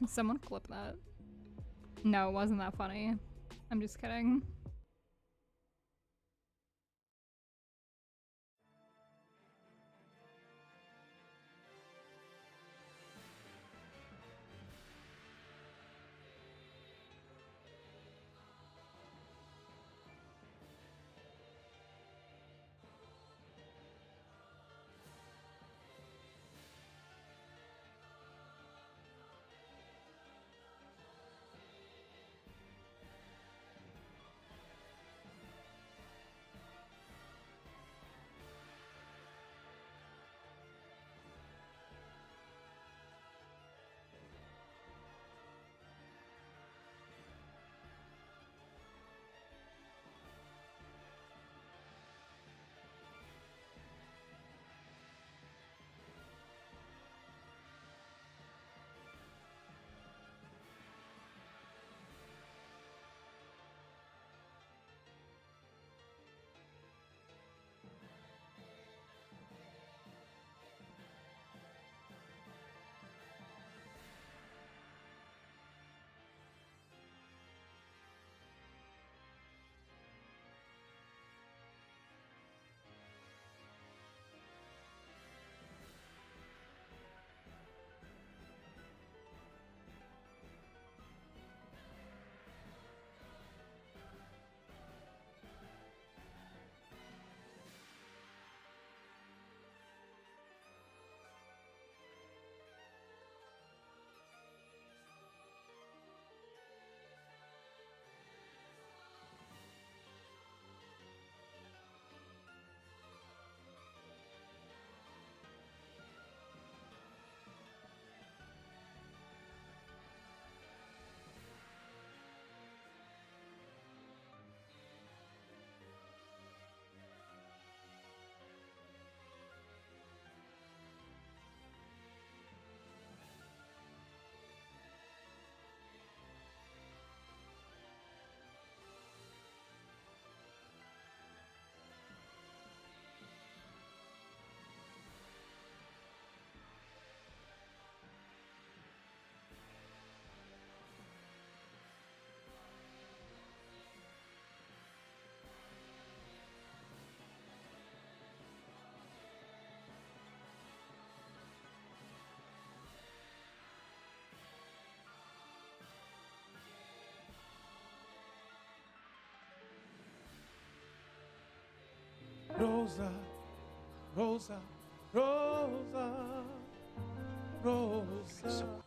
Someone clip that. No, it wasn't that funny. I'm just kidding. Rosa, Rosa, Rosa, Rosa.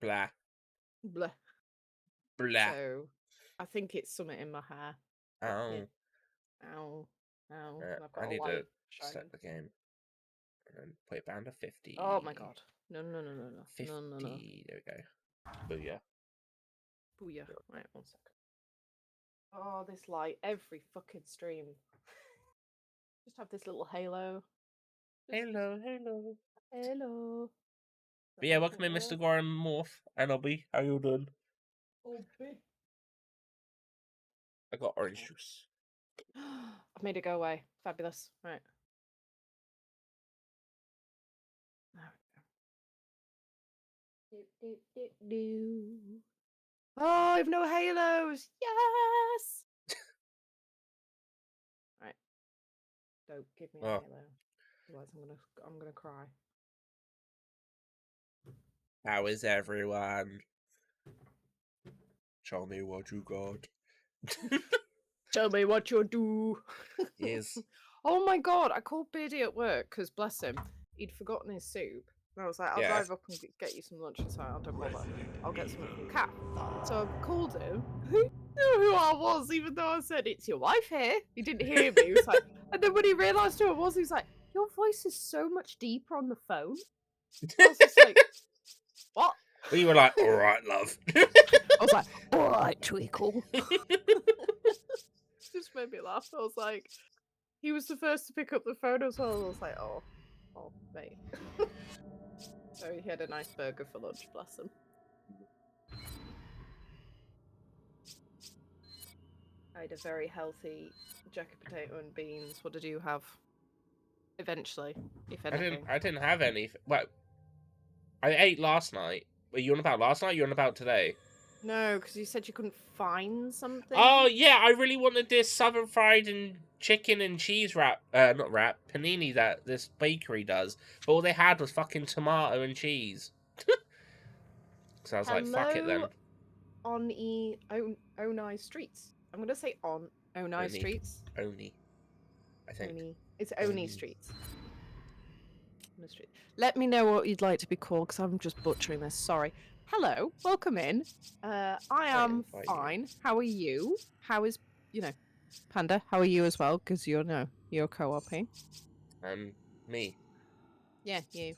Blah. Blah. Blah. So, I think it's something in my hair. Ow. Yeah. Ow. Ow. And I've got I a need to light set shining. the game. And then put it down to 50. Oh my god. No. 50. No. There we go. Booyah. Booyah. Right, 1 second. Oh, this light. Every fucking stream. Just have this little halo. Just- Hello. Hello. But yeah, welcome in, Mr. Goran Morph and Obby. How you doing? I got orange juice. I've made it go away. Fabulous. Right. There we go. Do. Oh, I've no halos. Yes. Right. Don't give me a Oh. halo. Otherwise, I'm gonna cry. How is everyone? Show me what you got. Tell me what you'll do. Yes. Oh my god, I called Beardy at work because bless him, he'd forgotten his soup. And I was like, I'll Yeah. drive up and get you some lunch. He's like, don't bother. I'll get something from Cat. So I called him. He knew who I was, even though I said, it's your wife here. He didn't hear me. He was like, and then when he realised who it was, he was like, your voice is so much deeper on the phone. I was just like, what? Well, you were like, all right, love. I was like, all right, Tweakle. Just made me laugh. I was like, he was the first to pick up the phone as well. I was like, oh, mate. So he had a nice burger for lunch, bless him. I had a very healthy jacket potato and beans. What did you have? Eventually, if anything. I didn't have any. Well, I ate last night. Were you on about last night? You on about today? No, because you said you couldn't find something. Oh yeah, I really wanted this southern fried and chicken and cheese wrap. Not wrap, panini that this bakery does. But all they had was fucking tomato and cheese. So I was like, fuck it then. On Onai Streets. I'm gonna say on Onai Oni. Streets. Oni. I think. Oni. It's Oni Streets. Oni Street. Let me know what you'd like to be called, because I'm just butchering this. Sorry. Hello, welcome in. I am invite you. fine. How are you? How is, Panda? How are you as well? Because you're co-oping. Me. Yeah, you.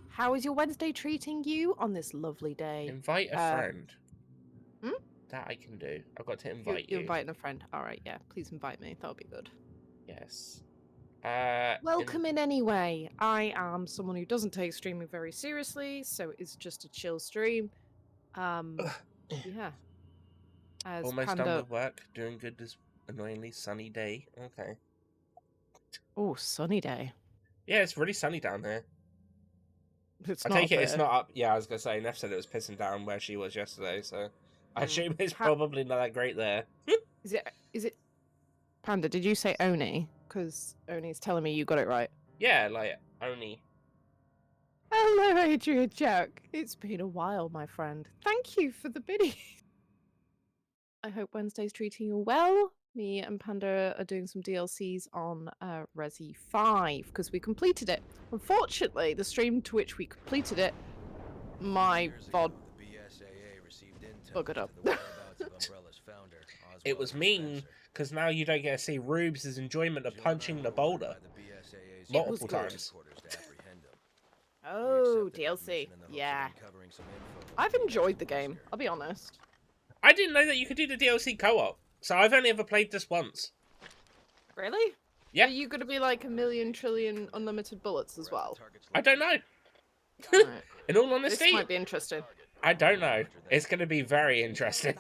How is your Wednesday treating you on this lovely day? Invite a friend. Hmm? That I can do. I've got to invite you. You're inviting a friend. All right, yeah. Please invite me. That would be good. Yes. Welcome in anyway. I am someone who doesn't take streaming very seriously, so it's just a chill stream. Yeah. As Almost Panda... done with work. Doing good this annoyingly sunny day. Okay. Oh, sunny day. Yeah, it's really sunny down here. It's I not take it there. it's not up. Yeah, I was gonna say. Neff said it was pissing down where she was yesterday, so I assume it's How- probably not that great there. Is it... Panda, did you say Oni? Because Oni's telling me you got it right. Yeah, like Oni. Hello, Adrian Jack. It's been a while, my friend. Thank you for the biddy. I hope Wednesday's treating you well. Me and Panda are doing some DLCs on Resi 5 because we completed it. Unfortunately, the stream to which we completed it, my VOD buggered up. It was mean because now you don't get to see Rubes' enjoyment of punching the boulder multiple times. Oh, DLC. Yeah. I've enjoyed the game, I'll be honest. I didn't know that you could do the DLC co-op, so I've only ever played this once. Really? Yeah. Are you going to be like a million trillion unlimited bullets as well? I don't know. Right. In all This honesty, might be interesting. I don't know. It's going to be very interesting.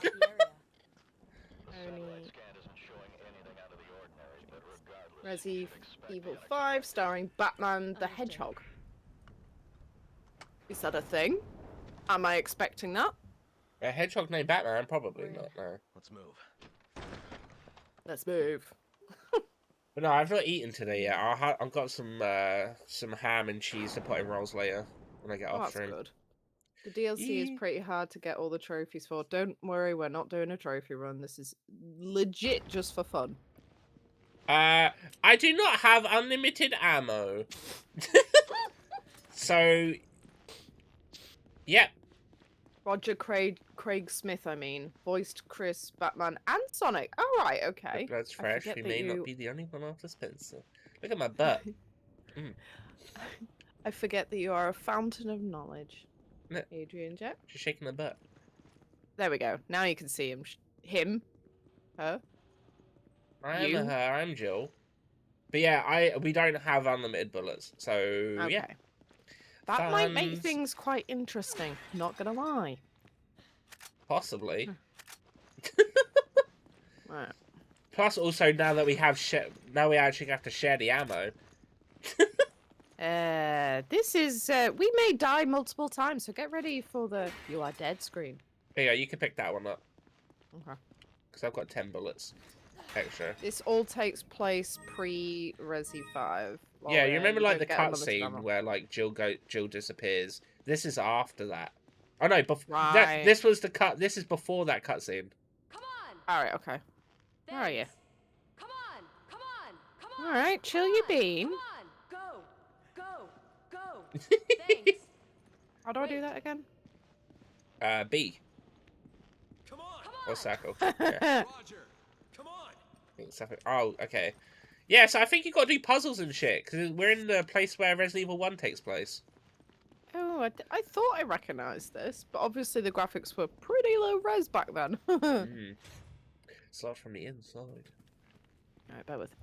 Resi Evil 5 starring Batman the Hedgehog. Is that a thing? Am I expecting that? A hedgehog named Batman? Probably not, no. Let's move. Let's move. But no, I've not eaten today yet. I've got some ham and cheese to put in rolls later when I get Oh, off that's stream. good. The DLC is pretty hard to get all the trophies for. Don't worry, we're not doing a trophy run. This is legit just for fun. I do not have unlimited ammo. So, Yep. Roger Craig Smith, I mean, voiced Chris, Batman, and Sonic. Oh right, The okay. blood's I fresh. forget We that may not you- be the only one after Spencer. Look at my butt. I forget that you are a fountain of knowledge. No. Adrian Jet. She's shaking her butt. There we go. Now you can see him. Him. Her. I'm You? a her. I'm Jill. But yeah, we don't have unlimited bullets, so Okay. yeah. That might make Funds. things quite interesting. Not gonna lie. Possibly. Right. Plus, also now that we have now we actually have to share the ammo. This is. We may die multiple times, so get ready for the "You are dead" screen. Here you go. You can pick that one up Okay. because I've got 10 bullets extra. This all takes place pre-Resi 5. Yeah, you remember like the don't get unlimited cutscene ammo. where like Jill disappears. This is after that. Oh no, Right. this was the cut. This is before that cutscene. Come on. All right. Okay. Where are you? Thanks. Come on. Come on. Come on. All right. Chill your beam. Come on. Go. Go. Go. Thanks. How do I do that again? B Come on. or circle. Yeah. Roger. Come on. I think something. Oh, okay. Yeah, so I think you got to do puzzles and shit because we're in the place where Resident Evil 1 takes place. Oh, I thought I recognised this, but obviously the graphics were pretty low res back then. Start from the inside. Alright, bear with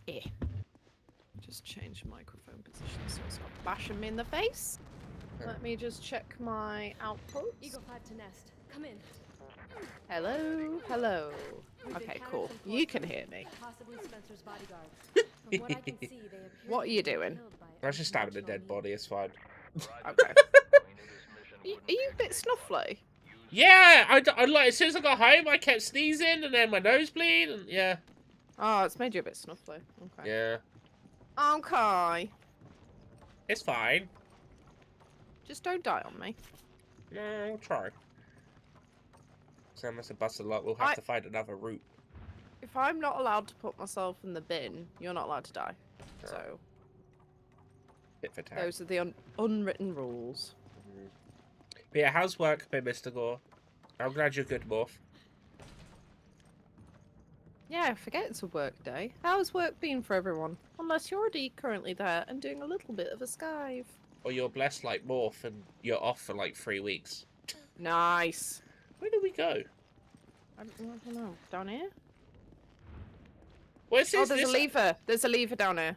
Just change microphone position so it's not bashing me in the face. Let me just check my output. Eagle 5 to nest. Come in. Hello, hello. We've Okay, encountered cool. some You can forces, hear me. Possibly Spencer's bodyguards. From what I can see, they appear What to are you have been doing? killed by I was just stabbing a dead unconventional body. It's fine. Okay. Are you a bit snuffly? Yeah, I like as soon as I got home, I kept sneezing and then my nose bleed and yeah. Oh, it's made you a bit snuffly. Okay. Yeah, Okay. it's fine. Just don't die on me. No, we'll try. So I must have busted a lot. We'll have to find another route. If I'm not allowed to put myself in the bin, you're not allowed to die. So, Bit for time. those are the unwritten rules. But yeah, how's work been, Mr. Gore? I'm glad you're good, Morph. Yeah, I forget it's a work day. How's work been for everyone? Unless you're already currently there and doing a little bit of a skive. Or you're blessed like Morph and you're off for like 3 weeks. Nice. Where do we go? I don't know. Down here? Where's this? Oh, there's a lever. There's a lever down here.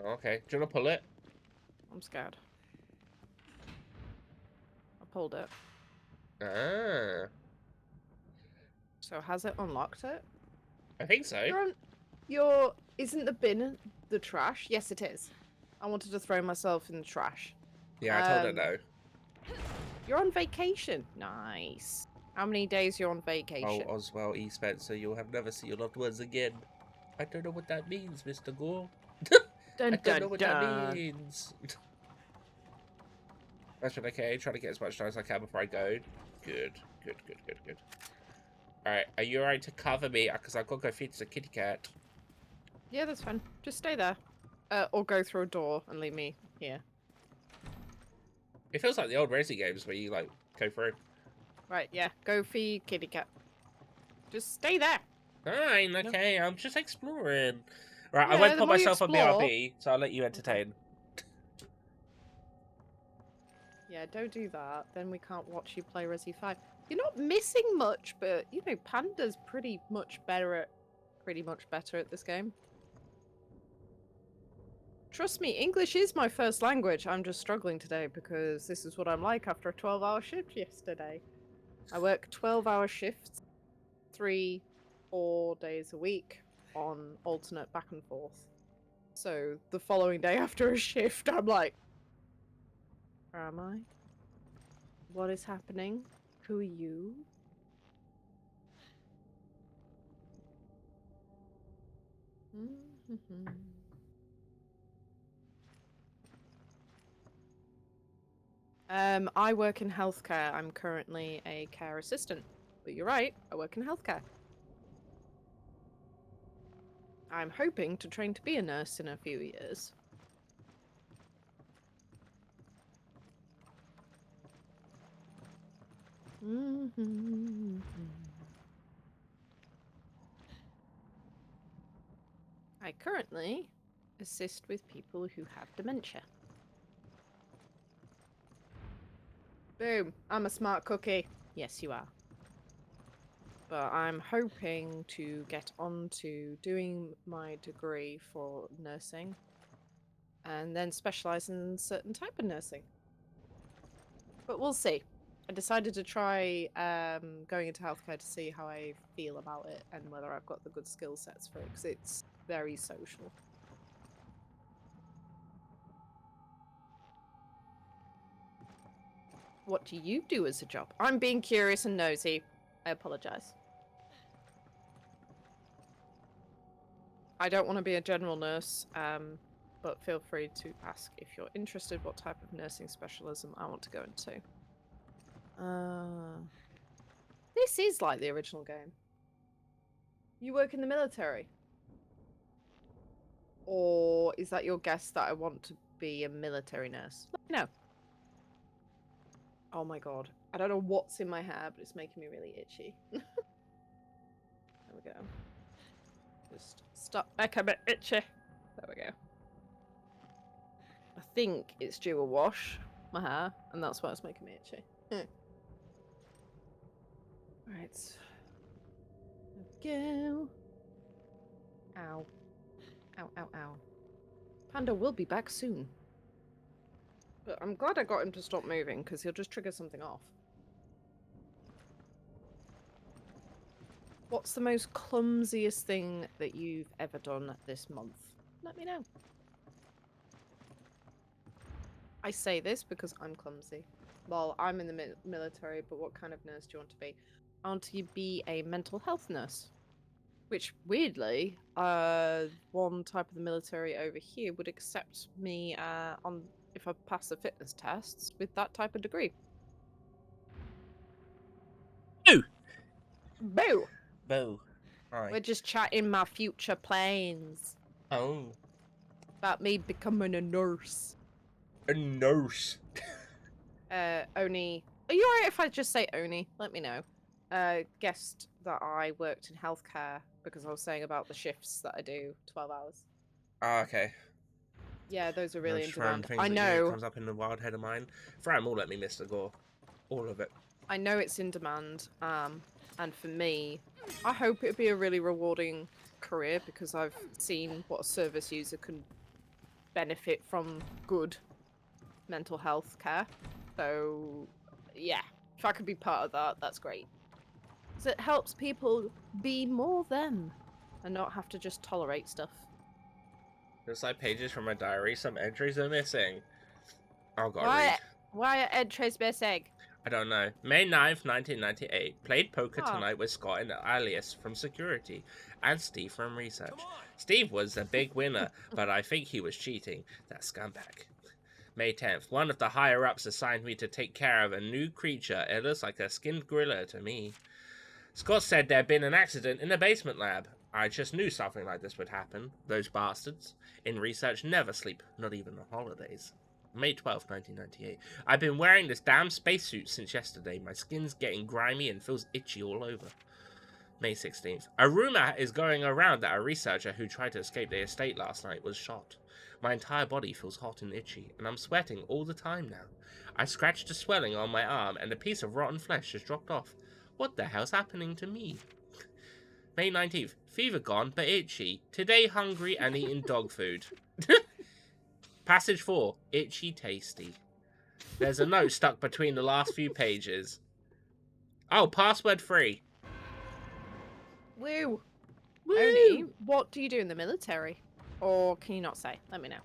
Oh, okay. Do you want to pull it? I'm scared. I pulled it. Ah. So has it unlocked it? I think so. Isn't the bin the trash? Yes, it is. I wanted to throw myself in the trash. Yeah, I told her no. You're on vacation. Nice. How many days you're on vacation? Oh, Oswald E. Spencer, you'll have never seen your loved ones again. I don't know what that means, Mr. Gore. Dun, I don't know what that dun. means. That's been okay. Trying to get as much time as I can before I go. Good. Alright, are you alright to cover me? Because I've got to go feed the kitty cat. Yeah, that's fine. Just stay there. Or go through a door and leave me here. It feels like the old Resi games where you, like, go through. Right, yeah. Go feed kitty cat. Just stay there. Fine, okay, I'm just exploring. Right, I Yeah, won't the put more you myself on explore- BRB, so I'll let you entertain. Yeah, don't do that. Then we can't watch you play Resi 5. You're not missing much, but, you know, Panda's pretty much better at this game. Trust me, English is my first language. I'm just struggling today because this is what I'm like after a 12-hour shift yesterday. I work 12-hour shifts, 3-4 days a week on alternate back and forth. So the following day after a shift, I'm like, where am I? What is happening? Who are you? I work in healthcare. I'm currently a care assistant. But you're right, I work in healthcare. I'm hoping to train to be a nurse in a few years. Mhm. I currently assist with people who have dementia. Boom. I'm a smart cookie. Yes, you are. But I'm hoping to get on to doing my degree for nursing and then specialize in certain type of nursing. But we'll see. I decided to try going into healthcare to see how I feel about it and whether I've got the good skill sets for it, because it's very social. What do you do as a job? I'm being curious and nosy. I apologize. I don't want to be a general nurse, but feel free to ask if you're interested what type of nursing specialism I want to go into. This is like the original game. You work in the military? Or is that your guess that I want to be a military nurse? Let me know. Oh my god. I don't know what's in my hair, but it's making me really itchy. There we go. Just stop making a bit itchy. There we go. I think it's due a wash, my hair, and that's why it's making me itchy. Right. There we go. Ow. Ow, ow, ow. Panda will be back soon. But I'm glad I got him to stop moving, because he'll just trigger something off. What's the most clumsiest thing that you've ever done this month? Let me know. I say this because I'm clumsy. Well, I'm in the military, but what kind of nurse do you want to be? I want to be a mental health nurse. Which, weirdly, one type of the military over here would accept me on if I pass the fitness tests with that type of degree. Boo! Boo! Boo. Hi. We're just chatting my future plans Oh. about me becoming a nurse. A nurse. Oni. Are you alright if I just say Oni? Let me know. Guessed that I worked in healthcare because I was saying about the shifts that I do, 12 hours. Ah, okay. Yeah, those are really in Those random demand. things I that know. comes up in the wild head of mine. Fram will let me miss the gore. All of it. I know it's in demand. And for me, I hope it'd be a really rewarding career because I've seen what a service user can benefit from good mental health care. So, yeah, if I could be part of that, that's great. So it helps people be more them and not have to just tolerate stuff. Just like pages from my diary, some entries are missing. Oh god, read. Why are entries missing? I don't know. May 9th, 1998. Played poker Oh. tonight with Scott and Alias from security and Steve from research. Steve was a big winner, but I think he was cheating. That scumbag. May 10th. One of the higher-ups assigned me to take care of a new creature. It looks like a skinned gorilla to me. Scott said there had been an accident in a basement lab. I just knew something like this would happen. Those bastards in research never sleep, not even on holidays. May 12th, 1998. I've been wearing this damn spacesuit since yesterday. My skin's getting grimy and feels itchy all over. May 16th. A rumor is going around that a researcher who tried to escape the estate last night was shot. My entire body feels hot and itchy, and I'm sweating all the time now. I scratched a swelling on my arm, and a piece of rotten flesh just dropped off. What the hell's happening to me? May 19th. Fever gone, but itchy. Today hungry and eating dog food. Passage 4. Itchy tasty. There's a note stuck between the last few pages. Oh, password free. Woo! Woo! Oni, what do you do in the military? Or can you not say? Let me know.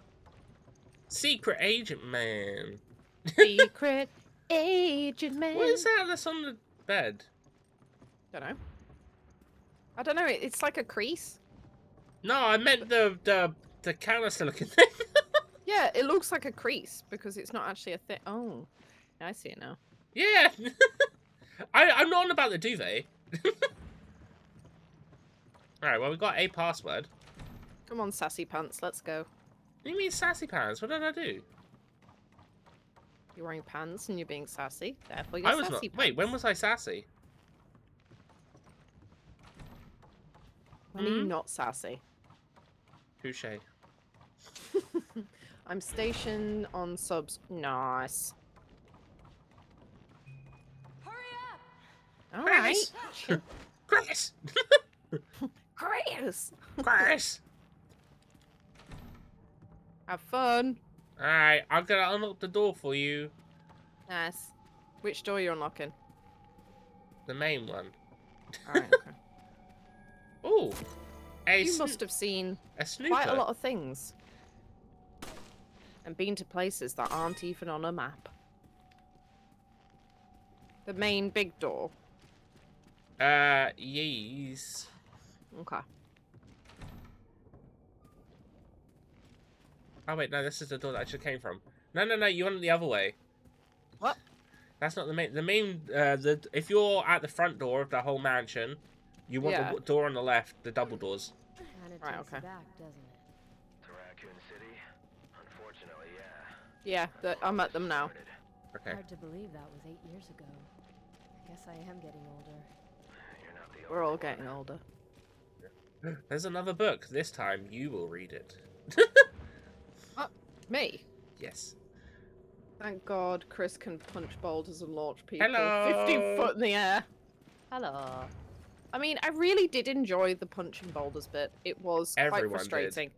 Secret agent man. Secret agent man. What is that that's on the bed? Don't know. I don't know. It's like a crease. No, I meant the canister looking thing. Yeah, it looks like a crease because it's not actually a thing. Oh, I see it now. Yeah. I'm not on about the duvet. Alright, well, we got a password. Come on, sassy pants, let's go. What do you mean sassy pants? What did I do? You're wearing pants and you're being sassy. Therefore, I you're was sassy not. Wait, when pants. was I sassy? When are you not sassy? Touche. I'm stationed on subs. Nice. Hurry up! All right. Chris! Chris! Chris! Have fun. Alright, I'm gonna unlock the door for you. Nice. Which door are you unlocking? The main one. Alright, okay. Ooh. You must have seen a snooper. quite a lot of things. And been to places that aren't even on a map. The main big door. Yes. Okay. Oh wait, no, this is the door that I just came from. No, you went the other way. What? That's not the main. The main. If you're at the front door of the whole mansion, you want Yeah. the door on the left, the double doors. Kinda Right, takes okay. you back, doesn't it? To Raccoon City? Unfortunately, Yeah, I'm at them now. Okay. Hard to believe that was 8 years ago. I guess I am getting older. you're not the We're all getting older. There's another book. This time you will read it. Me? Yes. Thank God Chris can punch boulders and launch people Hello. 50 foot in the air. Hello. I mean, I really did enjoy the punching boulders bit. It was Everyone quite did. frustrating.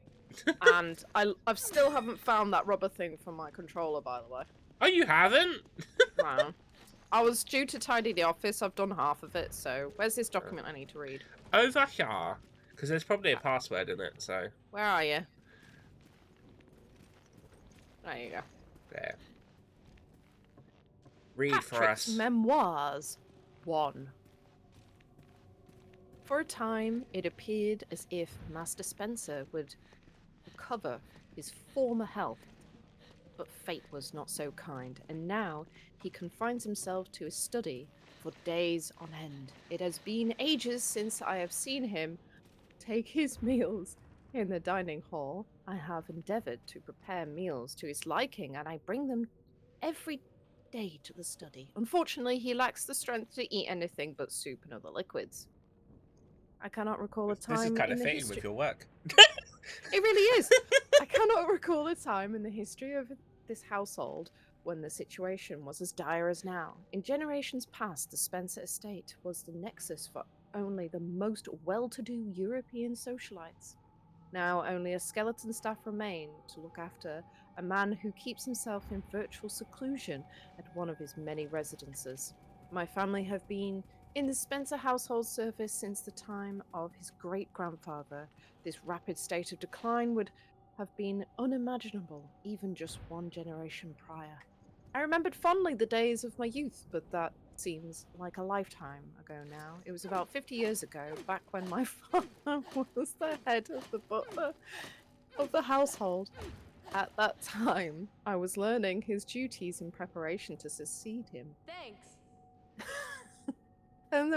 And I've still haven't found that rubber thing for my controller, by the way. Oh, you haven't? Wow. I was due to tidy the office. I've done half of it, so where's this document I need to read? Over here. Because there's probably a password in it, so. Where are you? There you go. There. Read for Patrick's us. Memoirs 1. For a time, it appeared as if Master Spencer would recover his former health. But fate was not so kind, and now he confines himself to his study for days on end. It has been ages since I have seen him take his meals in the dining hall. I have endeavored to prepare meals to his liking, and I bring them every day to the study. Unfortunately, he lacks the strength to eat anything but soup and other liquids. I cannot recall a time This is kind in of the fitting history. with your work. It really is. I cannot recall a time in the history of this household when the situation was as dire as now. In generations past, the Spencer estate was the nexus for only the most well-to-do European socialites. Now only a skeleton staff remain to look after a man who keeps himself in virtual seclusion at one of his many residences. My family have been in the Spencer household service since the time of his great-grandfather. This rapid state of decline would have been unimaginable even just one generation prior. I remembered fondly the days of my youth, but that seems like a lifetime ago now. It was about 50 years ago, back when my father was the head of the butler of the household. At that time, I was learning his duties in preparation to succeed him. Thanks. And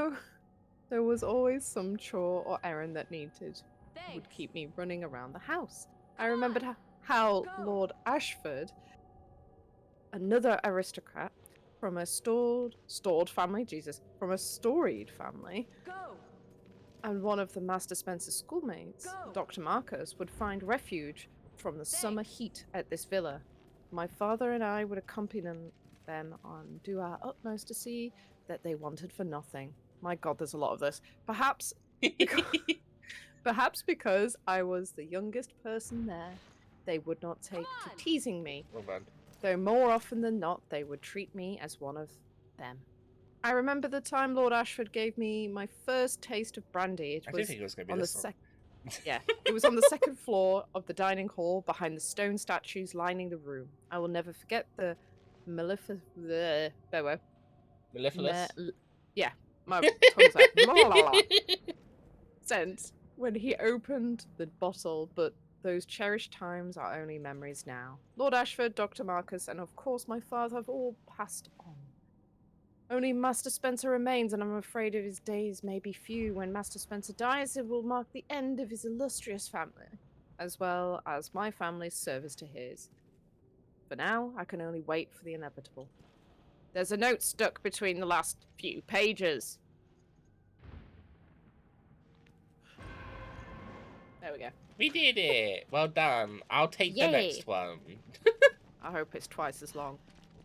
there was always some chore or errand that would Thanks. keep me running around the house. I remembered how Go. Lord Ashford, another aristocrat from a stored family, from a storied family, Go. and one of the Master Spencer schoolmates, Go. Dr. Marcus, would find refuge from the summer heat at this villa. My father and I would accompany them and do our utmost to see that they wanted for nothing. My God, there's a lot of this. Perhaps because I was the youngest person there, they would not take to on. teasing me, Well done. though more often than not they would treat me as one of them. I remember the time Lord Ashford gave me my first taste of brandy. It I didn't was think it was going to be on the this one. Yeah, it was on the second floor of the dining hall behind the stone statues lining the room. I will never forget the mellifluous. Mellifluous? Yeah, my tongue's out. Blah, blah, blah, blah. Scent when he opened the bottle, but those cherished times are only memories now. Lord Ashford, Dr. Marcus, and of course my father have all passed on. Only Master Spencer remains, and I'm afraid of his days may be few. When Master Spencer dies, it will mark the end of his illustrious family, as well as my family's service to his. For now, I can only wait for the inevitable. There's a note stuck between the last few pages. There we go. We did it. Well done. I'll take the Yay. next one. I hope it's twice as long.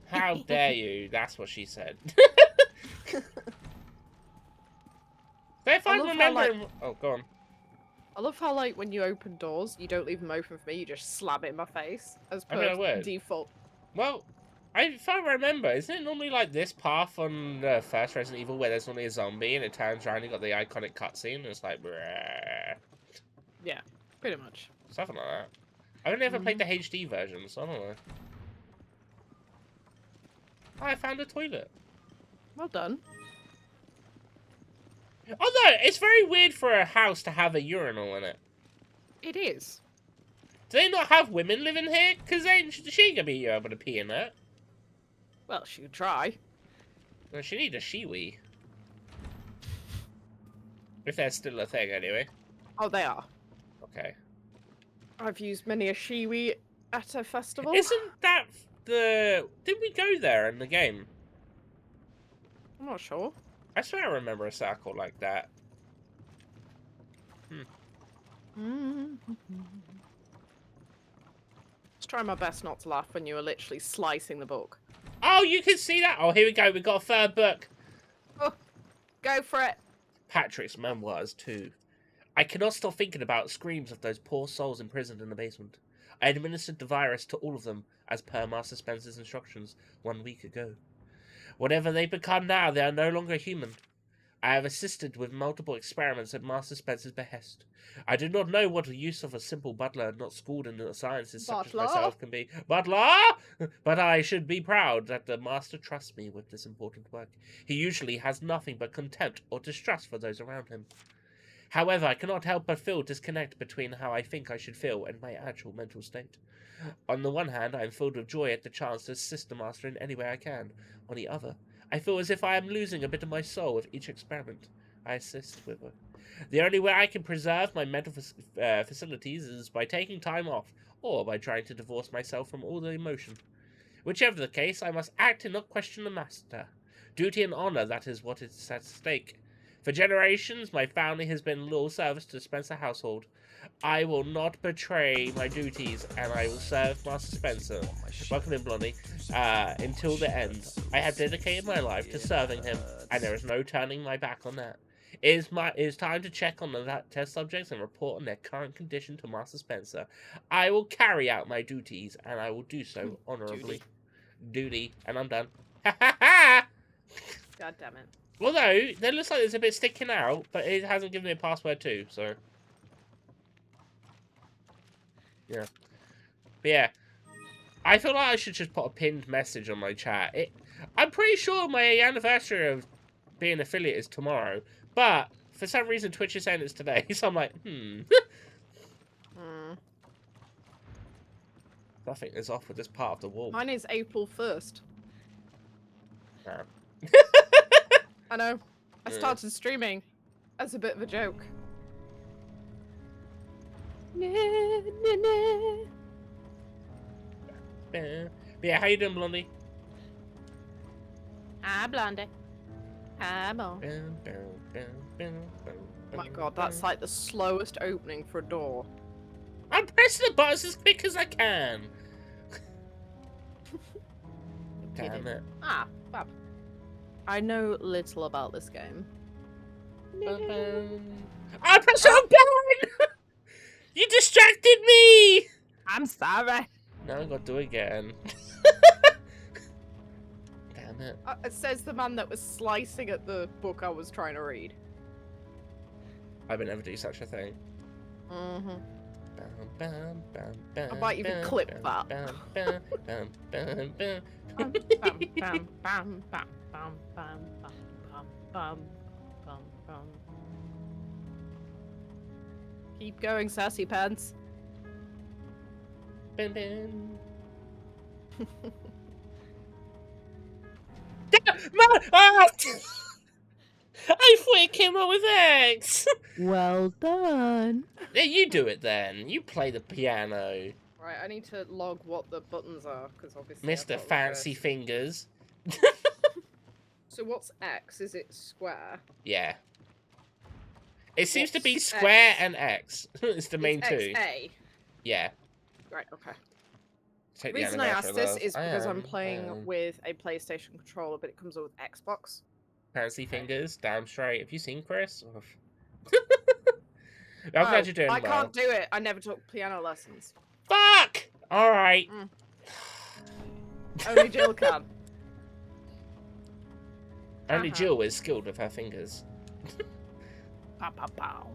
How dare you? That's what she said. So if I I love how, remember... Oh, go on. I love how, like, when you open doors, you don't leave them open for me, you just slam it in my face as I per mean, I would. default. Well, if I remember, isn't it normally like this path on the first Resident Evil where there's only a zombie and it turns around and you got the iconic cutscene and it's like, brrr, Yeah, pretty much. something like that. I've only ever played the HD version, so I don't know. Oh, I found a toilet. Well done. Although, it's very weird for a house to have a urinal in it. It is. Do they not have women living here? Because she gonna be able to pee in it. Well, she could try. Well, she need a shiwi. If there's still a thing, anyway. Oh, they are. Okay. I've used many a shiwi at a festival. Isn't that the... Did we go there in the game? I'm not sure. I swear I remember a circle like that. Just try my best not to laugh when you were literally slicing the book. Oh, you can see that? Oh, here we go. We got a third book. Oh, go for it. Patrick's memoirs, too. I cannot stop thinking about screams of those poor souls imprisoned in the basement. I administered the virus to all of them, as per Master Spencer's instructions 1 week ago. Whatever they become now, they are no longer human. I have assisted with multiple experiments at Master Spencer's behest. I do not know what the use of a simple butler not schooled in the sciences such as Butler? myself can be. Butler! But I should be proud that the Master trusts me with this important work. He usually has nothing but contempt or distrust for those around him. However, I cannot help but feel disconnect between how I think I should feel and my actual mental state. On the one hand, I am filled with joy at the chance to assist the Master in any way I can. On the other, I feel as if I am losing a bit of my soul with each experiment I assist with. The only way I can preserve my mental facilities is by taking time off, or by trying to divorce myself from all the emotion. Whichever the case, I must act and not question the Master. Duty and honor, that is what is at stake. For generations, my family has been loyal service to the Spencer household. I will not betray my duties, and I will serve Master Spencer, welcome in Blondie, until the end. I have dedicated my life to serving him, and there is no turning my back on that. It is time to check on the test subjects and report on their current condition to Master Spencer. I will carry out my duties, and I will do so honorably. Duty, and I'm done. Ha ha ha! God damn it. Although, there looks like there's a bit sticking out, but it hasn't given me a password too, so... Yeah. But yeah. I feel like I should just put a pinned message on my chat. I'm pretty sure my anniversary of being affiliate is tomorrow, but for some reason Twitch is saying it's today, so I'm like, Nothing is off with this part of the wall. Mine is April 1st. Ah. I know. I started streaming as a bit of a joke. But yeah, how you doing, Blondie? Ah, Blondie. Ah, bon. My god, that's like the slowest opening for a door. I'm pressing the buttons as quick as I can. Damn it. Ah, fab. I know little about this game. I pressed the wrong button! You distracted me! I'm sorry. Now I gotta do it again. Damn it. It says the man that was slicing at the book I was trying to read. I would never do such a thing. Mm-hmm. I might even clip that. Keep going, sassy pants. Man! I thought it came out with X! Well done. Yeah, you do it then. You play the piano. Right, I need to log what the buttons are, because obviously I've Mr. got Fancy reversed. Fingers. So what's X? Is it square? Yeah. It seems to be What's square X? and X. It's the main It's two. XA. Yeah. Right, okay. Take The the reason I anniversary asked this love. is I because I'm am playing with a PlayStation controller, but it comes with Xbox. Fancy Okay. Fingers. Damn straight. Have you seen Chris? Oof. I'm glad you're doing I well. can't do it. I never took piano lessons. Fuck! Alright. Only Jill can. Only Jill is skilled with her fingers. Pow, pow, pow.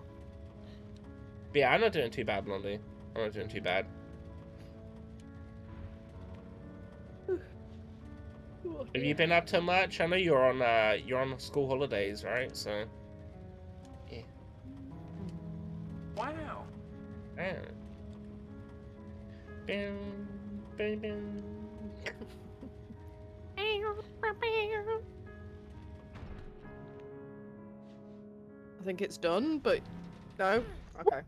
But yeah, I'm not doing too bad, Blondie. I'm not doing too bad. Have you been up to much? I know you're on school holidays, right? So yeah. Wow. Yeah. Bing, bing, bing. I think it's done, but no. Okay.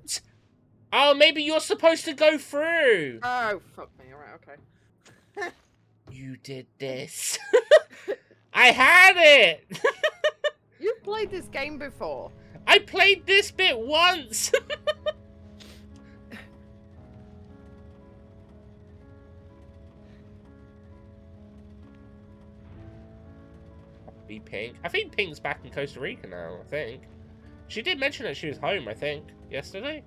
Oh, maybe you're supposed to go through. Oh, fuck me. Alright, okay. You did this. I had it. You've played this game before. I played this bit once. Be Pink. I think Pink's back in Costa Rica now, I think. She did mention that she was home, I think, yesterday.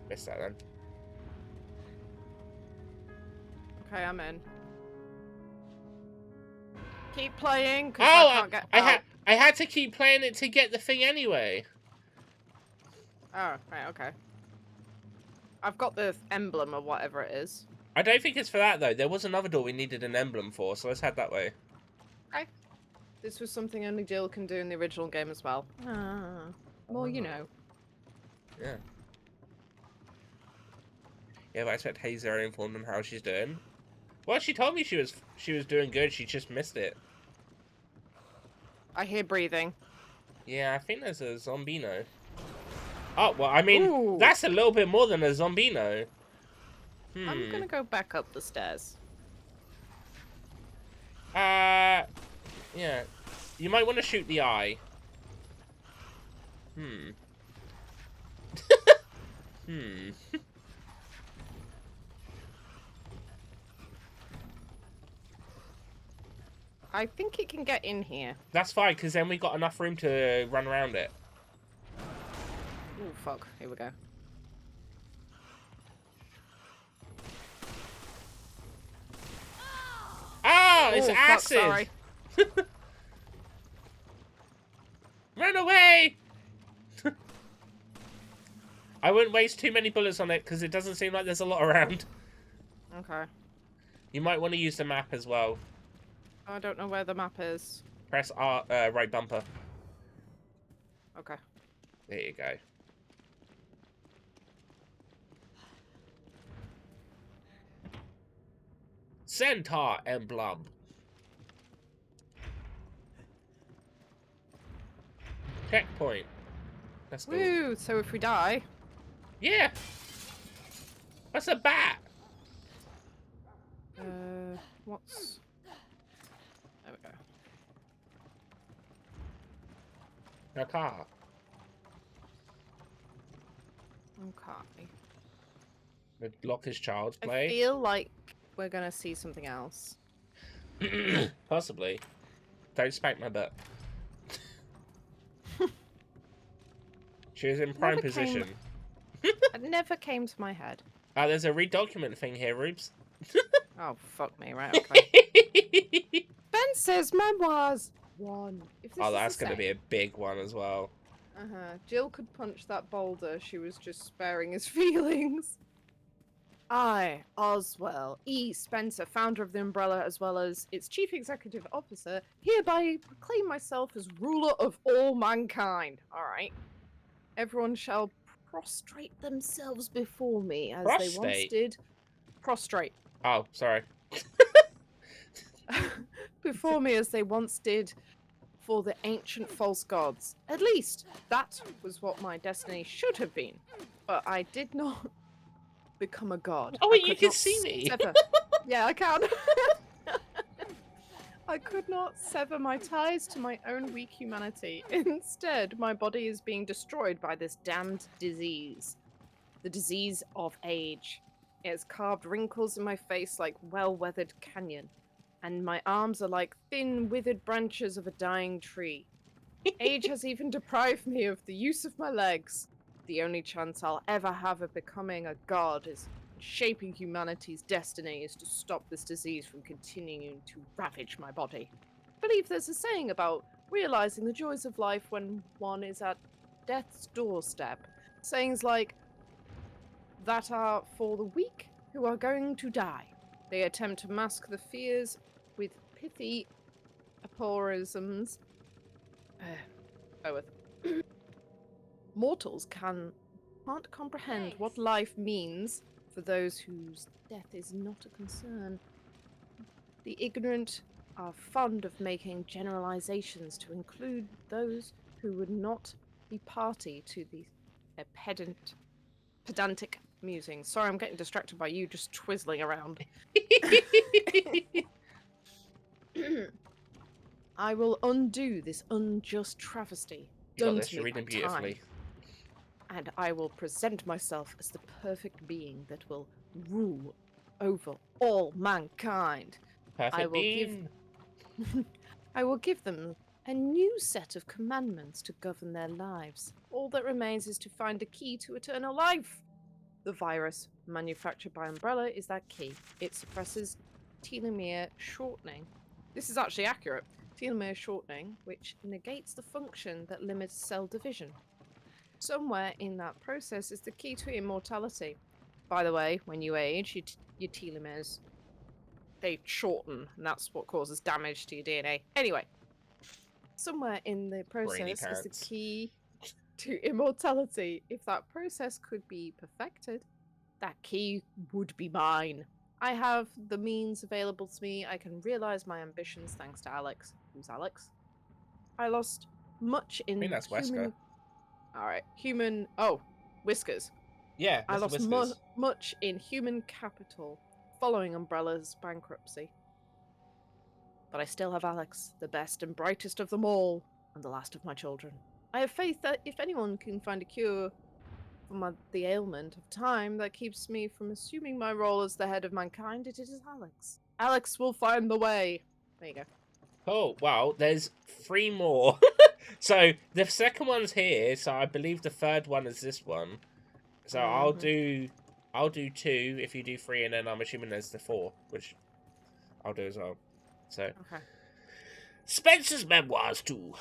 Missed that then. Okay, I'm in. Keep playing, because Oh, I can't get out. I had to keep playing it to get the thing anyway. Oh, right, okay. I've got the emblem or whatever it is. I don't think it's for that though. There was another door we needed an emblem for, so let's head that way. This was something only Jill can do in the original game as well. More you know. Yeah. Yeah, but I expect Hazer informed on how she's doing. Well, she told me she was doing good. She just missed it. I hear breathing. Yeah, I think there's a Zombino. Oh well, I mean Ooh. that's a little bit more than a Zombino. I'm gonna go back up the stairs. Yeah. You might want to shoot the eye. I think it can get in here. That's fine, because then we got enough room to run around it. Oh fuck, here we go. Ah, it's Oh, fuck, acid! sorry. Run away! I wouldn't waste too many bullets on it, because it doesn't seem like there's a lot around. Okay. You might want to use the map as well. I don't know where the map is. Press R, right bumper. Okay. There you go. Centaur emblem. Checkpoint. Let's go. Woo! So if we die, Yeah. What's a bat? what's? There we go. A car. Okay. The lock is child's I play. feel like we're gonna see something else. Possibly. Don't spank my butt. She was in prime Never came- position. It never came to my head. There's a redocument thing here, Rubes. Oh fuck me! Right. Okay. Spencer's memoirs. One. If this Oh, is that's the going to be a same. big one as well. Jill could punch that boulder. She was just sparing his feelings. I, Oswell E. Spencer, founder of the Umbrella as well as its chief executive officer, hereby proclaim myself as ruler of all mankind. Alright. Everyone shall prostrate themselves before me as they once Prostate? did. Prostrate. Oh, sorry. before me as they once did for the ancient false gods. At least, that was what my destiny should have been. But I did not become a god. Oh, I wait, you could can not see me. sever- Yeah, I can. I could not sever my ties to my own weak humanity. Instead, my body is being destroyed by this damned disease. The disease of age. It has carved wrinkles in my face like well-weathered canyon, and my arms are like thin, withered branches of a dying tree. Age has even deprived me of the use of my legs. The only chance I'll ever have of becoming a god is shaping humanity's destiny is to stop this disease from continuing to ravage my body. I believe there's a saying about realizing the joys of life when one is at death's doorstep. Sayings like that are for the weak who are going to die. They attempt to mask the fears with pithy aphorisms. Mortals can't comprehend what life means for those whose death is not a concern. The ignorant are fond of making generalizations to include those who would not be party to the pedantic musings. Sorry, I'm getting distracted by you just twizzling around. I will undo this unjust travesty You got done this. to You're me by reading beautifully. time, and I will present myself as the perfect being that will rule over all mankind. Perfect will give- bean. I will give them a new set of commandments to govern their lives. All that remains is to find a key to eternal life. The virus manufactured by Umbrella is that key. It suppresses telomere shortening. This is actually accurate. Telomere shortening, which negates the function that limits cell division. Somewhere in that process is the key to immortality. By the way, when you age, your telomeres, they shorten, and that's what causes damage to your DNA. Anyway, somewhere in the process is the key to immortality. If that process could be perfected, that key would be mine. I have the means available to me. I can realize my ambitions thanks to Alex. Who's Alex? I lost much in I think that's Wesker. Alright, human... Oh, Whiskers. Yeah, I Mr. lost Whiskers. much in human capital following Umbrella's bankruptcy. But I still have Alex, the best and brightest of them all, and the last of my children. I have faith that if anyone can find a cure for the ailment of time that keeps me from assuming my role as the head of mankind, it is Alex. Alex will find the way. There you go. Oh, well, there's 3 more. So, the second one's here, so I believe the third one is this one. So, I'll do 2 if you do 3, and then I'm assuming there's the 4, which I'll do as well. So, Okay. Spencer's Memoirs 2.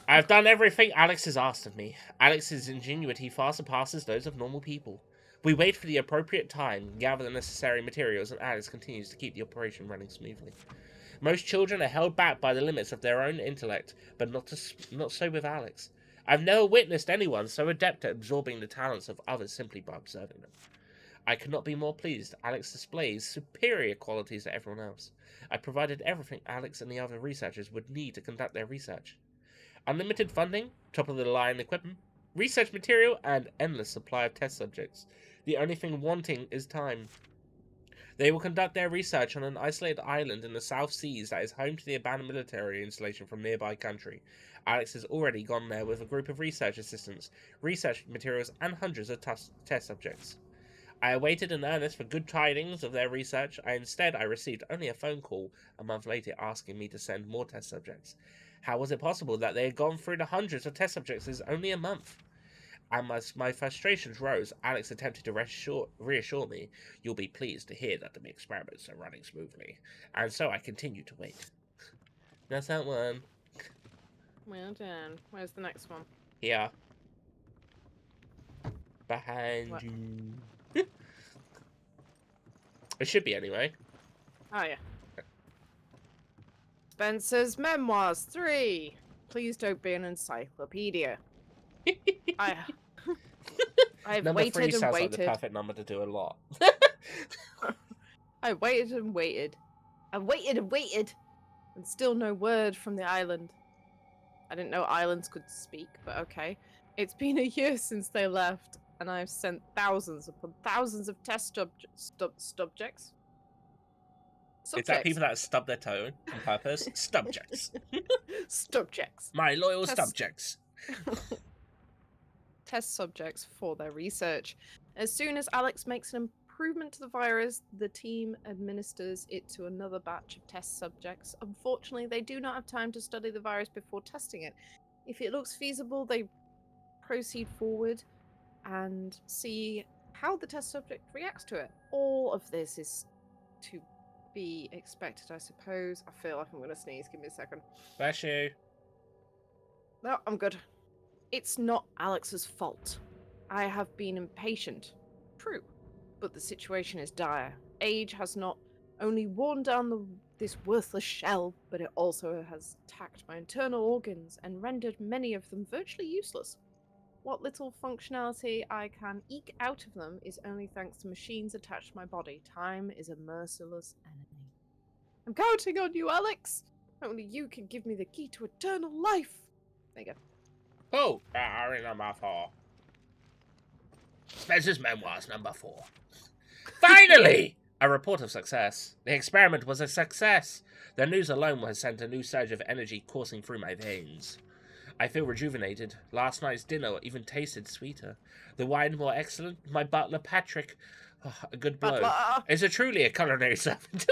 I've done everything Alex has asked of me. Alex's ingenuity far surpasses those of normal people. We wait for the appropriate time, gather the necessary materials, and Alex continues to keep the operation running smoothly. Most children are held back by the limits of their own intellect, but not so with Alex. I've never witnessed anyone so adept at absorbing the talents of others simply by observing them. I could not be more pleased. Alex displays superior qualities to everyone else. I provided everything Alex and the other researchers would need to conduct their research. Unlimited funding, top-of-the-line equipment, research material, and endless supply of test subjects. The only thing wanting is time. They will conduct their research on an isolated island in the South Seas that is home to the abandoned military installation from nearby country. Alex has already gone there with a group of research assistants, research materials, and hundreds of test subjects. I awaited in earnest for good tidings of their research. Instead, I received only a phone call a month later asking me to send more test subjects. How was it possible that they had gone through the hundreds of test subjects in only a month? And as my frustrations rose, Alex attempted to reassure me, "You'll be pleased to hear that the experiments are running smoothly." And so I continued to wait. That's that one. Well done. Where's the next one? Here. Behind What? you. It should be anyway. Oh, yeah. Spencer's Memoirs 3. Please don't be an encyclopedia. I've Number 3 waited and sounds like the waited. perfect number to do a lot. I waited and waited. I waited and waited. and still no word from the island. I didn't know islands could speak, but okay. It's been a year since they left, and I've sent thousands upon thousands of test subjects. Is that people that stub their toe on purpose? Stubjects. Subjects. My loyal Test- stubjects. Test subjects for their research. As soon as Alex makes an improvement to the virus, the team administers it to another batch of test subjects. Unfortunately, they do not have time to study the virus before testing it. If it looks feasible, they proceed forward and see how the test subject reacts to it. All of this is to be expected, I suppose. I feel like I'm going to sneeze. Give me a second. Bless you. No, I'm good. It's not Alex's fault. I have been impatient. True. But the situation is dire. Age has not only worn down this worthless shell, but it also has attacked my internal organs and rendered many of them virtually useless. What little functionality I can eke out of them is only thanks to machines attached to my body. Time is a merciless enemy. I'm counting on you, Alex! Only you can give me the key to eternal life! There you go. Oh, diary number 4. Spencer's Memoirs number 4. Finally! A report of success. The experiment was a success. The news alone has sent a new surge of energy coursing through my veins. I feel rejuvenated. Last night's dinner even tasted sweeter. The wine more excellent. My butler, Patrick, a good blow, is truly a culinary servant.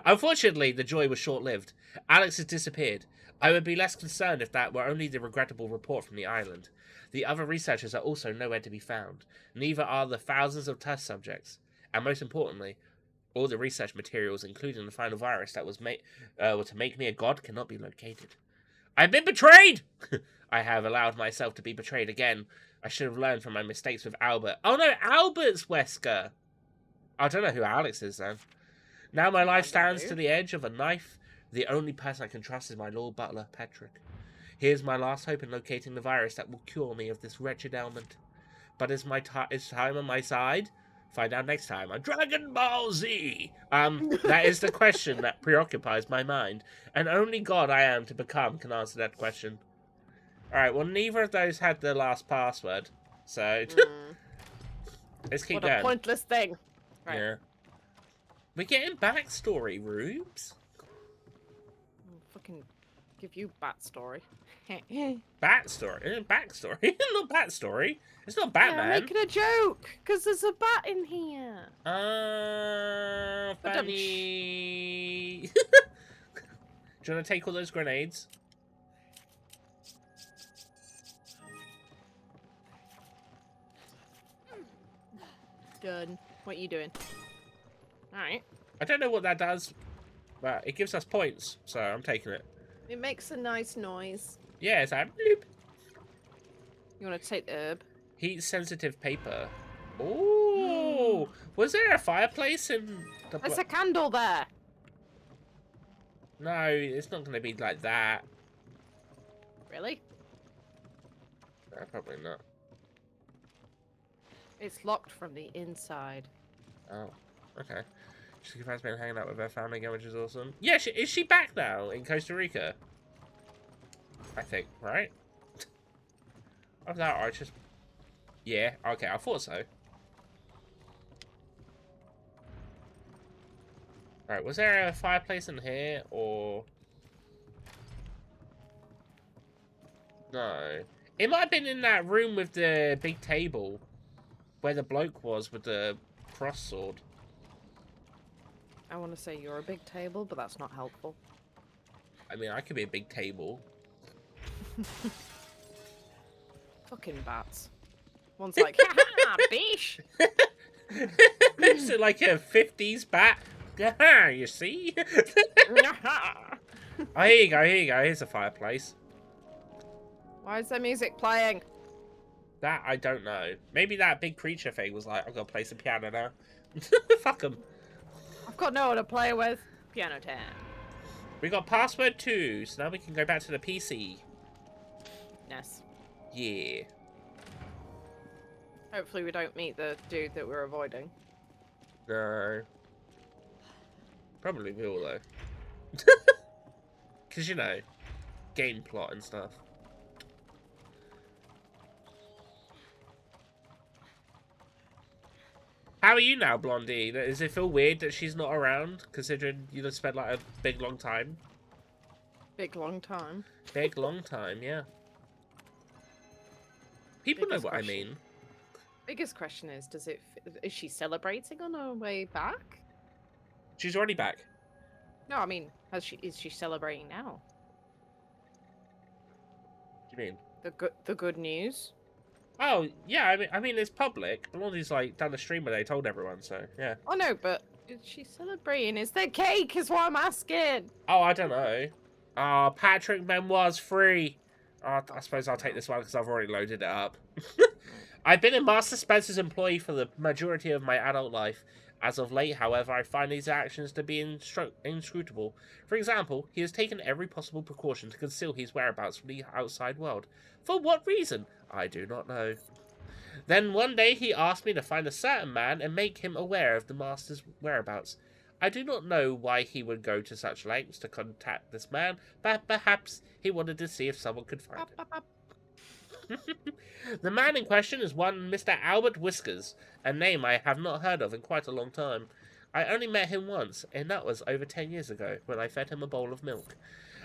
Unfortunately, the joy was short-lived. Alex has disappeared. I would be less concerned if that were only the regrettable report from the island. The other researchers are also nowhere to be found. Neither are the thousands of test subjects. And most importantly, all the research materials, including the final virus that was to make me a god, cannot be located. I've been betrayed! I have allowed myself to be betrayed again. I should have learned from my mistakes with Albert. Oh no, Albert's Wesker! I don't know who Alex is then. Now my life stands to the edge of a knife. The only person I can trust is my Lord Butler, Patrick. Here's my last hope in locating the virus that will cure me of this wretched ailment. But is time on my side? Find out next time on Dragon Ball Z. That is the question that preoccupies my mind. And only God I am to become can answer that question. Alright, well, neither of those had the last password. So, let's keep going. What a pointless thing. Right. Yeah. We're getting backstory, Rubes. I'll fucking give you backstory. Backstory? Backstory? Not backstory. It's not Batman. Yeah, I'm making a joke, because there's a bat in here. Funny. Do you want to take all those grenades? Good. What are you doing? Alright. I don't know what that does, but it gives us points, so I'm taking it. It makes a nice noise. Yeah, it's like bloop. You want to take the herb? Heat-sensitive paper. Ooh. Was there a fireplace in the... There's a candle there. No, it's not going to be like that. Really? No, probably not. It's locked from the inside. Oh, okay. She's been hanging out with her family again, which is awesome. Yeah, is she back now in Costa Rica? I think, right? Of that, I just... Yeah, okay, I thought so. Alright, was there a fireplace in here, or... No. It might have been in that room with the big table, where the bloke was with the cross sword. I want to say you're a big table, but that's not helpful. I mean, I could be a big table. Fucking bats. One's like, ha bish! Is it like a 50s bat? Yeah, you see? Oh, here you go, here you go. Here's a fireplace. Why is there music playing? That, I don't know. Maybe that big creature thing was like, I'm gonna play some piano now. Fuck 'em. I've got no one to play with. Piano time. We got password 2, so now we can go back to the PC. Yes. Yeah. Hopefully we don't meet the dude that we're avoiding. No. Probably will, though. Because, you know, game plot and stuff. How are you now, Blondie? Does it feel weird that she's not around, considering you have spent like a big long time? Big long time. Big long time, yeah. People know Biggest what I question. mean. Biggest question is, is she celebrating on her way back? She's already back. No, I mean, is she celebrating now? What do you mean? The good news. Oh, yeah, I mean, it's public. Blondie's like done a stream where they told everyone, so yeah. Oh no, but is she celebrating? Is there cake? Is what I'm asking. Oh, I don't know. Patrick Memoir's free. I suppose I'll take this one because I've already loaded it up. I've been a Master Spencer's employee for the majority of my adult life. As of late, however, I find these actions to be inscrutable. For example, he has taken every possible precaution to conceal his whereabouts from the outside world. For what reason? I do not know. Then one day he asked me to find a certain man and make him aware of the Master's whereabouts. I do not know why he would go to such lengths to contact this man, but perhaps he wanted to see if someone could find him. The man in question is one Mr. Albert Whiskers, a name I have not heard of in quite a long time. I only met him once, and that was over 10 years ago, when I fed him a bowl of milk.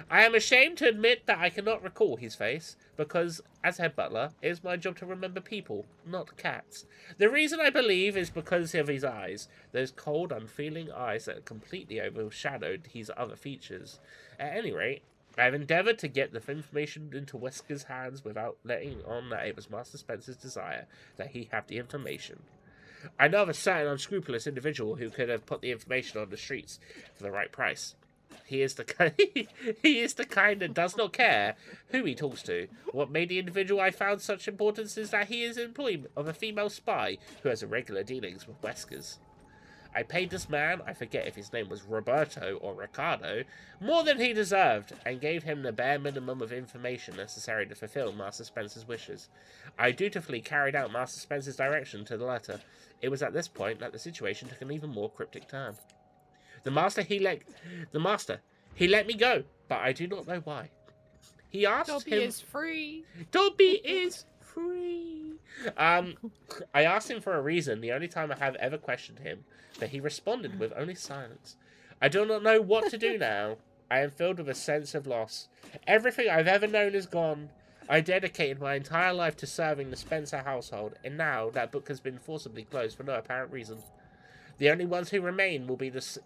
I am ashamed to admit that I cannot recall his face, because, as head butler, it is my job to remember people, not cats. The reason I believe is because of his eyes, those cold, unfeeling eyes that completely overshadowed his other features. At any rate, I have endeavoured to get the information into Wesker's hands without letting on that it was Master Spencer's desire that he have the information. I know of a certain unscrupulous individual who could have put the information on the streets for the right price. He is the kind that does not care who he talks to. What made the individual I found such importance is that he is an employee of a female spy who has irregular dealings with Weskers. I paid this man, I forget if his name was Roberto or Ricardo, more than he deserved, and gave him the bare minimum of information necessary to fulfill Master Spencer's wishes. I dutifully carried out Master Spencer's direction to the letter. It was at this point that the situation took an even more cryptic turn. The master, he let me go, but I do not know why. He asked Dobby him... is free. Dobby is free. I asked him for a reason, the only time I have ever questioned him, but he responded with only silence. I do not know what to do now. I am filled with a sense of loss. Everything I've ever known is gone. I dedicated my entire life to serving the Spencer household, and now that book has been forcibly closed for no apparent reason. The only ones who remain will be those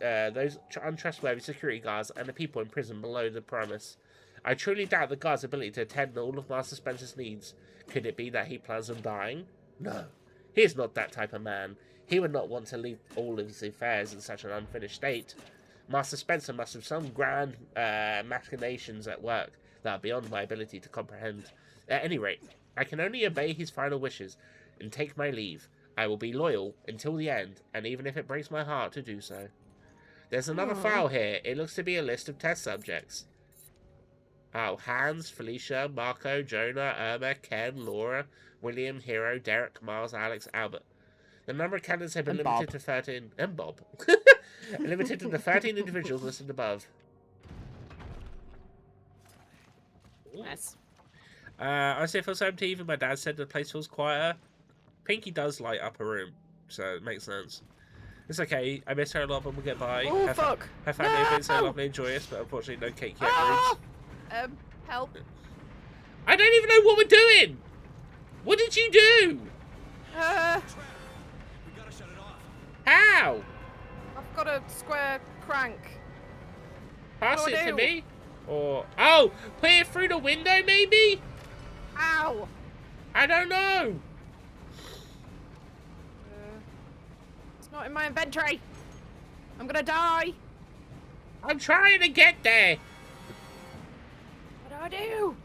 untrustworthy security guards and the people in prison below the premise. I truly doubt the guard's ability to attend to all of Master Spencer's needs. Could it be that he plans on dying? No. He is not that type of man. He would not want to leave all of his affairs in such an unfinished state. Master Spencer must have some grand machinations at work that are beyond my ability to comprehend. At any rate, I can only obey his final wishes and take my leave. I will be loyal until the end, and even if it breaks my heart to do so. There's another file here. It looks to be a list of test subjects. Oh, Hans, Felicia, Marco, Jonah, Irma, Ken, Laura, William, Hero, Derek, Miles, Alex, Albert. The number of candidates have been And limited Bob. to 13... And Bob. Limited to the 13 individuals listed above. Yes. I say it feels empty. Even my dad said the place feels quieter. Pinky does light up a room, so it makes sense. It's okay. I miss her a lot, but we'll get by. Oh, her fuck. Her family have been so No! lovely and joyous, but unfortunately no cake yet, Ah! Rubes. Help. I don't even know what we're doing! What did you do? How? I've got a square crank. Pass What do I it to do? me? Or... Oh! Put it through the window, maybe? Ow! I don't know. It's not in my inventory. I'm gonna die. I'm trying to get there. What do I do?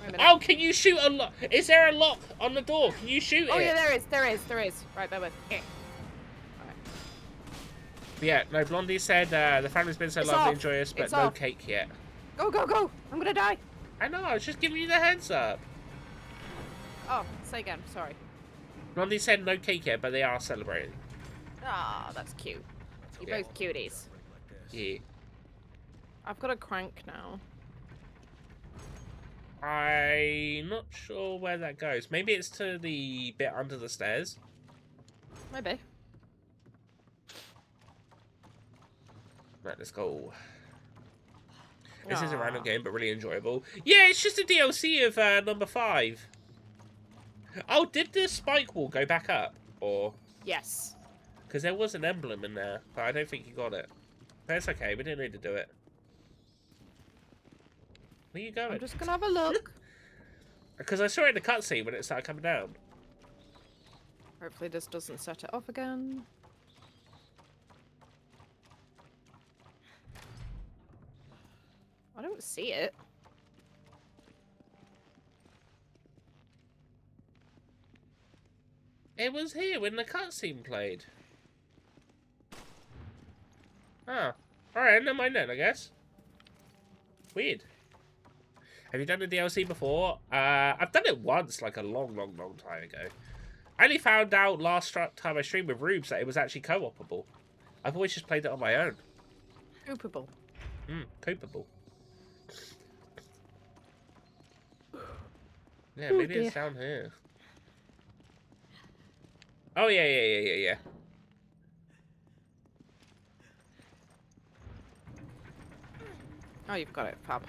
Wait a minute. Oh, can you shoot a lock? Is there a lock on the door? Can you shoot Oh it? yeah, there is. Right, there was. Yeah. Yeah, no, Blondie said the family's been so It's lovely off. and joyous, but It's no off. cake yet. Go, go, go! I'm gonna die. I know, I was just giving you the heads up. Oh, say again. Sorry. Blondie said no cake yet, but they are celebrating. Ah, that's cute. You're Yeah. both cuties. Yeah. I've got a crank now. I'm not sure where that goes. Maybe it's to the bit under the stairs. Maybe. Right, let's go. This is a random Aw. game, but really enjoyable. Yeah, it's just a DLC of number 5. Oh, did the spike wall go back up? Or... Yes. Because there was an emblem in there, but I don't think you got it. But it's okay, we didn't need to do it. Where you going? I'm just gonna have a look. Because I saw it in the cutscene when it started coming down. Hopefully this doesn't set it off again. I don't see it. It was here when the cutscene played. Ah. Alright, never mind then, I guess. Weird. Have you done the DLC before? I've done it once, like a long time ago. I only found out last time I streamed with Rubes that it was actually co-opable. I've always just played it on my own. Coopable. Coopable. Yeah, Oh, maybe dear. it's down here. Oh, yeah. Oh, you've got it, fab.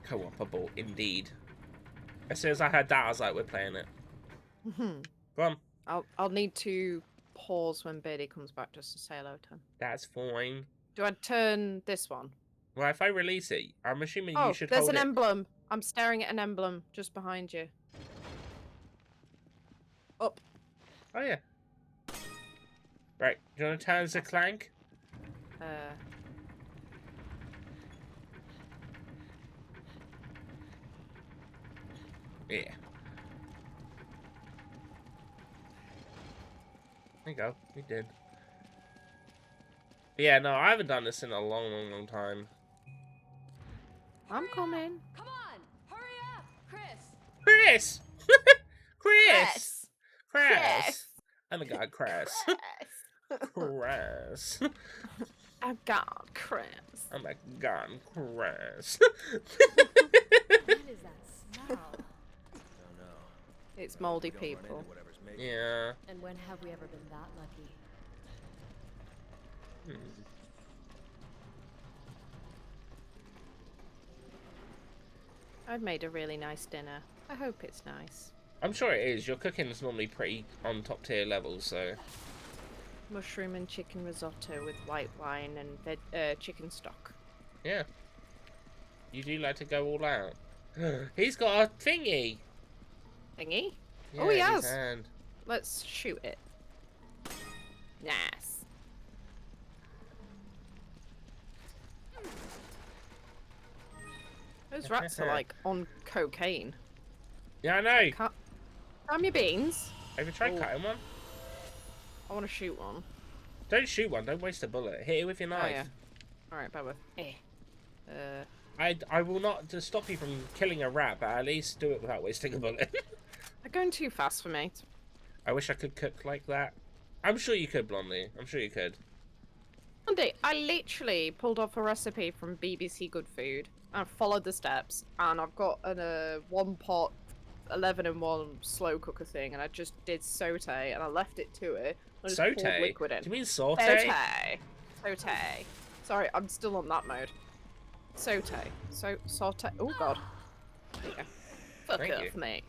Co-opable, indeed. As soon as I heard that, I was like, we're playing it. Mhm. Go on. I'll need to pause when Beardy comes back just to say hello to him. That's fine. Do I turn this one? Well, if I release it, I'm assuming Oh, you should there's hold an it. emblem. I'm staring at an emblem just behind you. Up. Oh, yeah. Right, do you want to turn the clank? Yeah. There you go. We did. But yeah, no, I haven't done this in a long time. I'm coming. Come on! Hurry up! Chris! Chris! Chris! Chris! Chris! Oh my god, Chris. Chris. Oh God, Chris. Oh my god, Chris. What is that smell? Don't know. It's moldy Don't run into people. whatever's making Yeah. And when have we ever been that lucky? I've made a really nice dinner. I hope it's nice. I'm sure it is. Your cooking is normally pretty on top tier levels, so. Mushroom and chicken risotto with white wine and chicken stock. Yeah. You do like to go all out. He's got a thingy. Thingy? Yeah, Oh, he in his has. hand. Let's shoot it. Nice. Those rats are like on cocaine. Yeah, I know. Calm your beans. Have you tried Oh. cutting one? I want to shoot one. Don't shoot one. Don't waste a bullet. Hit it with your knife. Oh, yeah. Alright, bear with. I will not to stop you from killing a rat, but at least do it without wasting a bullet. They're going too fast for me. I wish I could cook like that. I'm sure you could, Blondie. I'm sure you could. One day, I literally pulled off a recipe from BBC Good Food and followed the steps, and I've got a one pot 11-in-1 slow cooker thing, and I just did saute, and I left it to it. I just poured Saute? liquid in. Do you mean saute? Saute. Sorry, I'm still on that mode. Saute. Saute. Oh god. There you go. Fuck Thank off, you. mate.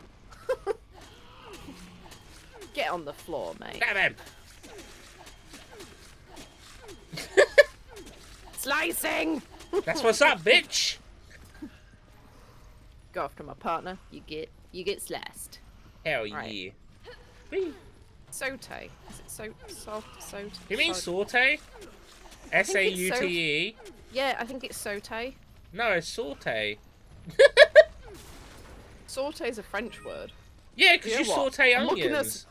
Get on the floor, mate. Damn him! Slicing! That's what's up, bitch! Go after my partner. You get sliced. Hell Right. yeah. Whee. Saute. Is it saute? You mean Saute. saute? S-A-U-T-E? Yeah, I think it's saute. No, it's saute. Saute is a French word. Yeah, because You you, know what? saute I'm looking onions. this-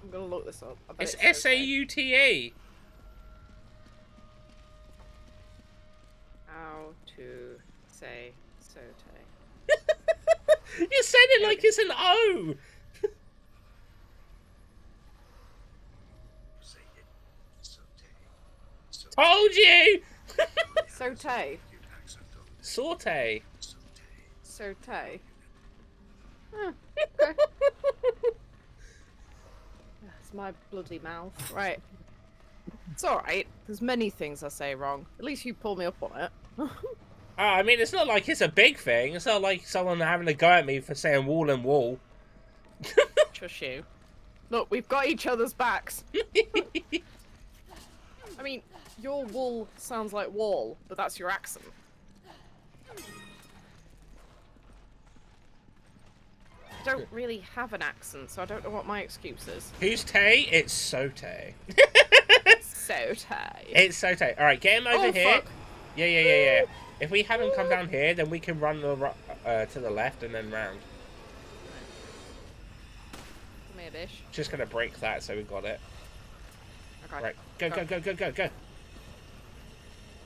I'm gonna look this up. I bet It's saute. S-A-U-T-A. How to say saute. You said it like it's an O. Say it. Saute. Told you. Saute. Saute. Saute. Huh, okay. That's my bloody mouth. Right. It's alright. There's many things I say wrong. At least you pull me up on it. I mean, it's not like it's a big thing. It's not like someone having a go at me for saying wall and wall. Trust you. Look, we've got each other's backs. I mean, your wool sounds like wall, but that's your accent. I don't really have an accent, so I don't know what my excuse is. Who's Tay? It's Sote. Saute. It's Sote. Alright, get him over Oh, here. fuck. Yeah. If we have him come down here, then we can run to the left and then round. Come here, bish. Just gonna break that so we got it. Okay. Right, go.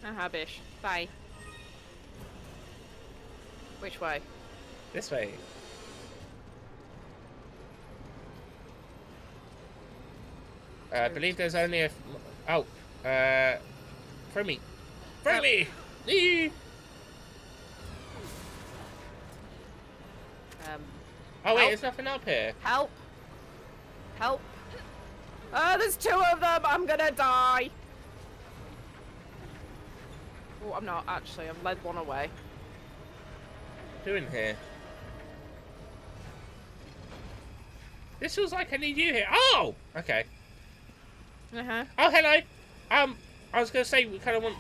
Aha, bish. Bye. Which way? This way. I believe there's only a... Oh, throw me. Throw me! Eee! Oh wait, help. there's nothing up here. Help! Help! There's two of them! I'm gonna die! Oh, I'm not, actually. I've led one away. What are you doing here? This feels like I need you here. Oh! Okay. Uh-huh. Oh, hello! I was gonna say, we kind of want...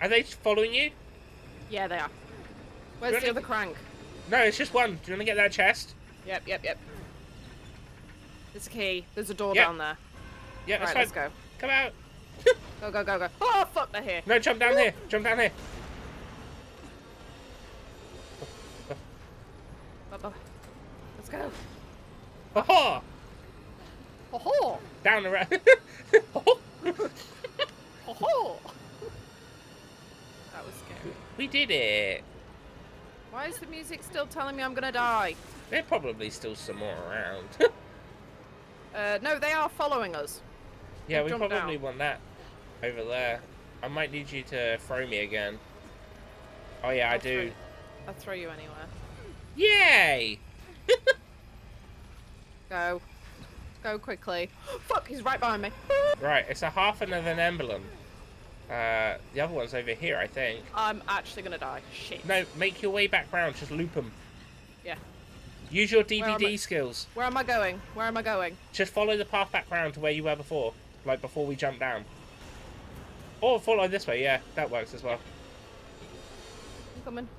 Are they following you? Yeah, they are. Where's Really? the other crank? No, it's just one. Do you want to get that chest? Yep. There's a key. There's a door Yep. down there. Yeah, that's Right, fine. let's go. Come out. Go. Oh, fuck, they're here. No, jump down here. Jump down here. Let's go. Aha! Ho-ho! Down the road. Ho-ho! That was scary. We did it. Why is the music still telling me I'm gonna die? There's probably still some more around. No, they are following us. Yeah, we Jump probably down. want that over there. I might need you to throw me again. Oh yeah, I do. I'll throw you anywhere. Yay! Go. Go quickly. Fuck, he's right behind me. Right, it's a half of an emblem. The other one's over here, I think. I'm actually gonna die. Shit. No, make your way back round. Just loop them. Yeah. Use your Where am I? DVD skills. Where am I going? Where am I going? Just follow the path back round to where you were before. Like before we jump down. Or follow this way, yeah. That works as well. I'm coming.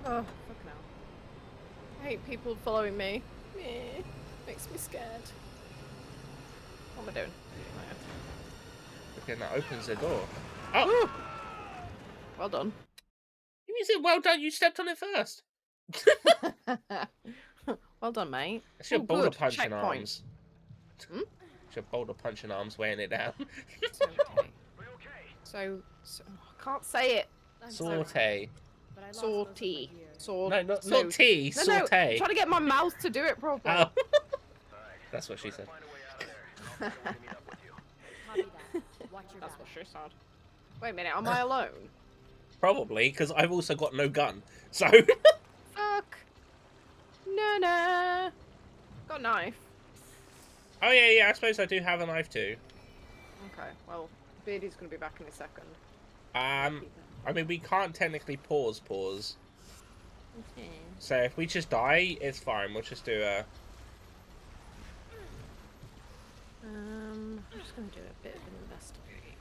Oh, fucking hell. I hate people following me. Meh. Makes me scared. What am I doing? Okay, that opens the door. Oh! Ooh. Well done. You said well done, you stepped on it first. Well done, mate. It's your Oh, boulder good. punching Checkpoint. arms. Hmm? It's your boulder punching arms weighing it down. So, I can't say it. Saute. But I lost Sauté. Sword. No, not Saute. tea, No, I'm saute. trying to get my mouth to do it properly. Oh. That's what she said. Copy that. Watch your That's back. what she said. Wait a minute, am I alone? Probably, because I've also got no gun. So. Fuck. No. Got a knife. Oh yeah, I suppose I do have a knife too. Okay, well, Beardy's gonna be back in a second. I mean, we can't technically pause. So if we just die, it's fine. We'll just do a... I'm just gonna do a bit of an investigate.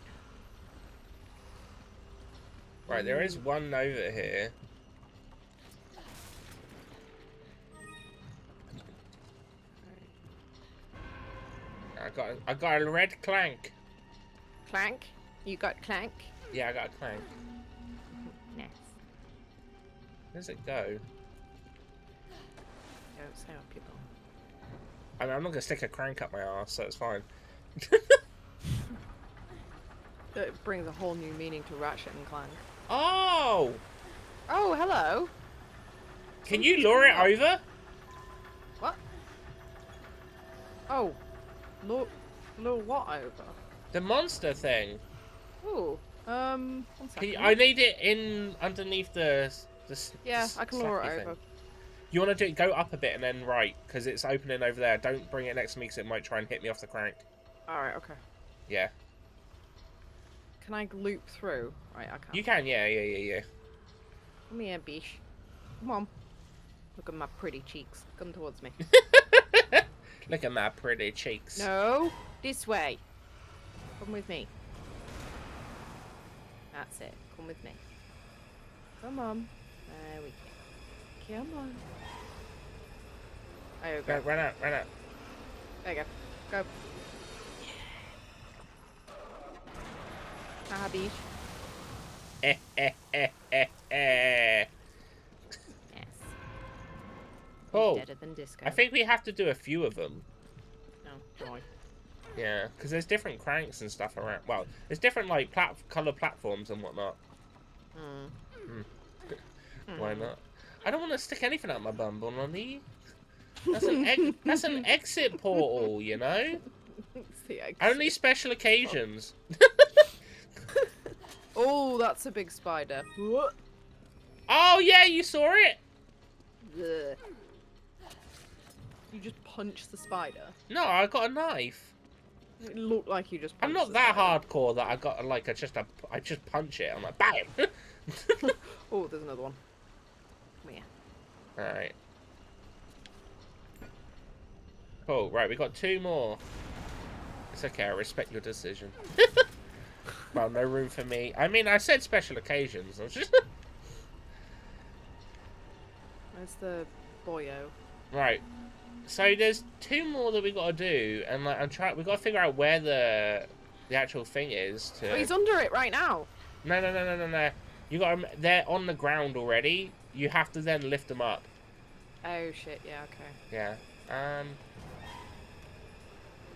Right, there is one over here. I got a red clank. Clank? You got clank? Yeah, I got a clank. Nice. Where's it go? Don't say what people. I mean, I'm not gonna stick a crank up my ass, so it's fine. It brings a whole new meaning to Ratchet and Clank. Oh! Oh, hello. Can you lure it over? What? Oh, lure what over? The monster thing. Ooh, One second. I need it in underneath the Yeah, I can lure slacky it over. thing. You want to do go up a bit and then right, because it's opening over there. Don't bring it next to me because it might try and hit me off the crank. Alright, okay. Yeah. Can I loop through? Right, I can. You can, yeah. Come here, bish. Come on. Look at my pretty cheeks. Come towards me. Look at my pretty cheeks. No, this way. Come with me. That's it. Come with me. Come on. There we go. Come on. There you go. Run out. There you go. Go. Haha, beach. Yes. Oh, Deader than disco. I think we have to do a few of them. No, joy. Yeah, because there's different cranks and stuff around. Well, there's different like color platforms and whatnot. Why not? I don't want to stick anything out my bum, Bonnie. That's an exit portal, you know. It's the egg. Only special occasions. Oh, that's a big spider. Ugh. Oh yeah, you saw it. Ugh. You just punched the spider. No, I got a knife. It looked like you just punched I'm not the that spider. hardcore that I got like I just punch it. I'm like bam. Oh, there's another one. Come here. All right. Cool. Right, we got 2 more. It's okay. I respect your decision. Well, no room for me. I mean, I said special occasions. Where's the boyo? Right. So there's 2 more that we got to do, and like we got to figure out where the actual thing is. Oh, he's under it right now. No. You got they're on the ground already. You have to then lift them up. Oh shit! Yeah. Okay. Yeah.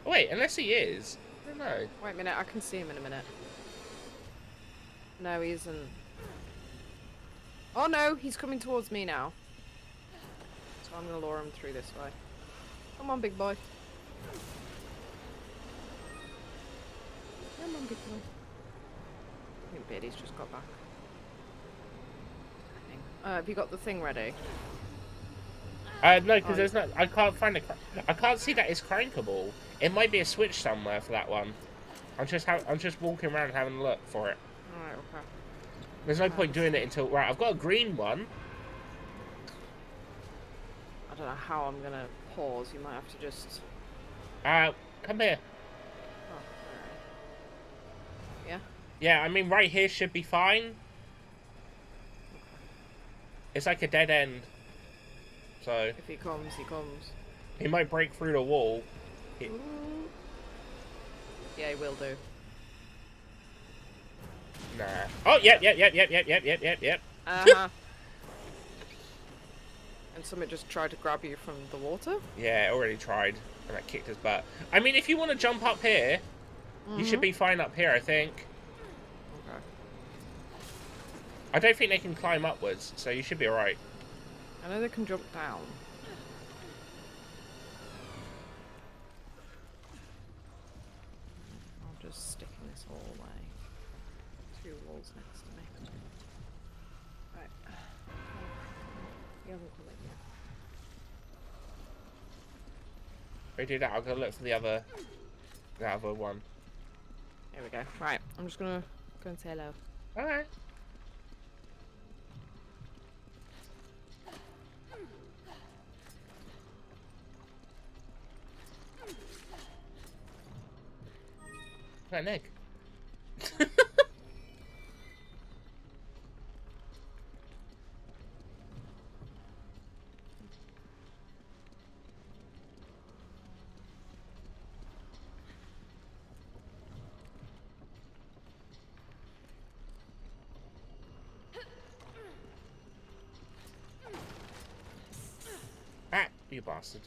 Oh, wait, unless he is. I don't know. Wait a minute. I can see him in a minute. No, he isn't. Oh no, he's coming towards me now. So I'm gonna lure him through this way. Come on, big boy. Come on, big boy. I think Biddy's just got back. Have you got the thing ready? No, because Oh, there's no. I can't find I can't see that it's crankable. It might be a switch somewhere for that one. I'm just walking around having a look for it. Alright, okay. There's no point doing it until right. I've got a green one. I don't know how I'm gonna pause. You might have to just. Come here. Oh, alright. Yeah? Yeah, I mean right here should be fine. It's like a dead end. So If he comes, he comes. he might break through the wall. Yeah, he will do. Nah. Oh, yep. Uh-huh. And something just tried to grab you from the water? Yeah, already tried, and I kicked his butt. I mean, if you want to jump up here, you should be fine up here, I think. Okay. I don't think they can climb upwards, so you should be alright. I know they can jump down. I'll just stick in this hallway. 2 walls next to me. Right. He hasn't come in yet. We do that, I'll go look for the other one. Here we go. Right, I'm just gonna go and say hello. Alright. Got an egg. Ah, you bastard.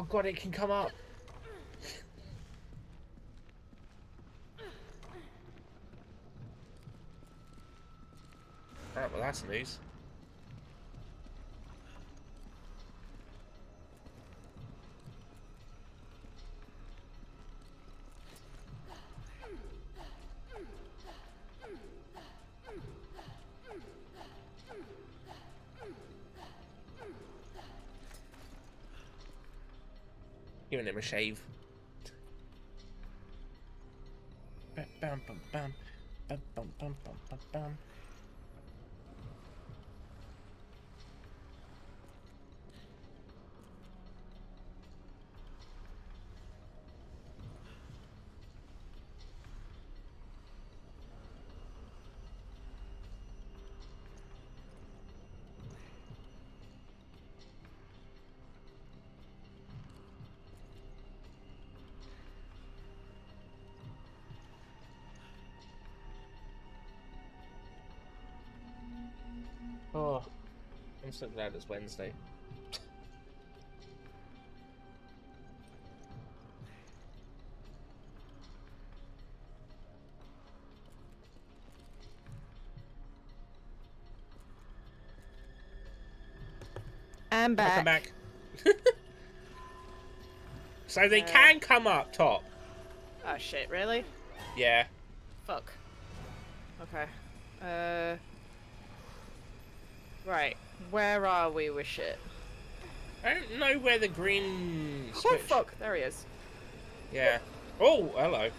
Oh god, it can come up. Alright, well that's news. Giving him a shave. Bam, bam, bam, bam, bam, bam, bam, bam, bam. Oh, I'm so glad it's Wednesday. I'm back. Welcome back. So they can come up top. Oh shit, really? Yeah. Fuck. Okay. Right. Where are we with shit? I don't know where the green Oh switch. fuck, there he is. Yeah. Oh, hello.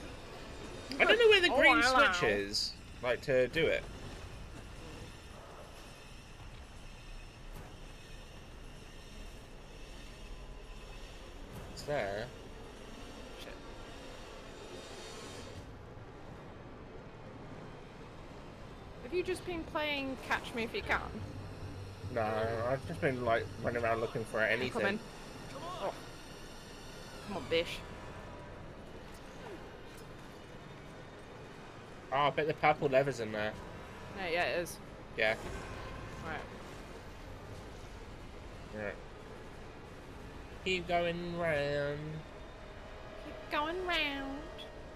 I don't know where the Oh, green hello. switch is. Like to do it. It's there. Shit. Have you just been playing Catch Me If You Can? No, I've just been like running around looking for Come in. anything. Oh. Come on, bish. Oh, I bet the purple leather's in there. Yeah, it is. Yeah. Right. Right. Keep going round. Keep going round.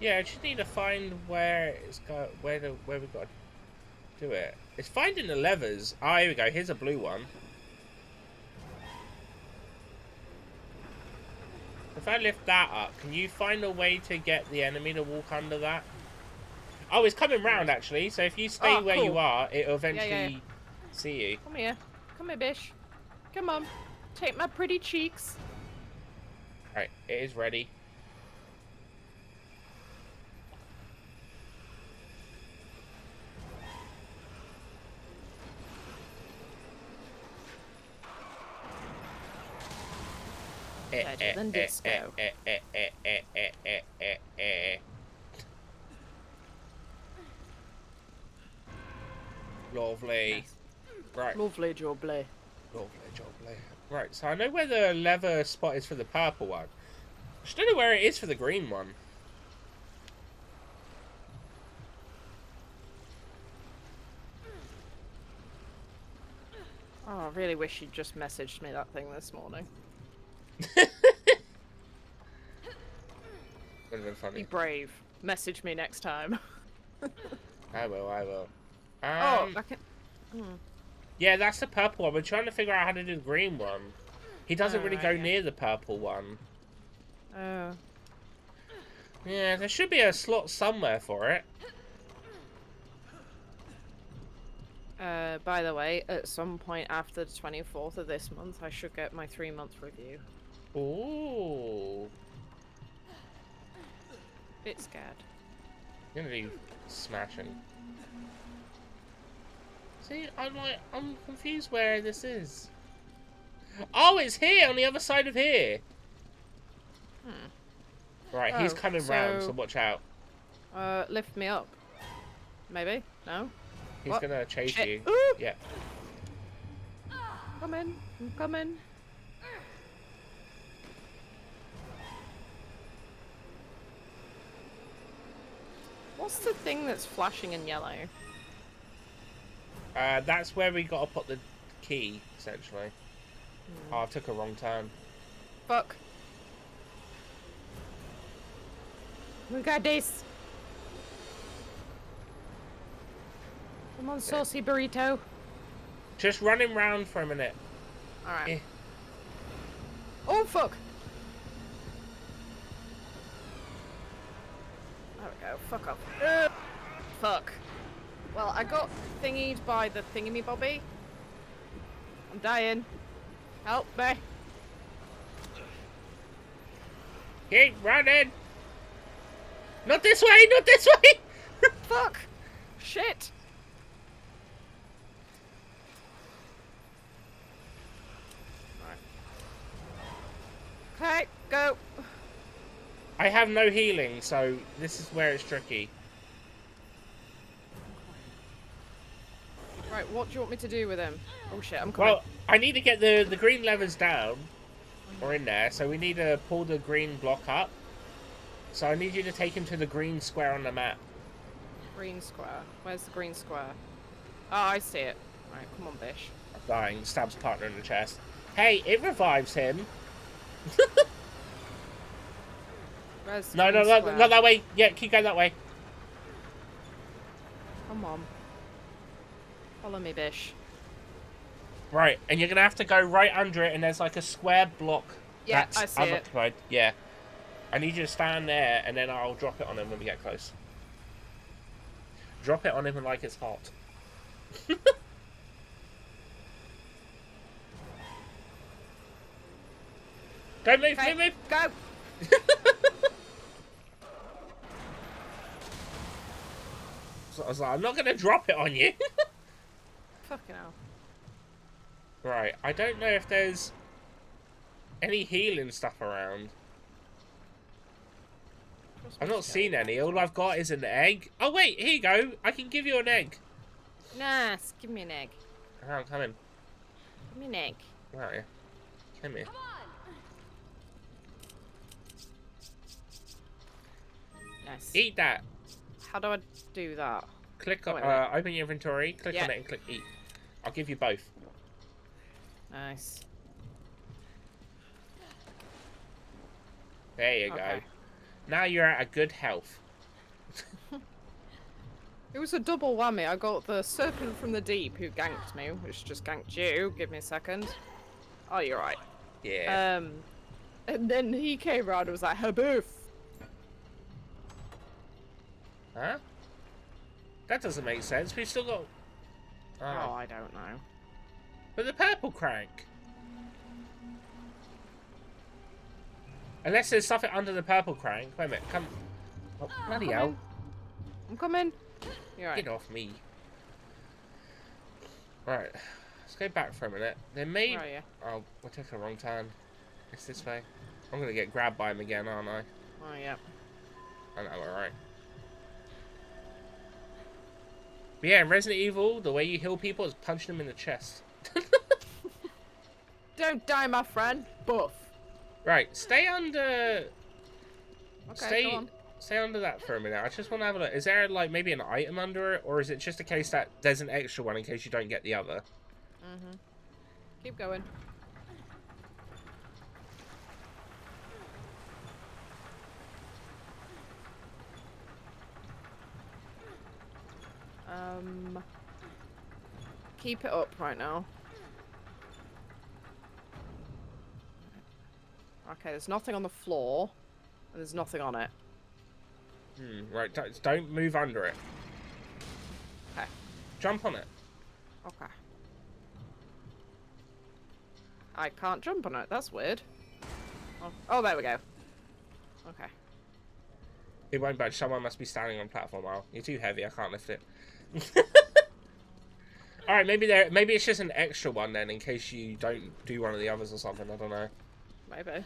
Yeah, I just need to find where it's got where we got to do it. It's finding the levers. Oh, here we go. Here's a blue one. If I lift that up, can you find a way to get the enemy to walk under that? Oh, it's coming round actually. So if you stay Oh, where you cool. are, it'll eventually Yeah. see you. Come here. Come here, bish. Come on. Take my pretty cheeks. Right, it is ready. Better than disco. Lovely. Nice. Right. Lovely jubbly. Lovely, lovely. Right, so I know where the leather spot is for the purple one. I just don't know where it is for the green one. Oh, I really wish you'd just messaged me that thing this morning. Would have been Be funny. brave. Message me next time. I will, I will. Oh, I can... Yeah, that's the purple one. We're trying to figure out how to do the green one. He doesn't really go Alright, yeah. near the purple one. Oh. Yeah, there should be a slot somewhere for it. By the way, at some point after the 24th of this month, I should get my 3-month review. Ooh. Bit scared. You're gonna be smashing. See, I'm confused where this is. Oh, it's here, on the other side of here. Right, he's Oh, coming round, so so- watch out. Lift me up. Maybe? No? He's What? gonna chase Shit. you. Ooh! Yeah. Come in. I'm coming. What's the thing that's flashing in yellow? That's where we gotta put the key, essentially. Oh, I took a wrong turn. Fuck. We got this. Come on, saucy burrito. Just run him round for a minute. Alright. Eh. Oh, fuck. There we go. Fuck off. Fuck. Well, I got thingied by the thingy-bobby. I'm dying. Help me. Keep running. Not this way, not this way. Fuck. Shit. Okay, go. I have no healing, so this is where it's tricky. Right, what do you want me to do with him? Oh shit, I'm coming. Well, I need to get the green levers down, or in there, so we need to pull the green block up. So I need you to take him to the green square on the map. Green square. Where's the green square? Oh, I see it. Alright, come on, Bish. I'm dying, stabs partner in the chest. Hey, it revives him. Where's the No, green no, square? not that way. Yeah, keep going that way. Come on. Follow me, Bish. Right, and you're gonna have to go right under it, and there's like a square block. Yeah, that's I see it. unoccupied. Yeah. I need you to stand there, and then I'll drop it on him when we get close. Drop it on him like it's hot. Don't move, Okay, move, go! move! So I was like, I'm not gonna drop it on you. Fucking hell. Right, I don't know if there's any healing stuff around. I've not seen any. All I've got is an egg. Oh wait, here you go. I can give you an egg. Nice. Give me an egg. Oh, I'm coming. Give me an egg. Where are you? Come here. Nice. Eat that. How do I do that? Click Oh, on. wait, wait. Open your inventory. Click Yeah. on it and click eat. I'll give you both. Nice. There you Okay. go. Now you're at a good health. It was a double whammy. I got the serpent from the deep who ganked me, which just ganked you. Give me a second. Oh, you're right. Yeah. And then he came around and was like, "Haboof." Huh? That doesn't make sense. We've still got. Oh, Oh. I don't know. But the purple crank. Unless there's something under the purple crank. Wait a minute. Come. Oh, bloody hell. I'm coming. You're right. Get off me. Right. Let's go back for a minute. They made. Where are you? Oh, we're taking a wrong turn. It's this way. I'm gonna get grabbed by him again, aren't I? Oh, yeah. I know, alright. But yeah, in Resident Evil, the way you heal people is punching them in the chest. Don't die, my friend. Buff. Right, stay under. Okay, go on. Stay under that for a minute. I just want to have a look. Is there like maybe an item under it, or is it just a case that there's an extra one in case you don't get the other? Mm-hmm. Keep going. Keep it up right now. Okay, there's nothing on the floor, and there's nothing on it. Right, don't move under it. Okay. Jump on it. Okay. I can't jump on it. That's weird. Oh, there we go. Okay. It won't budge. Someone must be standing on the platform. Oh, you're too heavy. I can't lift it. All right, maybe it's just an extra one then, in case you don't do one of the others or something. I don't know. Maybe. It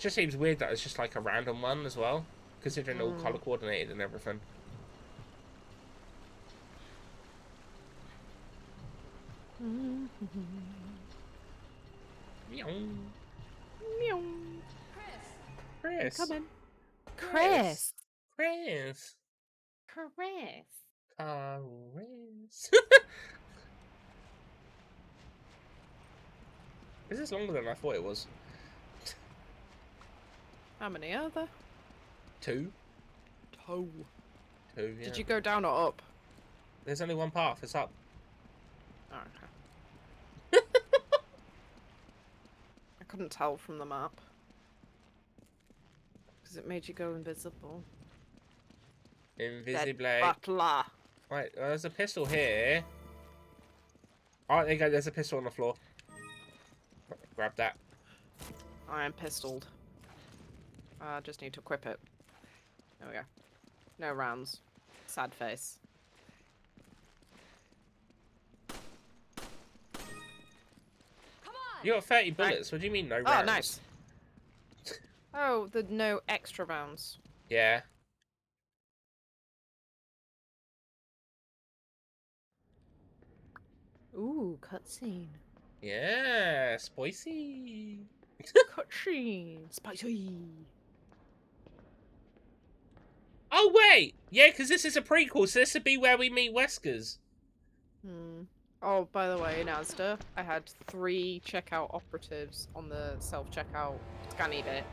just seems weird that it's just like a random one as well, considering all color coordinated and everything. Meow. Meow. Chris. Coming. Chris. Chris. Chris. Chris. Chris. This is longer than I thought it was. How many are there? 2. Oh. 2, yeah. Did you go down or up? There's only one path. It's up. Oh, okay. I couldn't tell from the map. Because it made you go invisible. Invisible. Dead butler. Right, there's a pistol here. Oh, there you go. There's a pistol on the floor. Grab that. I am pistoled. I just need to equip it. There we go. No rounds. Sad face. Come on! You got 30 bullets. What do you mean no rounds? Oh, nice. Oh, the no extra rounds. Yeah. Ooh, cutscene. Yeah. Spicy. Cutscene. Spicy. Oh, wait. Yeah, because this is a prequel, so this would be where we meet Weskers. Hmm. Oh, by the way, Nazda, I had 3 checkout operatives on the self-checkout scanny bit.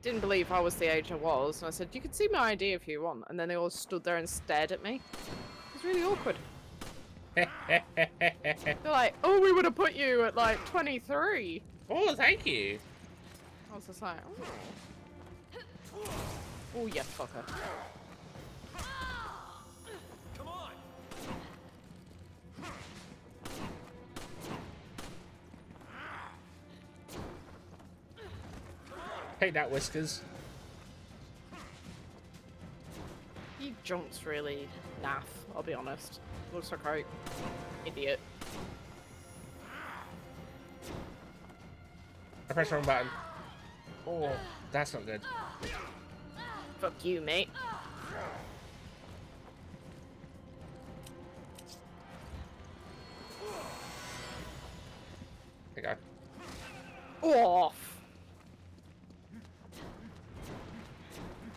Didn't believe I was the age I was, and I said, you can see my ID if you want. And then they all stood there and stared at me. It was really awkward. They're like, oh, we would have put you at like 23. Oh, thank you. I was just like, oh. Oh, yeah, fucker. Come on! Take that, Whiskers. He jumps really naff, I'll be honest. Looks like an idiot. I pressed the wrong button. Oh, that's not good. Fuck you, mate. There you go. Off.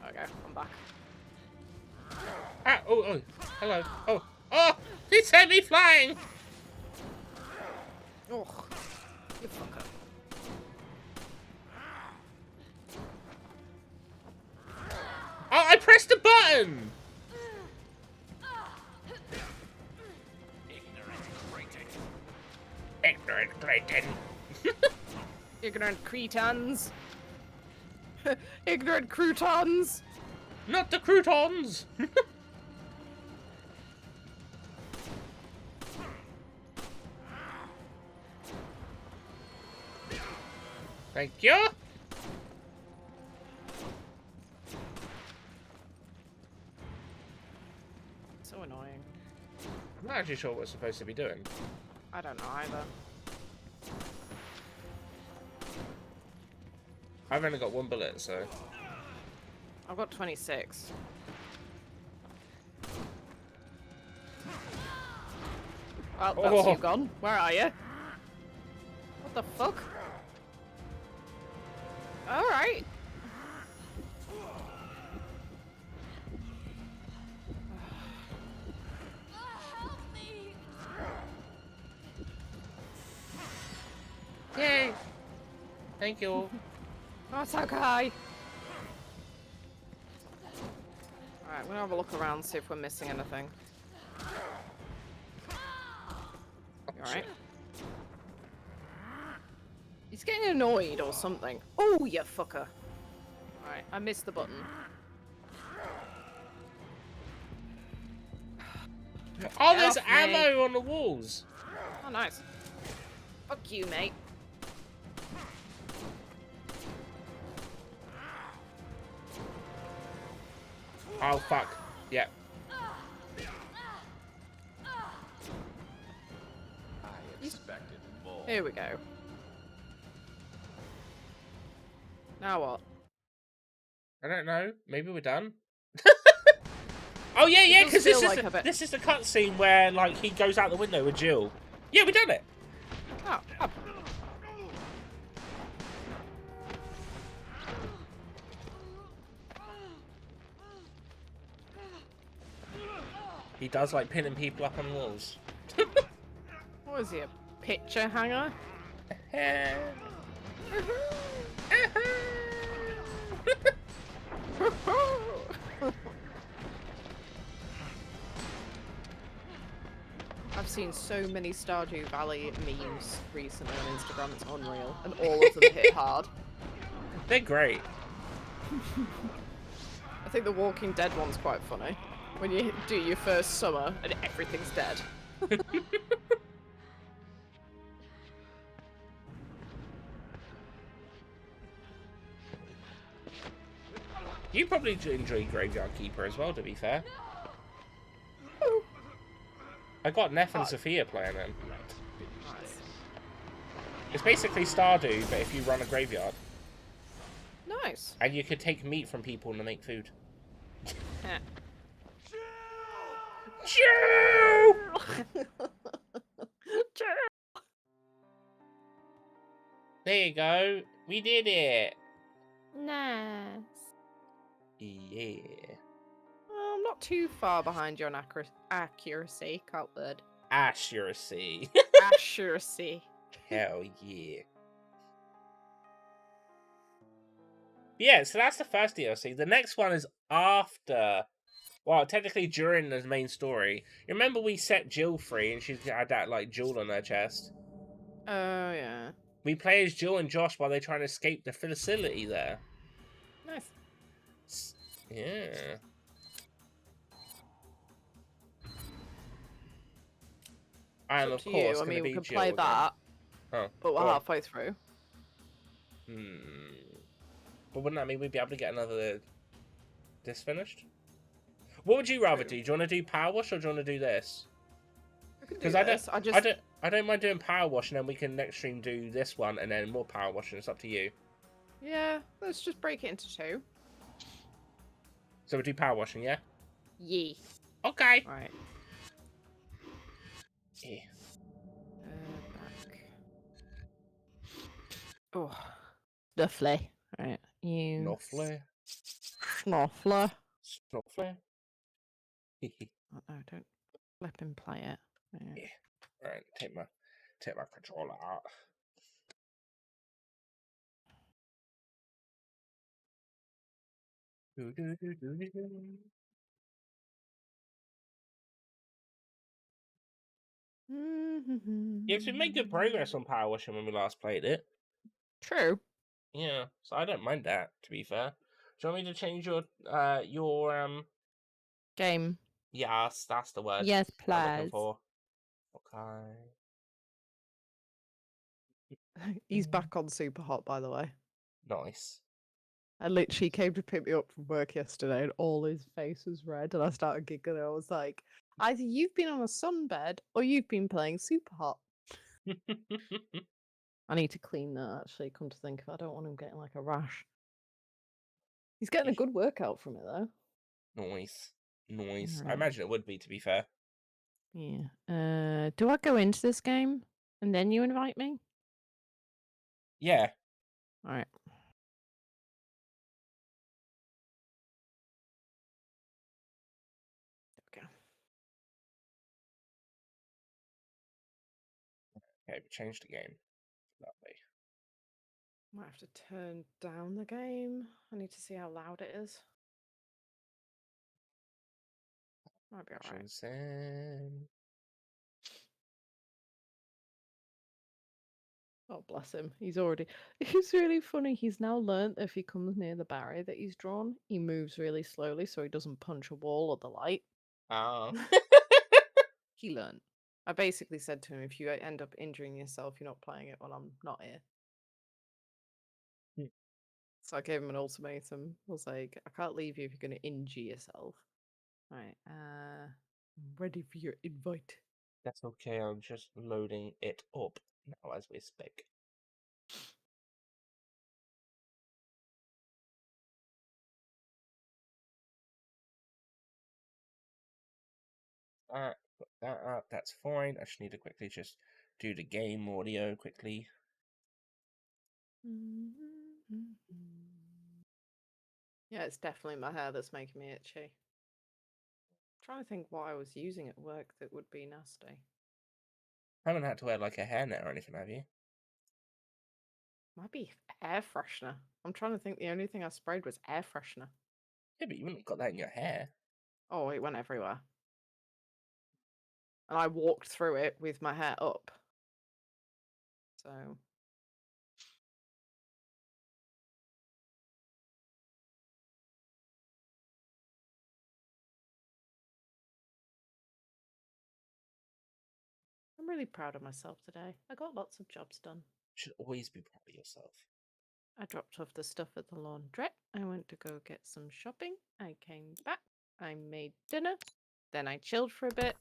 Okay, I'm back. Ah, oh, oh, hello. Oh, oh, he sent me flying. Oh, you fucker. Oh, I pressed the button. Ignorant Clayton. Ignorant cretins. Ignorant croutons. Not the croutons. Thank you. So annoying. I'm not actually sure what we're supposed to be doing. I don't know either. I've only got 1 bullet, so. I've got 26. Well, that's Oh. you gone. Where are you? What the fuck? Alright. Help me! Yay. Thank you. That's okay. Alright, I'm gonna have a look around, see if we're missing anything. Alright. He's getting annoyed or something. Oh, you fucker. Alright, I missed the button. Oh, Get there's off me. ammo on the walls. Oh, nice. Fuck you, mate. Oh, fuck. Yeah. I expected more. Here we go. Now what? I don't know. Maybe we're done. Oh, yeah, yeah, does because feel like a bit- this is the cutscene where, like, he goes out the window with Jill. Yeah, we done it. Oh, oh. He does like pinning people up on walls. What is he, a picture hanger? seen so many Stardew Valley memes recently on Instagram. It's unreal, and all of them hit hard. They're great. I think the Walking Dead one's quite funny. When you do your first summer and everything's dead. You probably enjoy Graveyard Keeper as well, to be fair. I got Neff and Sophia playing it. Nice. It's basically Stardew, but if you run a graveyard. Nice. And you could take meat from people to make food. Heh. Joe! There you go. We did it. Nice. Yeah. Well, I'm not too far behind you on accuracy. Can't word. Accuracy. Accuracy. Hell yeah. Yeah, so that's the first DLC. The next one is after. Well, technically during the main story. You remember we set Jill free and she had that, like, jewel on her chest? Oh, yeah. We play as Jill and Josh while they try to escape the facility there. Nice. Yeah. And It's of up to course, you. I gonna mean, we be can Jill play again. that, Oh, but we're go on. halfway through. But wouldn't that mean we'd be able to get another this finished? What would you rather do? Do you want to do Power Wash or do you want to do this? Because I don't mind doing Power Wash and then we can next stream do this one and then more Power Wash and it's up to you. Yeah, let's just break it into two. So we do Power Washing, yeah? Yee. Okay. Right. Yeah. Back. Oh, Snuffly. Right, you. Snuffly. Snuffler. Snuffly. Oh, no, don't flip and play it. Right. Yeah. Right, take my controller out. Yeah, so we made good progress on Power Washing when we last played it. True. Yeah, so I don't mind that, to be fair. Do you want me to change your Game. yes, that's the word Yes, I'm looking please. for. Okay. He's back on Super Hot, by the way. Nice. I literally came to pick me up from work yesterday and all his face was red and I started giggling. I was like, either you've been on a sunbed or you've been playing Super Hot. I need to clean that actually, come to think of it. I don't want him getting like a rash. He's getting a good workout from it though. Nice. Nice. I Right. imagine it would be, to be fair. Yeah. Do I go into this game and then you invite me? Yeah. Alright. Okay. Okay, we changed the game. Lovely. Might have to turn down the game. I need to see how loud it is. Might be alright. Options in. Oh, bless him. He's already. It's really funny. He's now learnt if he comes near the barrier that he's drawn, he moves really slowly so he doesn't punch a wall or the light. Oh. He learnt. I basically said to him, if you end up injuring yourself, you're not playing it when I'm not here. Hmm. So I gave him an ultimatum. I was like, I can't leave you if you're going to injure yourself. Right. I'm ready for your invite. That's okay, I'm just loading it up now as we speak. Put that up, that's fine. I just need to quickly just do the game audio quickly. Yeah, it's definitely my hair that's making me itchy. Trying to think what I was using at work that would be nasty. Haven't had to wear like a hairnet or anything, have you? Might be air freshener. I'm trying to think. The only thing I sprayed was air freshener. Yeah, but you wouldn't have got that in your hair. Oh, it went everywhere. and I walked through it with my hair up. So I'm really proud of myself today. I got lots of jobs done. Should always be proud of yourself. I dropped off the stuff at the laundrette. I went to go get some shopping. I came back. I made dinner. Then I chilled for a bit.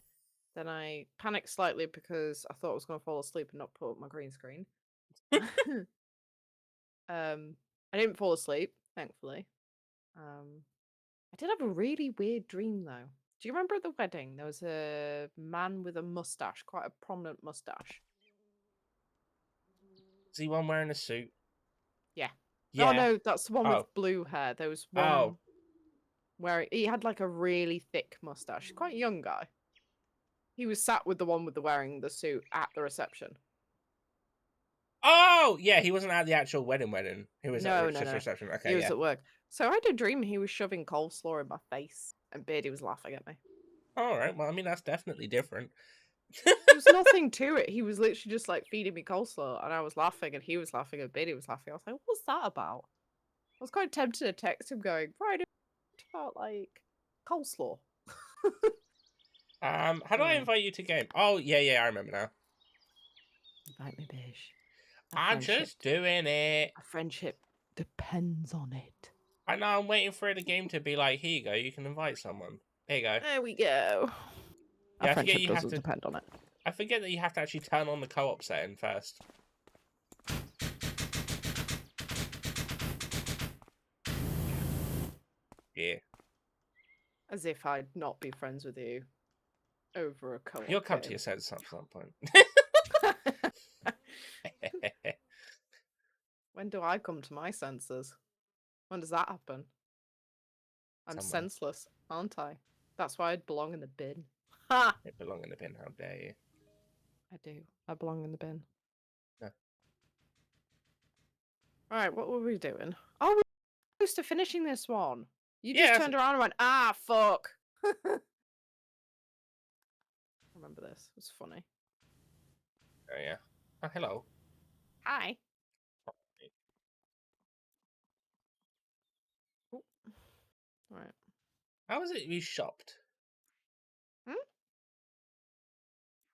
Then I panicked slightly because I thought I was going to fall asleep and not put up my green screen. I didn't fall asleep, thankfully. I did have a really weird dream though. Do you remember at the wedding there was a man with a mustache, quite a prominent mustache? Is he one wearing a suit? Yeah. Yeah. Oh no, that's the one Oh. with blue hair. There was one Oh. where he had like a really thick mustache. Quite a young guy. He was sat with the one with the wearing the suit at the reception. Oh, yeah, he wasn't at the actual wedding. He was No, at no, just no. reception. Okay, He was yeah. at work. So I had a dream he was shoving coleslaw in my face and Beardy was laughing at me. All right. Well, I mean, that's definitely different. There was nothing to it. He was literally just like feeding me coleslaw and I was laughing and he was laughing and Beardy was laughing. I was like, what's that about? I was quite tempted to text him going, right, it's about like coleslaw. How do I invite you to game? Oh, yeah, I remember now. Invite me, Bish. I'm just doing it. A friendship depends on it. I know, I'm waiting for the game to be like, here you go, you can invite someone. There you go. There we go. Yeah, A I forget friendship you have doesn't to depend on it. I forget that you have to actually turn on the co-op setting first. Yeah. As if I'd not be friends with you over a co-op. You'll come to game. your senses at some point. When do I come to my senses? When does that happen? I'm Somewhere. senseless, aren't I? That's why I'd belong in the bin. Ha! It belong in the bin, how dare you. I do. I belong in the bin. Yeah. Alright, what were we doing? Oh, we were close to finishing this one. You Yeah, just turned around and went, ah, fuck. Remember this. It was funny. Oh, yeah. Oh, hello. Hi. Alright. How was it you shopped? Hmm?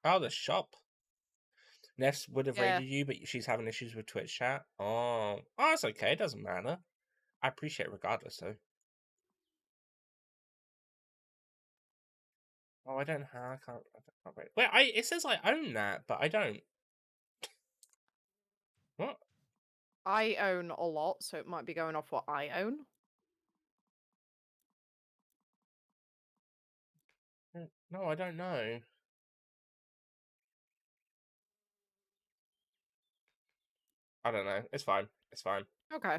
Oh, the shop. Ness would have Yeah. raided you, but she's having issues with Twitch chat. Oh, it's okay. It doesn't matter. I appreciate it regardless, though. Oh, I don't have. I can't wait. Wait, it says I own that, but I don't. What? I own a lot, so it might be going off what I own. No, I don't know. I don't know. It's fine. It's fine. Okay.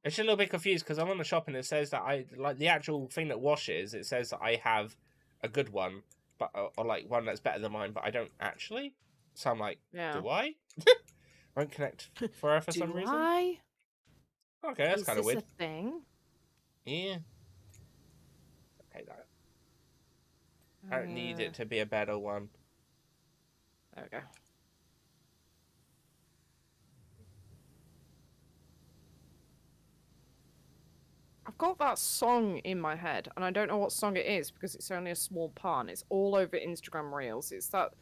It's just a little bit confused because I'm on the shop and it says that I like the actual thing that washes. It says that I have a good one, but or like one that's better than mine, but I don't actually. So I'm like, Yeah. do I? Won't connect for her for some reason. I? Okay, that's Is kind of this weird. a thing? Yeah. Okay, that. I don't need it to be a better one. There we go. I've got that song in my head, and I don't know what song it is because it's only a small part. And it's all over Instagram Reels. It's that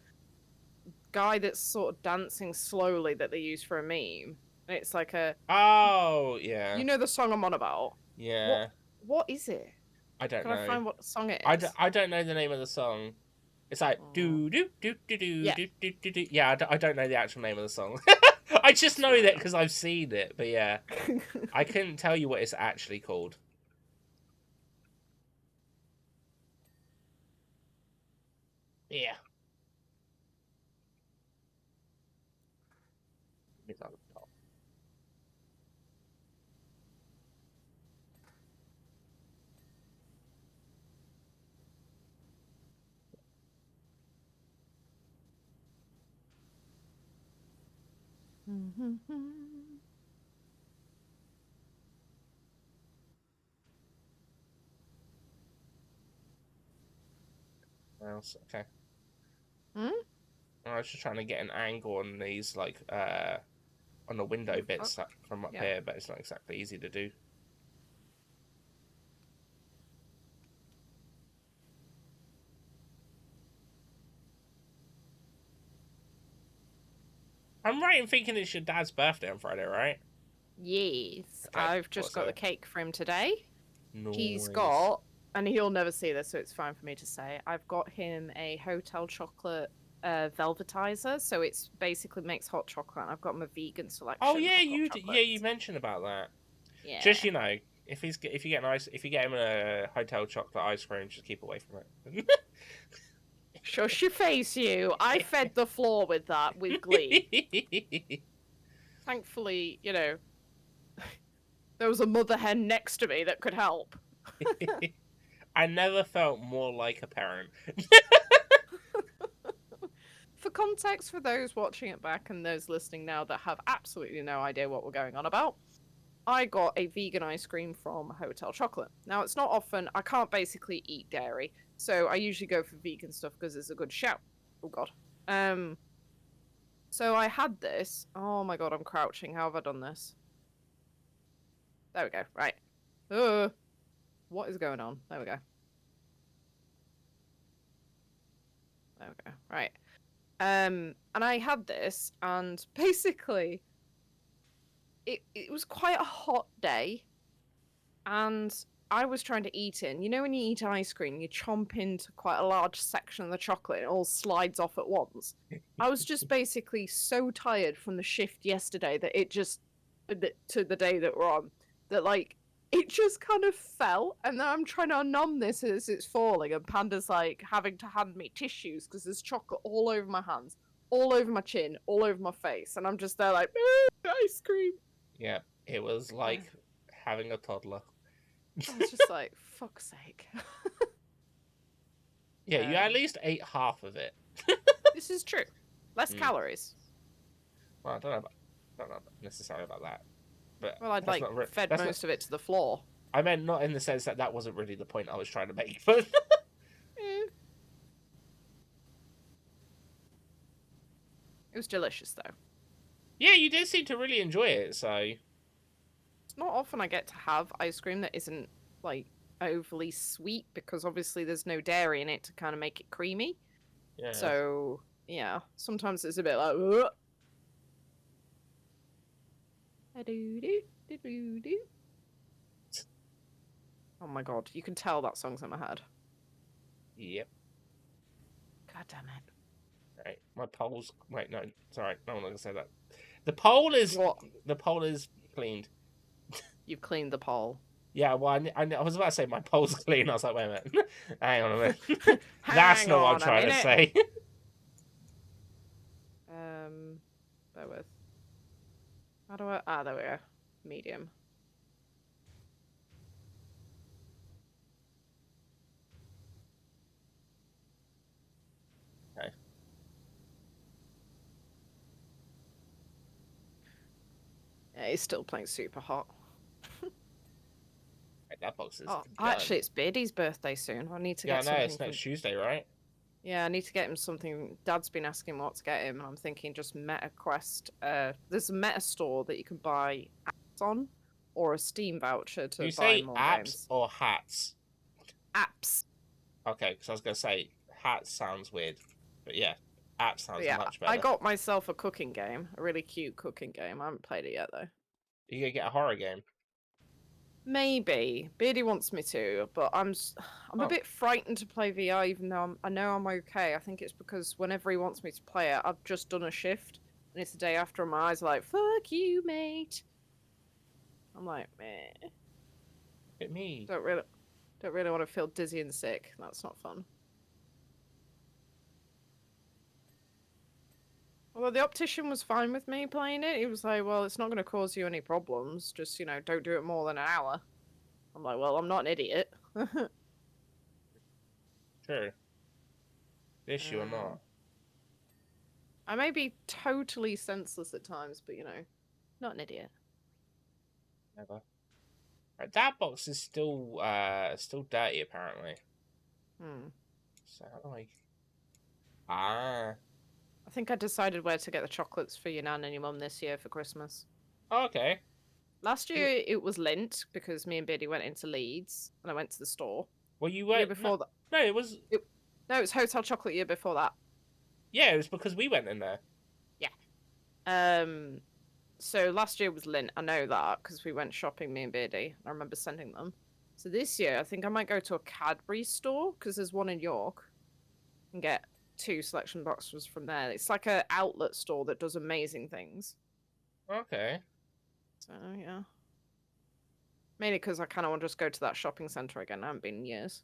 guy that's sort of dancing slowly that they use for a meme. And it's like a... Oh, yeah. You know the song I'm on about? Yeah. What is it? I don't Can know. I find what song it is? I don't know the name of the song. It's like do do do do do Yeah. do do do do. Yeah, I don't know the actual name of the song. I just know that because I've seen it. But yeah, I couldn't tell you what it's actually called. Yeah. It's on the top. else. Okay. Hmm? I was just trying to get an angle on these, like, on the window bits from up Yeah. here, but it's not exactly easy to do. I'm right in thinking it's your dad's birthday on Friday, right? Yes. Okay, I've just got also- the cake for him today. He's Noise. got, and he'll never see this, so it's fine for me to say, I've got him a hotel chocolate velvetizer, so it's basically makes hot chocolate, and I've got him a vegan selection. Oh yeah, of hot you mentioned about that. Yeah. Just if you get him a hotel chocolate ice cream, just keep away from it. Shush your face, you. I fed the floor with that with glee. Thankfully, there was a mother hen next to me that could help. I never felt more like a parent. For context, for those watching it back and those listening now that have absolutely no idea what we're going on about, I got a vegan ice cream from Hotel Chocolate. Now, it's not often, I can't basically eat dairy, so I usually go for vegan stuff because it's a good shout. Oh god. So I had this. Oh my god, I'm crouching. How have I done this? There we go. Right. What is going on? There we go. There we go. Right. And I had this, and basically, it was quite a hot day, and I was trying to eat in. You know when you eat ice cream, you chomp into quite a large section of the chocolate, and it all slides off at once. I was just basically so tired from the shift yesterday that it just, to the day that we're on, that like, it just kind of fell, and then I'm trying to unnumb this as it's falling, and Panda's like having to hand me tissues because there's chocolate all over my hands, all over my chin, all over my face, and I'm just there like, ice cream. Yeah, it was like having a toddler. I was just like, fuck's sake. Yeah, you at least ate half of it. This is true. Less calories. Well, I don't know necessarily about that. But Well, I'd that's like not fed that's most not, of it to the floor. I meant not in the sense that wasn't really the point I was trying to make, but It was delicious, though. yeah, you did seem to really enjoy it. So It's not often I get to have ice cream that isn't, like, overly sweet, because obviously there's no dairy in it to kind of make it creamy. yeah. So, yeah, sometimes it's a bit like, ugh. Oh my god, you can tell that song's in my head. Yep. God damn it. Right. My pole's wait, no, sorry, no, I'm not gonna say that. The pole is What? cleaned. You've cleaned the pole. Yeah, well, I was about to say my pole's clean. I was like, wait a minute, hang on a minute. That's Hang not what I'm on a trying to minute. say. Bear with. How do I? Ah, there we go. Medium. Okay. Yeah, he's still playing super hot. Right, that box is. Oh, done. actually, it's Beardy's birthday soon. I need to Yeah, I get know something. it's next Tuesday, right? Yeah, I need to get him something. Dad's been asking what to get him, and I'm thinking just Meta Quest. There's a Meta store that you can buy apps on, or a Steam voucher to Do you buy say more apps games. or hats? Apps. Okay, because I was gonna say hats sounds weird, but yeah, apps sounds But yeah, much better. I got myself a cooking game, a really cute cooking game. I haven't played it yet though. You gonna get a horror game? Maybe Beardy wants me to, but I'm Oh. a bit frightened to play VR, even though I know I'm okay. I think it's because whenever he wants me to play it, I've just done a shift, and it's the day after, and my eyes are like, "Fuck you, mate." I'm like, meh. Hit me. Don't really want to feel dizzy and sick. That's not fun. Although the optician was fine with me playing it. He was like, well, it's not going to cause you any problems. Just, don't do it more than an hour. I'm like, well, I'm not an idiot. Sure. This you or not? I may be totally senseless at times, but, not an idiot. Never. Right, that box is still dirty apparently. Hmm. So how do I... Ah. I think I decided where to get the chocolates for your nan and your mum this year for Christmas. Oh, okay. Last year it was Lindt because me and Biddy went into Leeds and I went to the store. Well, you The year went... before that. No, it was... No, it was Hotel Chocolate year before that. Yeah, it was because we went in there. So last year was Lindt. I know that because we went shopping, me and Beardy. I remember sending them. So this year, I think I might go to a Cadbury store because there's one in York and get 2 selection boxes from there. It's like an outlet store that does amazing things. Okay. So yeah, mainly because I kind of want to just go to that shopping centre again. I haven't been in years.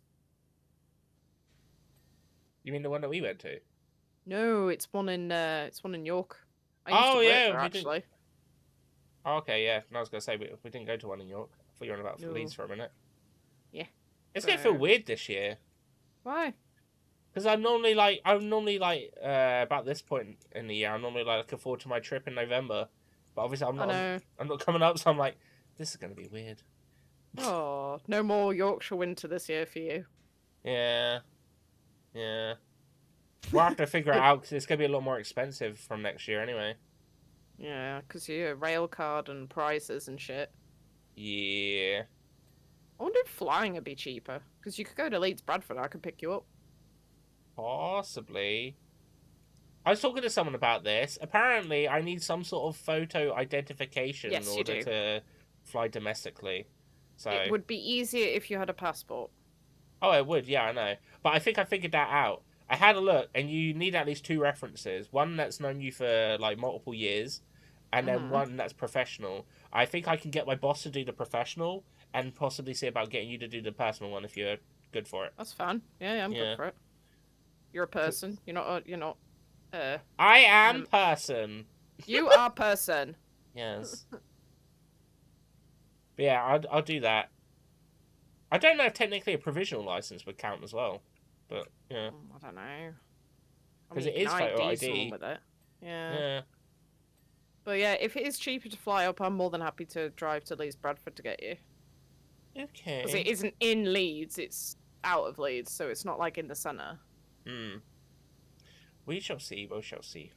You mean the one that we went to? No, it's one in York. I used to Oh, work yeah, there, we didn't- actually. Oh, okay, yeah. No, I was going to say, we didn't go to one in York. I thought you were on about No. Leeds for a minute. Yeah. It's going to feel So- weird this year. Why? Because I'm normally about this point in the year, I'm normally like looking forward to my trip in November. But obviously I'm I not, know. I'm not coming up, so I'm like, this is going to be weird. Oh, no more Yorkshire winter this year for you. Yeah. Yeah. We'll have to figure it out because it's going to be a lot more expensive from next year anyway. Yeah, because your rail card and prices and shit. Yeah. I wonder if flying would be cheaper. Because you could go to Leeds Bradford, I could pick you up. Possibly. I was talking to someone about this. Apparently, I need some sort of photo identification Yes, in you order do. to fly domestically. So, It would be easier if you had a passport. oh, it would. Yeah, I know. But I think I figured that out. I had a look, and you need at least 2 references. One that's known you for like multiple years, and then Mhm. one that's professional. I think I can get my boss to do the professional, and possibly see about getting you to do the personal one if you're good for it. That's fine. Yeah, I'm Yeah. good for it. You're a person. You're not. I am Um, person. You are person. Yes. But yeah, I'll do that. I don't know if technically a provisional license would count as well, but yeah, I don't know. I 'Cause mean, it you is can photo ID someone ID. with it. Yeah. yeah. But yeah, if it is cheaper to fly up, I'm more than happy to drive to Leeds Bradford to get you. Because it Okay. isn't in Leeds, it's out of Leeds, so it's not like in the centre. We shall see. We shall see.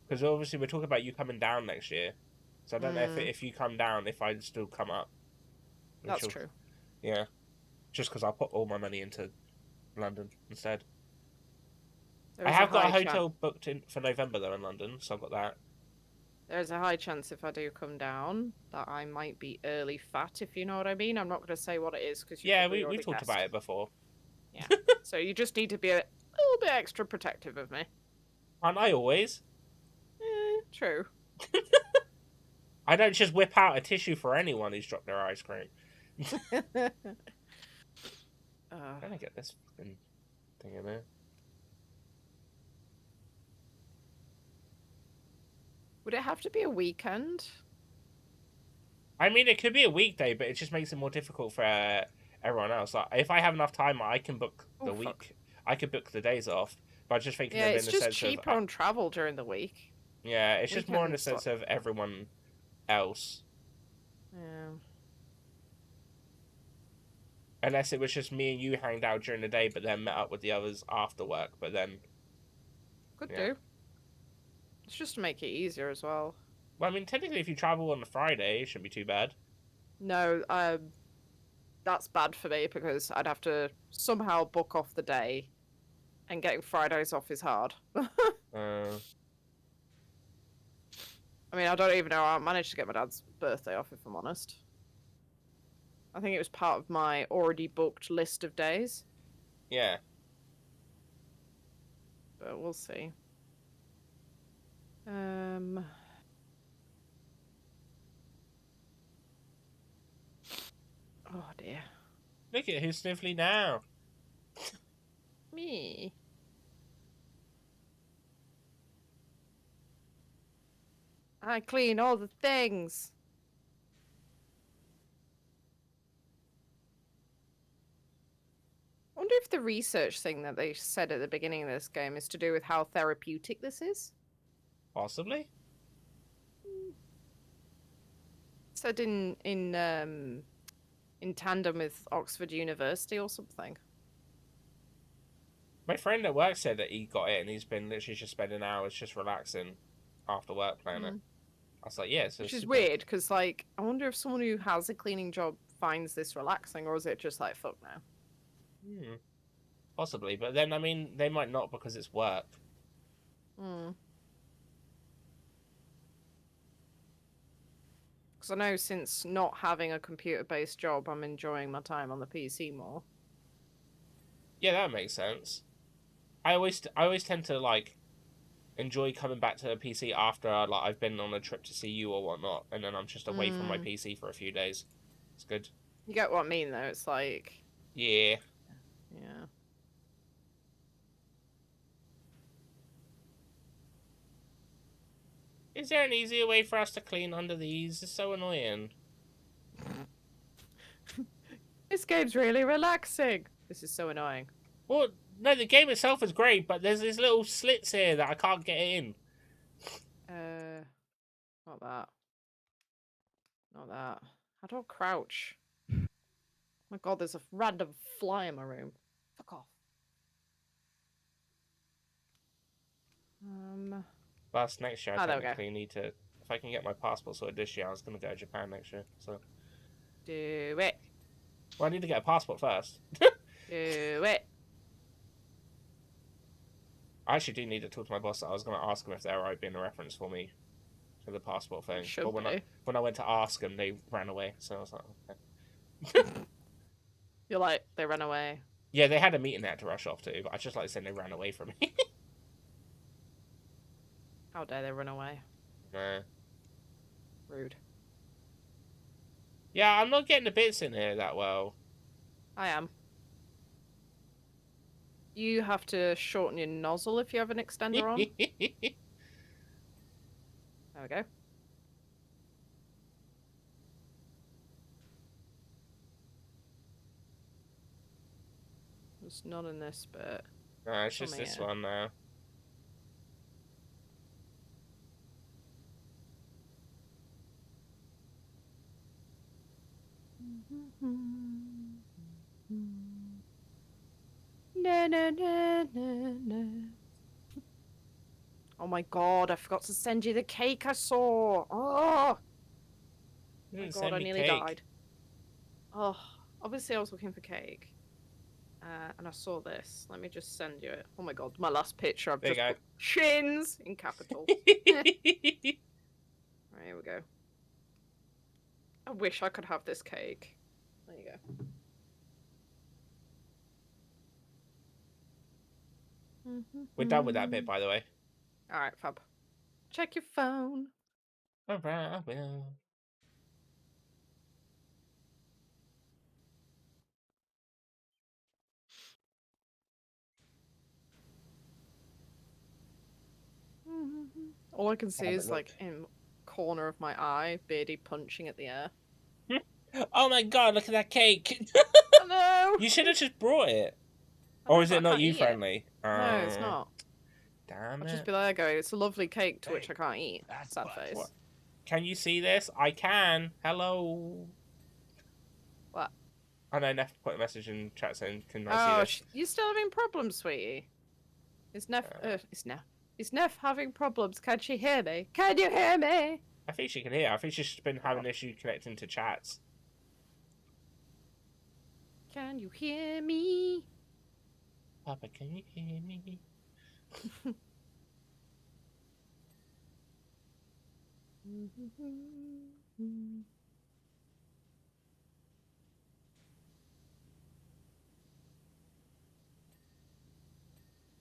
Because obviously we're talking about you coming down next year, so I don't know if you come down, if I'd still come up. We That's shall- true. Yeah. Just because I'll put all my money into London instead. There I is have got a high hotel booked in for November though in London, so I've got that. There's a high chance if I do come down that I might be early fat, if you know what I mean. I'm not going to say what it is because Yeah, we talked about it before. Yeah. So you just need to be a little bit extra protective of me. Aren't I always? True. I don't just whip out a tissue for anyone who's dropped their ice cream. I'm gonna get this fucking thing in there. Would it have to be a weekend? I mean, it could be a weekday, but it just makes it more difficult for everyone else. Like, if I have enough time, I can book the Oh, week. fuck. I could book the days off. But I just think Yeah, of it it's in the just sense cheaper of on travel during the week. yeah, it's just more in the Weekends, sense of everyone else. Yeah. Unless it was just me and you hanged out during the day, but then met up with the others after work. But then, Could Yeah. do. It's just to make it easier as well. well, I mean, technically, if you travel on a Friday, it shouldn't be too bad. No, that's bad for me because I'd have to somehow book off the day, and getting Fridays off is hard. I mean, I don't even know how I managed to get my dad's birthday off, if I'm honest. I think it was part of my already booked list of days, Yeah. but we'll see. Oh dear. Look at who's sniffly now. Me. I clean all the things. I wonder if the research thing that they said at the beginning of this game is to do with how therapeutic this is. Possibly. Said in tandem with Oxford University or something. My friend at work said that he got it and he's been literally just spending hours just relaxing after work playing it. I was like, yeah, so Which is super... weird, because, like, I wonder if someone who has a cleaning job finds this relaxing, or is it just like, fuck now? Possibly, but then, I mean, they might not because it's work. Because I know since not having a computer-based job, I'm enjoying my time on the PC more. Yeah, that makes sense. I always tend to, like, enjoy coming back to a PC after like I've been on a trip to see you or whatnot, and then I'm just away from my PC for a few days. It's good. You get what I mean, though? It's like... Yeah. Yeah. Is there an easier way for us to clean under these? It's so annoying. This game's really relaxing. This is so annoying. Well, no, the game itself is great, but there's these little slits here that I can't get in. Not that. Not that. How do I crouch? My god, there's a random fly in my room. Fuck off. Plus, next year I there we go. technically need to... If I can get my passport sorted this year, I was going to go to Japan next year, so... Do it. Well, I need to get a passport first. Do it. I actually do need to talk to my boss. I was going to ask him if they're alright being a reference for me for the passport thing. Should But be. when I went to ask them, they ran away, so I was like, okay. You're like, they ran away. Yeah, they had a meeting they had to rush off to, but I just like saying they ran away from me. How dare they run away? Nah. Rude. Yeah, I'm not getting the bits in here that well. I am. You have to shorten your nozzle if you have an extender on. There we go. There's none in this bit. No, it's just Oh, this yeah. one now. Na, na, na, na, na. Oh my god, I forgot to send you the cake I saw. Oh You my didn't god, send I me nearly cake. died. Oh, obviously I was looking for cake. And I saw this. Let me just send you it. Oh my god, my last picture, I've There you just go. put chins in capital. Right, here we go. I wish I could have this cake. There you go. We're done with that bit, by the way. Alright, fab. Check your phone. Alright, I will. All I can see haven't is like looked. in corner of my eye, Beardy punching at the air. Oh my god, look at that cake! Oh no! You should have just brought it. I know, Or is but I it not can't you eat it. friendly? No, it's not. Damn I'll it. just be there going, it's a lovely cake to which Hey, I can't eat. that's Sad what- face. What? Can you see this? I can. Hello. What? I know Neff put a message in chat saying, can I Oh, see this? you still having problems, sweetie? Is Neff having problems? Can she hear me? Can you hear me? I think she can hear. I think she's been having issue connecting to chats. Can you hear me? Papa, can you hear me?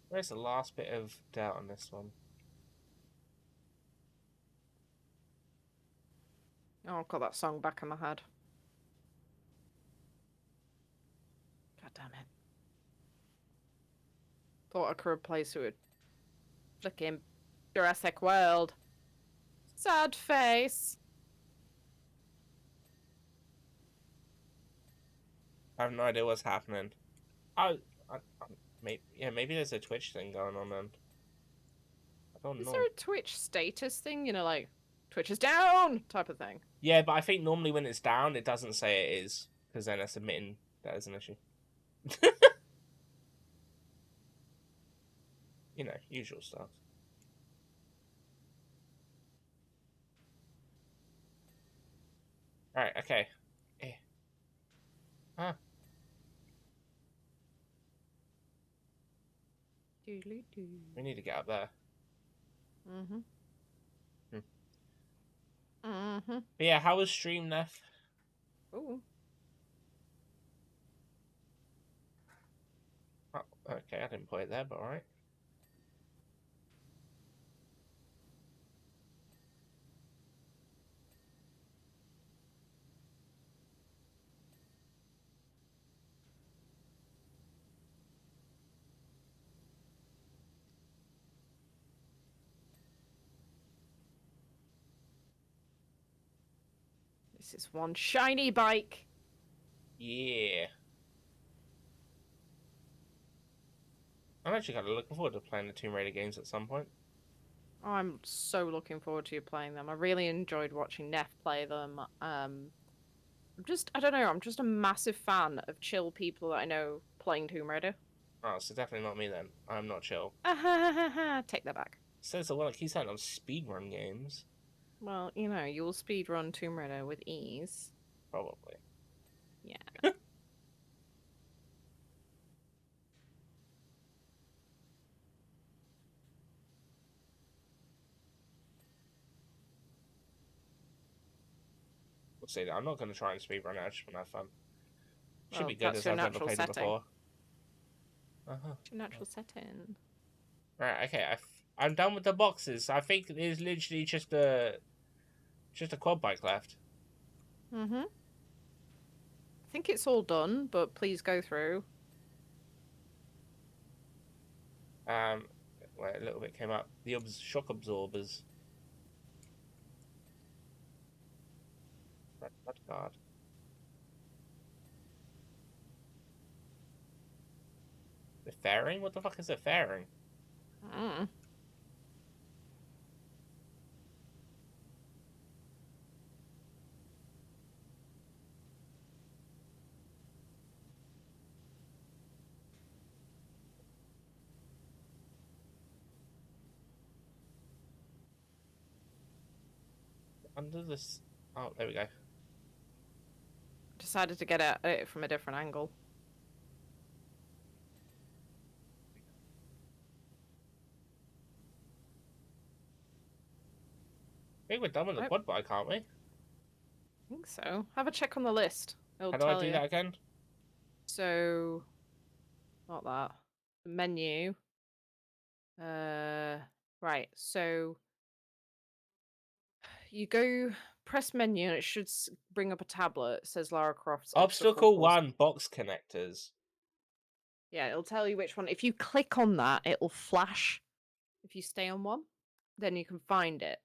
Where's the last bit of doubt on this one? Oh, I've got that song back in my head. God damn it. Thought I could replace it with flicking Jurassic World. Sad face. I have no idea what's happening. Maybe there's a Twitch thing going on then. I don't Is know. there a Twitch status thing? You know, like, Twitch is down type of thing. Yeah, but I think normally when it's down, it doesn't say it is, because then it's admitting that is an issue. You know, usual stuff. Right, okay. Eh. Huh. Doodly-doo. We need to get up there. Mm-hmm. Hmm. Mm-hmm. But yeah, how was stream, Neff? Ooh. Oh, okay, I didn't put it there, but alright. This is one shiny bike. Yeah. I'm actually kind of looking forward to playing the Tomb Raider games at some point. I'm so looking forward to you playing them. I really enjoyed watching Neff play them. I don't know, I'm just a massive fan of chill people that I know playing Tomb Raider. Oh, so definitely not me then. I'm not chill. Take that back. Says the one that keeps saying on speedrun games. Well, you know, you'll speedrun Tomb Raider with ease. Probably. Yeah. We'll see. I'm not going to try and speedrun it. I just want to have fun. Should Well, be good that's as your I've never natural played it setting. before. Uh-huh. Your natural setting. Right, okay. I'm done with the boxes. I think there's literally just a quad bike left. Mm-hmm. I think it's all done, but please go through. Where a little bit came up. The shock absorbers. Red card. The fairing? What the fuck is a fairing? Mm. Under this. Oh, there we go. Decided to get at it from a different angle. I think we're done with the Right. quad bike, aren't we? I think so. Have a check on the list. It'll How do I tell do you. that again? So, not that. The menu. Right. So you go press menu and it should bring up a tablet. It says Lara Croft's Obstacle Course. 1 box connectors. Yeah, it'll tell you which one. If you click on that, it'll flash. If you stay on one, then you can find it.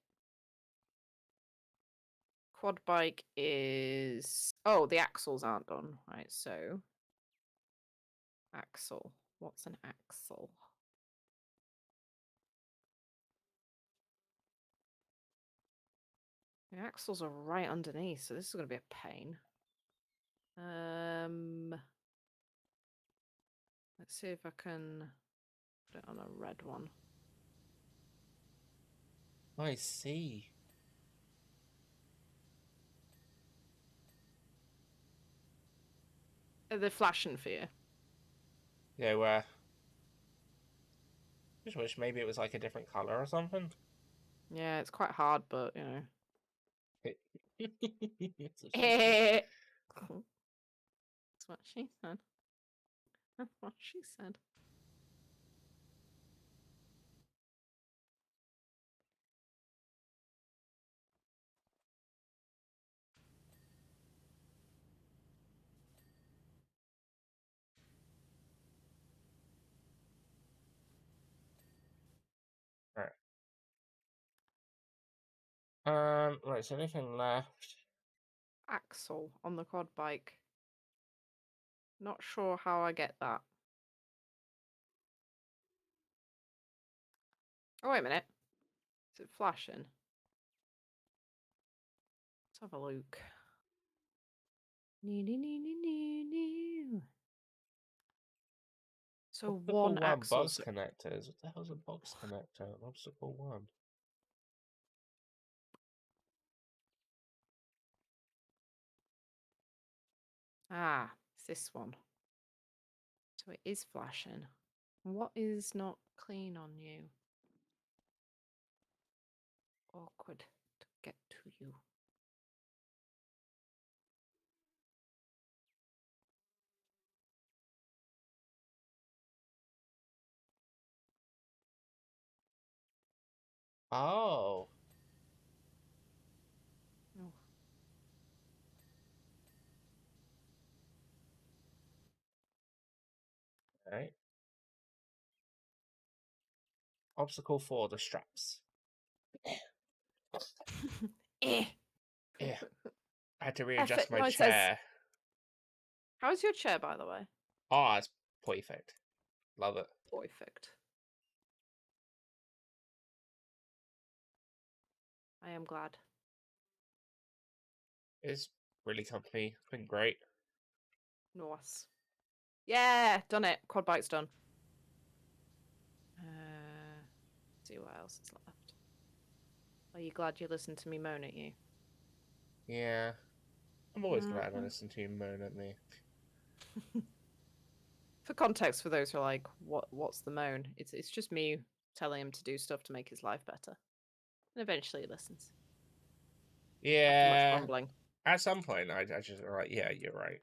Quad bike is... Oh, the axles aren't done. Right, so... Axle. What's an axle? The axles are right underneath, so this is going to be a pain. Let's see if I can put it on a red one. I see. They're flashing for you. Yeah, where? Just wish maybe it was like a different color or something. Yeah, it's quite hard, but you know. That's what she said. That's what she said. That's what she said. Right. Right, so anything left? Axle on the quad bike. Not sure how I get that. Oh, wait a minute. Is it flashing? Let's have a look. So Obstacle one one axle. box connectors. What the hell's a box connector? Obstacle one. Ah, it's this one. So it is flashing. What is not clean on you? Awkward to get to you. Oh. Oh. Right. Obstacle 4, the straps. Eh. Yeah. I had to F readjust it. my No, it says. chair. How's your chair, by the way? Oh, it's perfect. Love it. Perfect. I am glad. It's really comfy. It's been great. Nice. Yeah, done it. Quad bike's done. See what else is left. Are you glad you listened to me moan at you? Yeah. I'm always glad I listen to you moan at me. For context, for those who are like, what's the moan? It's just me telling him to do stuff to make his life better. And eventually he listens. After Yeah. much grumbling. At some point, I just like, yeah, you're right.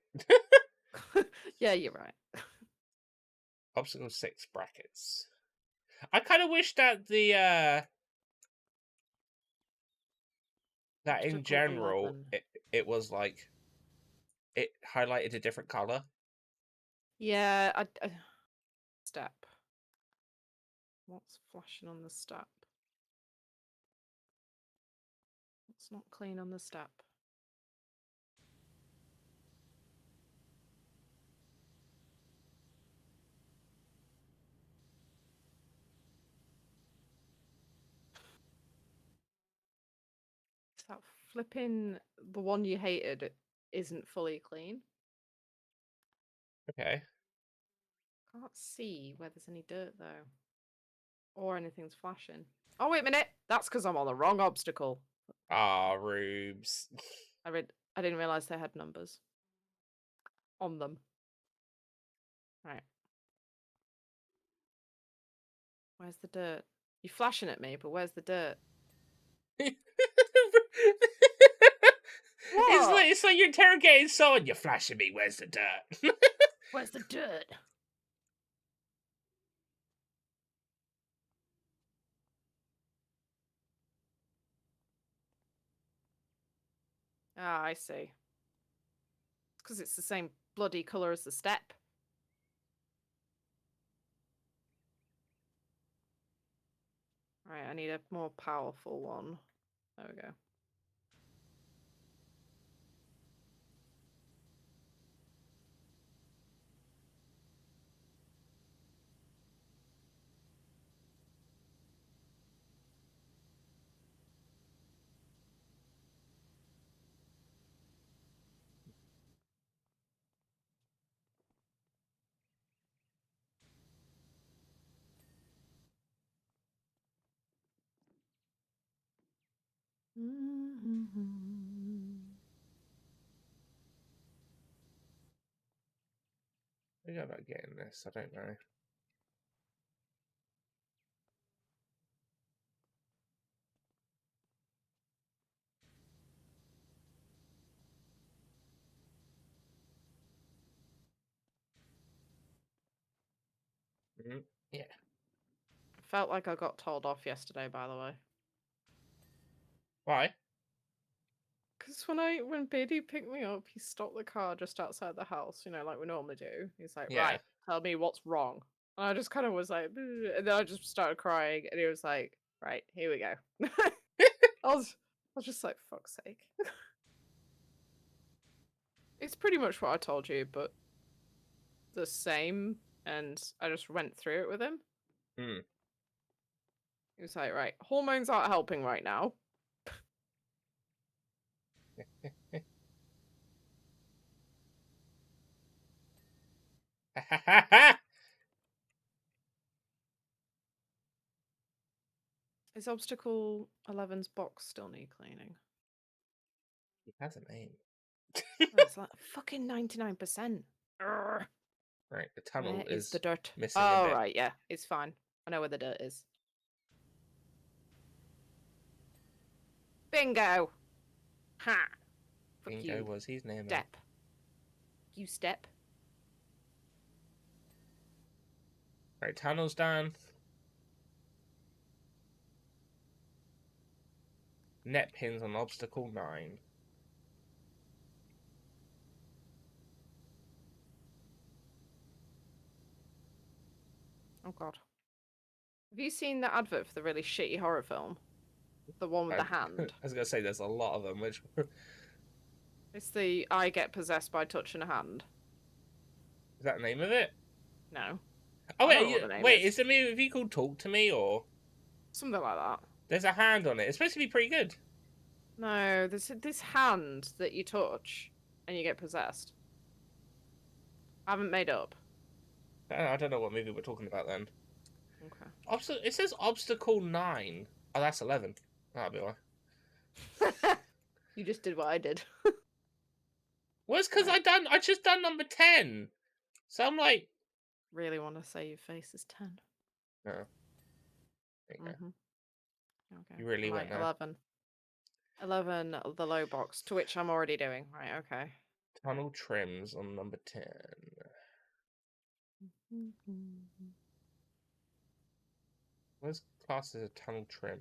Yeah, you're right. Obstacle 6 brackets. I kind of wish that the that in Obstacle general 11. it was like it highlighted a different color. Yeah, step. What's flashing on the step? What's not clean on the step? Is that flipping the one you hated isn't fully clean? Okay. Can't see where there's any dirt though. Or anything's flashing. Oh, wait a minute! That's because I'm on the wrong obstacle. Ah, Rubes. I didn't realise they had numbers on them. Right. Where's the dirt? You're flashing at me, but where's the dirt? What? It's like you're interrogating someone. You're flashing me. Where's the dirt? Where's the dirt? Ah, I see. It's because it's the same bloody colour as the step. Right, I need a more powerful one. There we go. Maybe I'm not getting this. I don't know. Yeah. Felt like I got told off yesterday, by the way. Why? Because when Beardy picked me up, he stopped the car just outside the house, like we normally do. He's like, Yeah. right, tell me what's wrong. And I just kind of was like, "Bleh," and then I just started crying, and he was like, right, here we go. I was just like, fuck's sake. It's pretty much what I told you, but the same, and I just went through it with him. Hmm. He was like, right, hormones aren't helping right now. Is Obstacle 11's box still need cleaning? It has a name. Oh, it's like fucking 99%. Urgh. Right, the tunnel Where is is the dirt? missing a Oh, bit. right, yeah, it's fine. I know where the dirt is. Bingo! Ha! Fuck Bingo you, was his name. Step. You Step. Right, tunnel's done. Net pins on obstacle 9. Oh, God. Have you seen the advert for the really shitty horror film? The one with the hand? I was gonna say there's a lot of them. Which It's the I get possessed by touching a hand. is that the name of it? No. Oh I don't know what wait, the name wait, is. is the movie called Talk to Me or? Something like that. There's a hand on it. It's supposed to be pretty good. No, there's this hand that you touch and you get possessed. I haven't made up. I don't know what movie we're talking about then. Okay. It says obstacle 9. Oh, that's 11. That'll be why. You just did what I did. Well, it's because Right. I just done number 10. So I'm like, Really want to say your face is 10. no. There you go. Okay. You really went right, there. 11. 11, the low box, to which I'm already doing. Right, okay. Tunnel trims on number 10. Where's class as a tunnel trim?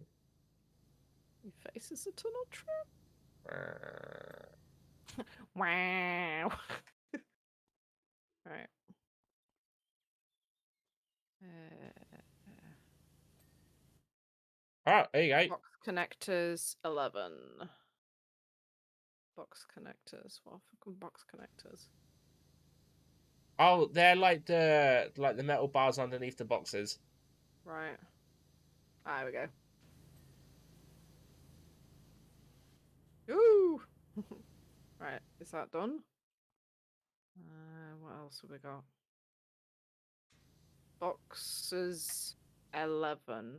Your face is a tunnel trim. Uh, Wow. Right. oh, there you go. Box connectors 11. Box connectors. What fucking box connectors? Oh, they're like the metal bars underneath the boxes. Right. There we go. Ooh. Right. Is that done? What else have we got? Boxes 11.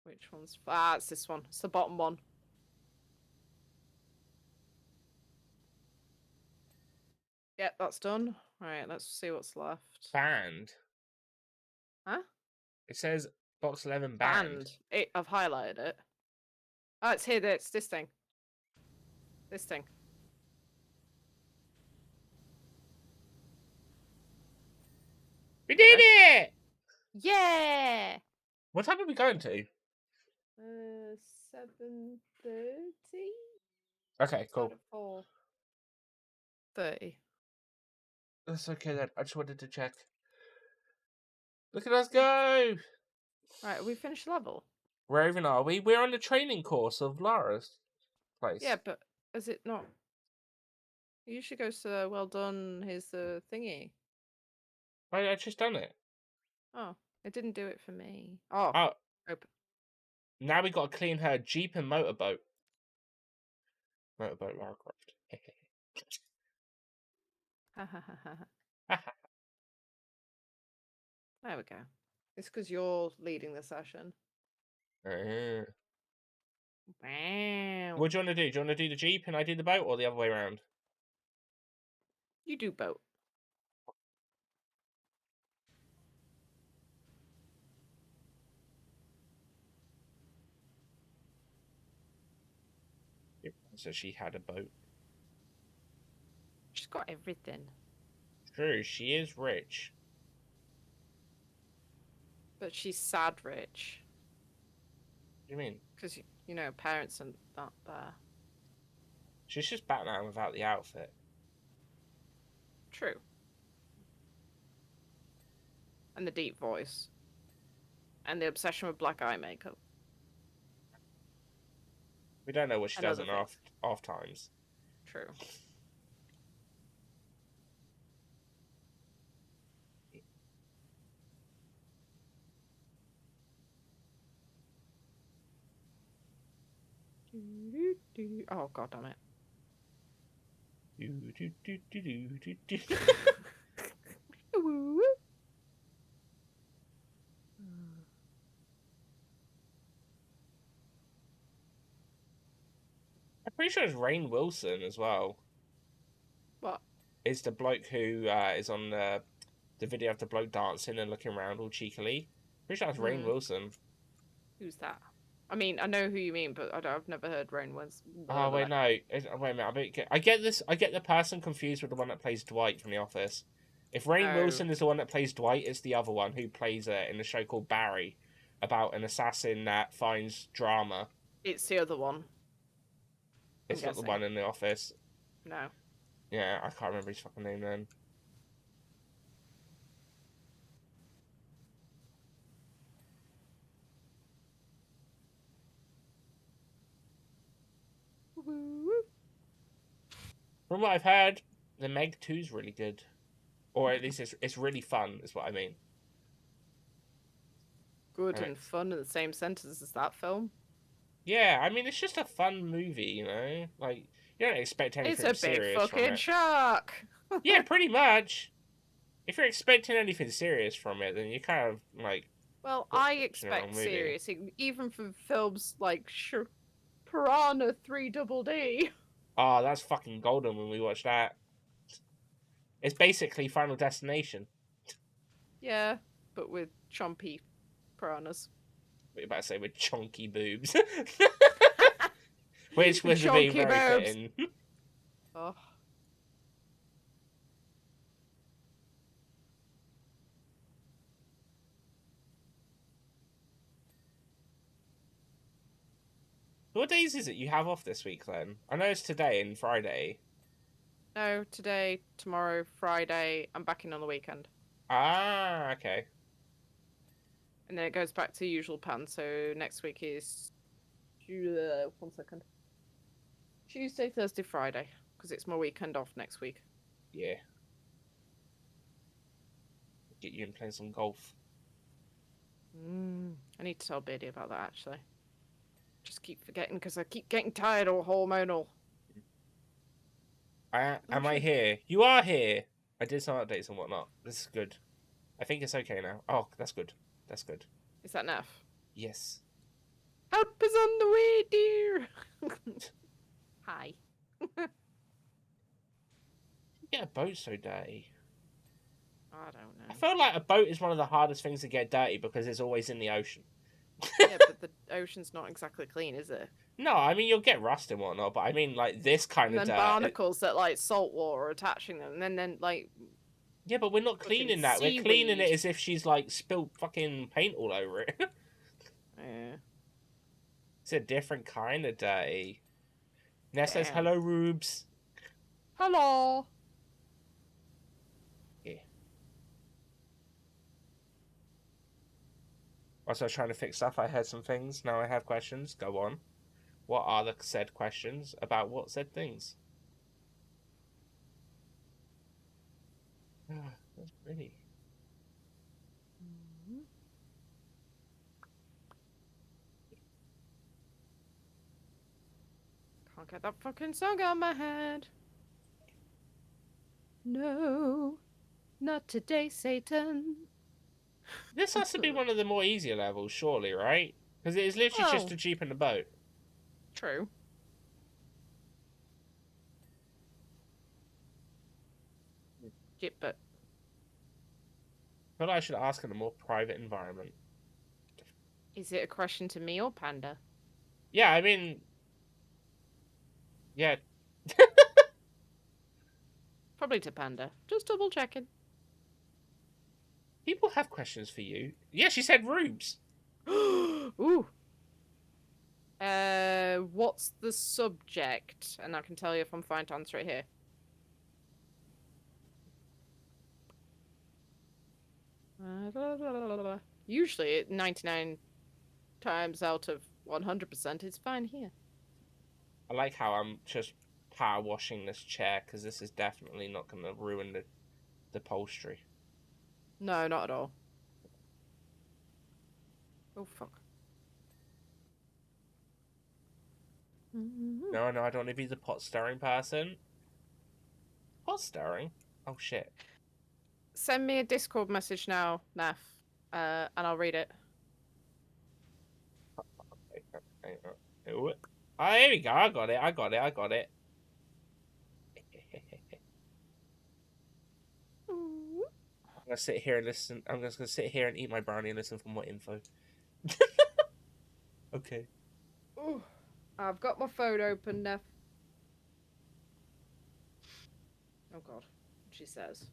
Which one's? Ah, it's this one. It's the bottom one. Yep, that's done. Right, let's see what's left. Banned. Huh? It says box 11 banned. I've highlighted it. Oh, it's here. It's this thing. This thing. We did it! Yeah. What time are we going to? 7:30. Okay, cool. 4:30. That's okay then. I just wanted to check. Look at us go! Right, we finished the level. Where even are we? We're on the training course of Lara's place. Yeah, but is it not? It usually goes to well done. Here's the thingy. I just done it. Oh, it didn't do it for me. Oh, Oh, open. now we got to clean her Jeep and motorboat. Motorboat Lara Croft. Ha ha ha ha. There we go. It's because you're leading the session. Wow. Wow. What do you want to do? Do you want to do the Jeep and I do the boat, or the other way around? You do boat. So she had a boat. She's got everything. True, she is rich. But she's sad rich. What do you mean? Because, you know, parents are not there. She's just Batman without the outfit. True. And the deep voice. And the obsession with black eye makeup. We don't know what she does And in other off times. True. Oh, god damn it. pretty sure it's Rainn Wilson as well. What? Is the bloke who is on the video of the bloke dancing and looking around all cheekily. Pretty sure that's Rainn Wilson. Who's that? I mean, I know who you mean, but I've never heard Rainn was. Oh wait, no. Wait a minute. I get this. I get the person confused with the one that plays Dwight from The Office. If Rainn Oh. Wilson is the one that plays Dwight, it's the other one who plays in a show called Barry, about an assassin that finds drama. It's the other one. It's not the guessing. one in The Office. No. Yeah, I can't remember his fucking name then. From what I've heard, the Meg 2 is really good. Or at least it's really fun, is what I mean. Good Right. and fun in the same sentence as that film. Yeah, I mean, it's just a fun movie, you know? Like, you don't expect anything It's a big serious from fucking it. shark. Yeah, pretty much. If you're expecting anything serious from it, then you kind of, like... Well, Well, I it's your own expect movie. serious, even from films like Piranha 3 Double D. Oh, that's fucking golden when we watch that. It's basically Final Destination. Yeah, but with chompy piranhas. What you about to say with chunky boobs. Which was to be Chunky very boobs. fitting. Oh. What days is it you have off this week then? I know it's today and Friday. No, today, tomorrow, Friday, I'm back in on the weekend. Ah, okay. And then it goes back to usual pan, so next week is... 1 second. Tuesday, Thursday, Friday, because it's my weekend off next week. Yeah. Get you in playing some golf. I need to tell Beardy about that, actually. Just keep forgetting, because I keep getting tired or hormonal. Am I here? You are here! I did some updates and whatnot. This is good. I think it's okay now. Oh, that's good. That's good. Is that enough? Yes. Help is on the way, dear! Hi. Get a boat so dirty. I don't know. I feel like a boat is one of the hardest things to get dirty because it's always in the ocean. Yeah, but the ocean's not exactly clean, is it? No, I mean, you'll get rust and whatnot, but I mean, like, this kind And of then dirt. barnacles that, like, salt water attaching them, and then like... Yeah, but we're not fucking cleaning that. We're cleaning it seaweed. as if she's, like, spilled fucking paint all over it. Yeah. It's a different kind of dirty. Ness says, Damn. hello, Rubes. Hello! Whilst I was trying to fix stuff, I heard some things. Now I have questions. Go on. What are the said questions about what said things? That's pretty. Can't get that fucking song out of my head. No, not today, Satan. This has to be one of the more easier levels, surely, right? Because it is literally just Oh. a jeep and a boat. True. Jip, but I feel like I should ask in a more private environment. is it a question to me or Panda? Yeah, I mean... Yeah. Probably to Panda. Just double checking. People have questions for you. Yeah, she said Rubes. Ooh. What's the subject? And I can tell you if I'm fine to answer it here. Usually, 99 times out of 100%, it's fine here. I like how I'm just power washing this chair because this is definitely not going to ruin the upholstery. No, not at all. Oh, fuck. No, I don't want to be the pot stirring person. Pot stirring? Oh shit. Send me a Discord message now, Naf, and I'll read it. Oh, here we go. I got it. I'm gonna sit here and listen. I'm just gonna sit here and eat my brownie and listen for more info. Okay. Ooh, I've got my phone open, Neff. Oh god, she says.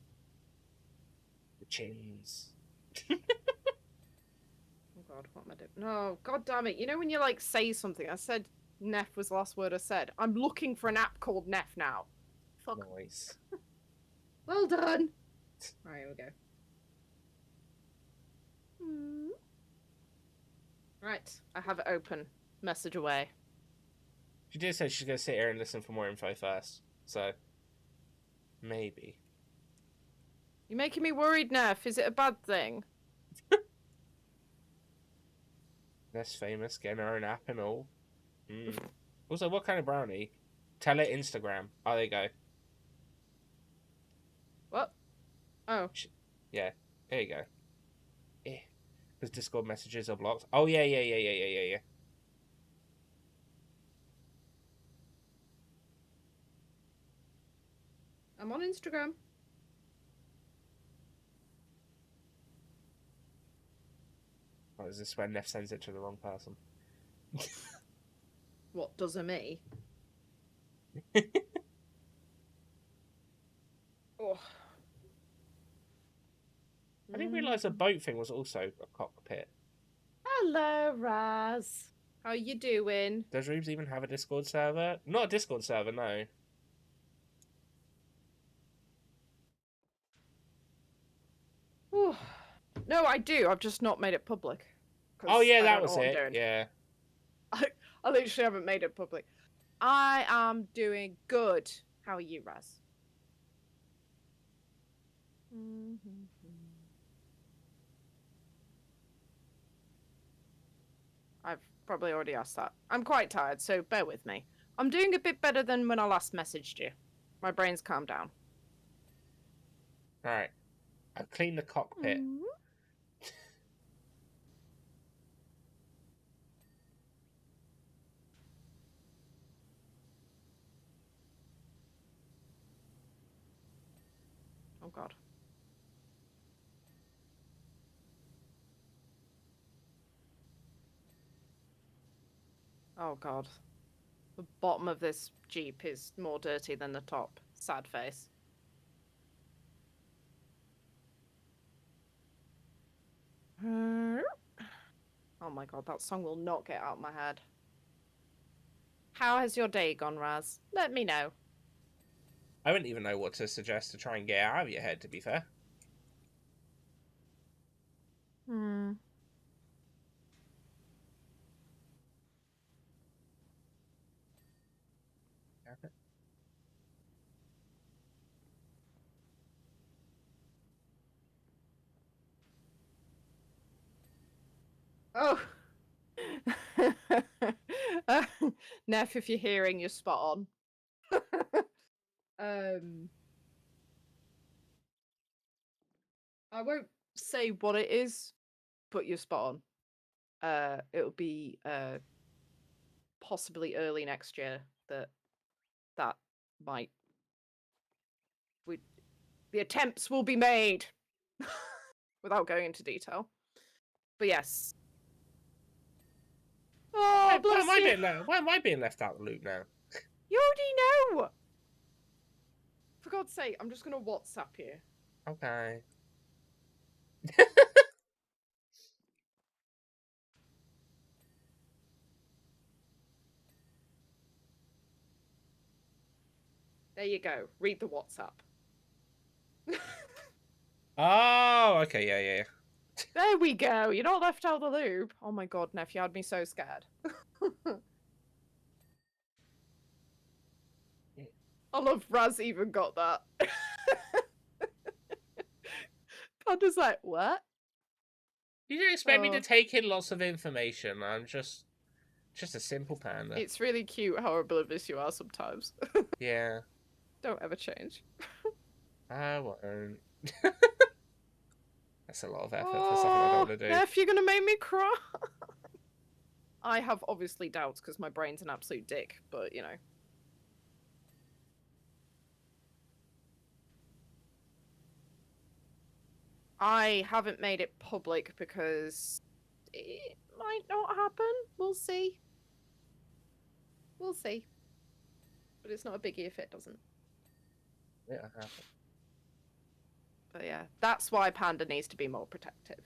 The chins. Oh god, what am I doing? No, god damn it. You know when you like say something? I said Neff was the last word I said. I'm looking for an app called Neff now. Fuck. Nice. Well done. Alright, here we go. Hmm. Right, I have it open. Message away. She did say she's gonna sit here and listen for more info first. So maybe. You're making me worried, Neff. Is it a bad thing? Less famous, getting her own app and all. Also, what kind of brownie? Tell it Instagram. Oh, there you go. What? Oh. Yeah, there you go. Yeah. Because Discord messages are blocked. Oh, yeah. I'm on Instagram. Oh, is this when Neff sends it to the wrong person? What, does a me? Oh. I didn't realise a boat thing was also a cockpit. Hello, Raz. How you doing? Does Rubes even have a Discord server? Not a Discord server, no. Ooh. No, I do. I've just not made it public. 'Cause Oh, yeah, I that don't know was what I'm it. doing. Yeah. I literally haven't made it public. I am doing good. How are you, Raz? I've probably already asked that. I'm quite tired, so bear with me. I'm doing a bit better than when I last messaged you. My brain's calmed down. Alright. I've cleaned the cockpit. Oh god. Oh god. The bottom of this Jeep is more dirty than the top. Sad face. Oh my god, that song will not get out of my head. How has your day gone, Raz? Let me know. I wouldn't even know what to suggest to try and get out of your head, to be fair. Oh. Neff, if you're hearing, you're spot on. I won't say what it is, but you're spot on. It'll be possibly early next year that might the attempts will be made without going into detail. But yes. Oh, bless you. Why am I being left out of the loop now? You already know. For God's sake, I'm just gonna WhatsApp you. Okay. There you go. Read the WhatsApp. Oh, okay, yeah. There we go. You're not left out of the loop. Oh my god, Neff, you had me so scared. I love Raz even got that. Panda's like, what? You didn't expect me to take in lots of information. I'm just a simple panda. It's really cute how oblivious you are sometimes. Yeah. Don't ever change. I won't. That's a lot of effort for something I don't want to do. Neff, you're gonna make me cry. I have obviously doubts because my brain's an absolute dick, but you know. I haven't made it public because it might not happen. We'll see. We'll see. But it's not a biggie if it doesn't. Yeah, it happened. But yeah, that's why Panda needs to be more protective.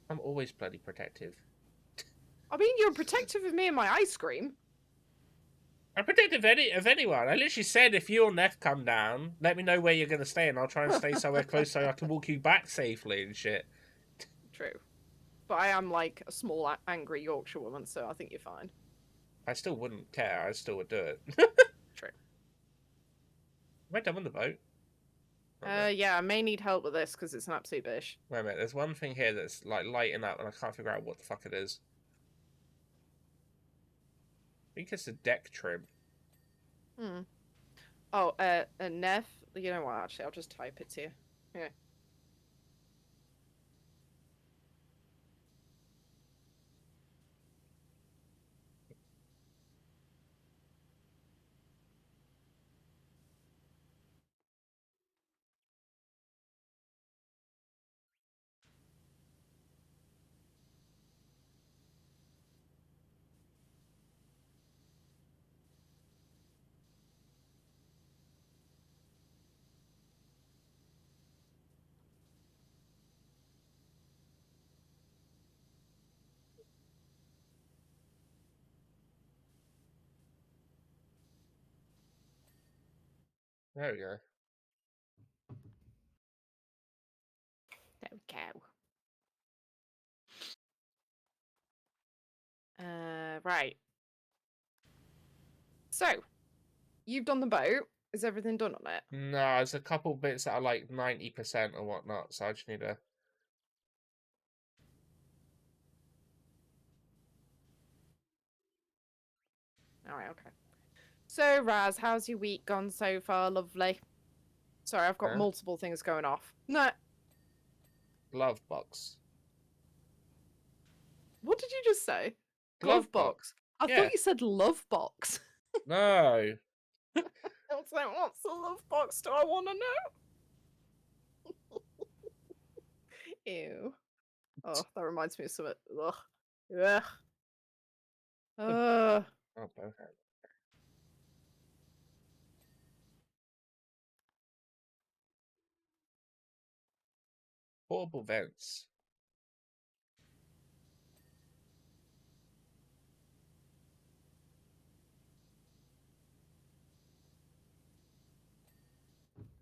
I'm always bloody protective. I mean, you're protective of me and my ice cream. I'm protective of anyone. I literally said if you or Neff come down, let me know where you're going to stay and I'll try and stay somewhere close so I can walk you back safely and shit. True. But I am like a small, angry Yorkshire woman, so I think you're fine. I still wouldn't care. I still would do it. True. Am I done with the boat? Yeah, I may need help with this because it's an absolute bish. Wait a minute. There's one thing here that's like lighting up and I can't figure out what the fuck it is. I think it's the deck trim. Hmm. Oh, Neff, you know what, actually, I'll just type it to you. Yeah. There we go. There we go. Right. So, you've done the boat. Is everything done on it? No, there's a couple bits that are like 90% or whatnot, so I just need to... Alright, okay. So, Raz, how's your week gone so far? Lovely. Sorry, I've got Huh? multiple things going off. No. Glove box. What did you just say? Glove box. I Yeah. thought you said love box. No. I was like, what's the love box? Do I want to know? Ew. Oh, that reminds me of something. Ugh. Ugh. Oh, both hands. Portable vents.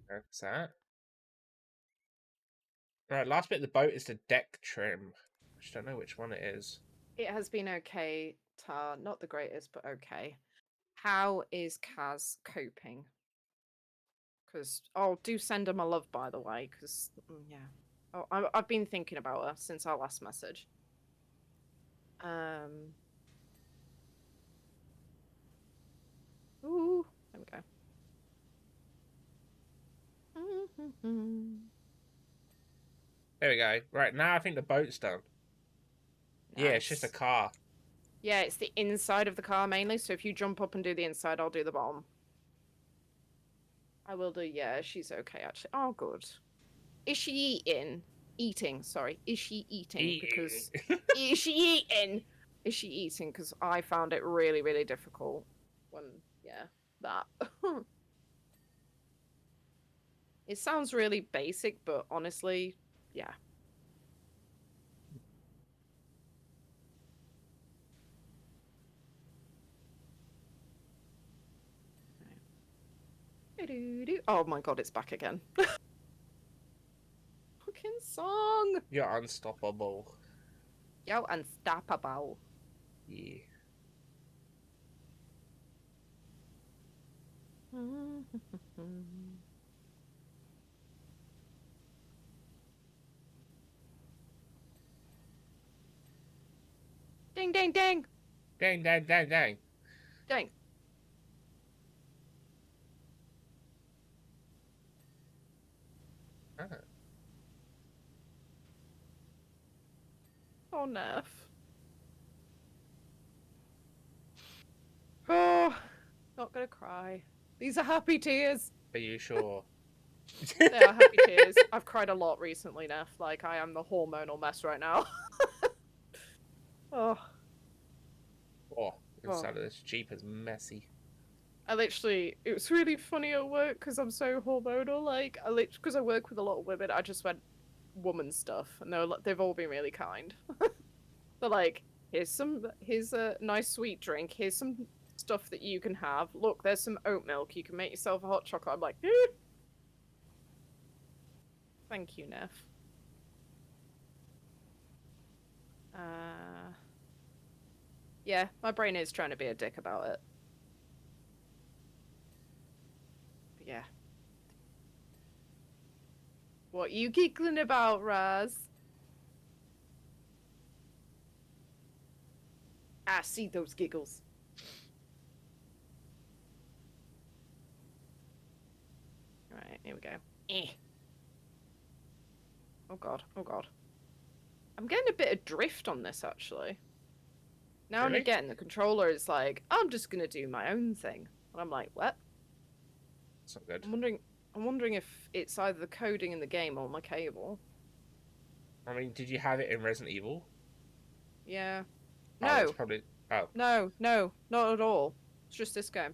What's that? Right, last bit of the boat is the deck trim. I just don't know which one it is. It has been okay, Tar. Not the greatest, but okay. How is Kaz coping? Because, oh, do send her my love, by the way, because, yeah. Oh, I've been thinking about her since our last message. Ooh, there we go. There we go. Right, now I think the boat's done. Yeah, it's just a Nice. car. Yeah, it's the inside of the car mainly, so if you jump up and do the inside, I'll do the bottom. I will do, yeah, she's okay, actually. Oh, good. Is she eating? Eating, sorry. Is she eating? Because... Is she eating? Is she eating? Because I found it really, really difficult when, yeah, that. It sounds really basic, but honestly, yeah. Oh my god, it's back again. Fucking song! You're unstoppable. Yo, unstoppable. Yeah. Ding, ding, ding! Dang, dang, dang, dang. Ding. Ah. Oh, Neff. Oh, not gonna cry. These are happy tears. Are you sure? They are happy tears. I've cried a lot recently, Neff. Like, I am the hormonal mess right now. Oh. Oh, inside of this Jeep is messy. It was really funny at work because I'm so hormonal. Like, because I work with a lot of women, I just went woman stuff, and they've all been really kind. They're like, here's a nice sweet drink. Here's some stuff that you can have. Look, there's some oat milk. You can make yourself a hot chocolate. I'm like, thank you, Neff. Yeah, my brain is trying to be a dick about it. But yeah. What you giggling about, Raz? I see those giggles. Alright, here we go. Oh god, oh god. I'm getting a bit of drift on this, actually. Now and Really? again, the controller is like, I'm just gonna do my own thing. And I'm like, what? It's not good. I'm wondering if it's either the coding in the game or my cable. I mean, did you have it in Resident Evil? Yeah. Oh, No. that's probably... Oh. No, not at all. It's just this game.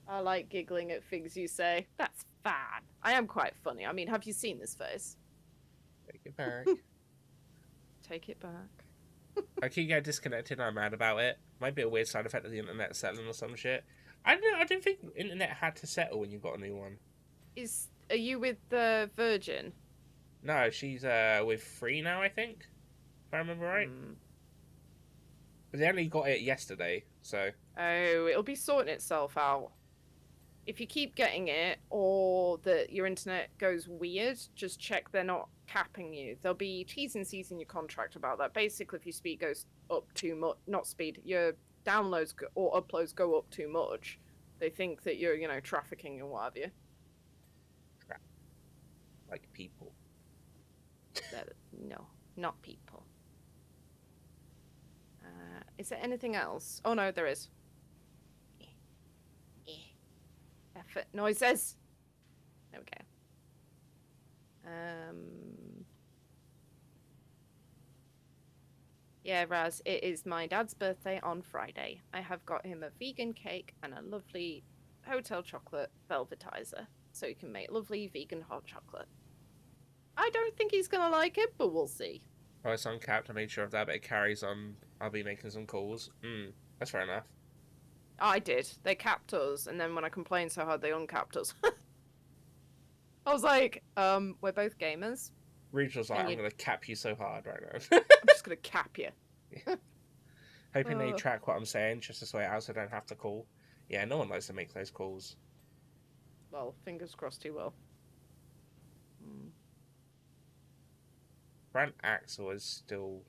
I like giggling at things you say. That's fun. I am quite funny. I mean, have you seen this face? Take it back. Take it back. I keep getting disconnected and I'm mad about it. Might be a weird side effect of the internet settling or some shit. I don't know. I don't think the internet had to settle when you got a new one. Are you with the Virgin? No, she's with Free now, I think. If I remember right. But they only got it yesterday, so... Oh, it'll be sorting itself out. If you keep getting it, or that your internet goes weird, just check they're not capping you. There'll be T's and C's in your contract about that. Basically, if your speed goes up too much, not speed, your downloads or uploads go up too much, they think that you're, trafficking and what have you. Like people. No, not people. Is there anything else? Oh no, there is. Effort noises. There we go. Yeah, Raz, it is my dad's birthday on Friday. I have got him a vegan cake and a lovely hotel chocolate velvetizer, so he can make lovely vegan hot chocolate. I don't think he's gonna like it, but we'll see. Oh, it's uncapped. I made sure if that bit carries on, I'll be making some calls. That's fair enough. I did. They capped us, and then when I complained so hard, they uncapped us. I was like, we're both gamers. Regional's like, And I'm you- going to cap you so hard right now. I'm just gonna cap you. Hoping they track what I'm saying just to sort it out so I don't have to call. Yeah, no one likes to make those calls. Well, fingers crossed he will. Front axle is still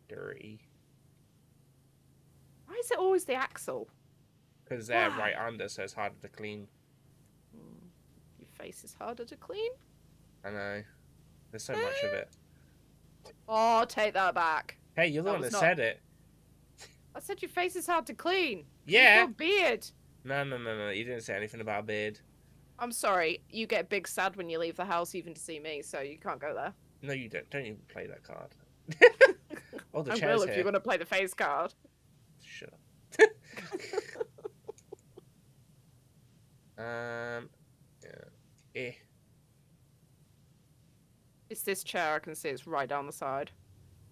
dirty. Why is it always the axle? Because they're Why? right under, so it's harder to clean. Your face is harder to clean? I know. There's so much of it. Oh, take that back. Hey, you're the That one was that not- said it. I said your face is hard to clean. Yeah. Your beard. No. You didn't say anything about a beard. I'm sorry. You get big sad when you leave the house even to see me, so you can't go there. No, you don't. Don't even play that card. Oh, the I chair's will if here. you're going to play the face card. Sure. Yeah. It's this chair. I can see it's right down the side.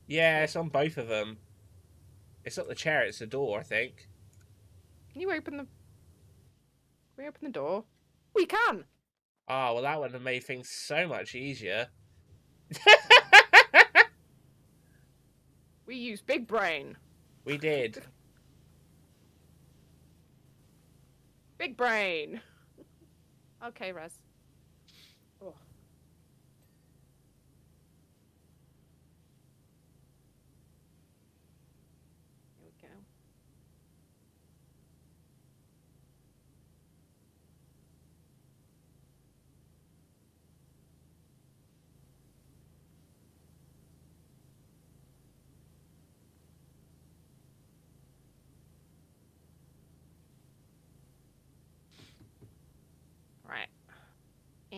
Yeah, it's on both of them. It's not the chair, it's the door, I think. Can you open the... Can we open the door? We can! Oh, well, that would have made things so much easier. We use big brain. We did. Big brain. Okay, Raz. Oh. Here we go.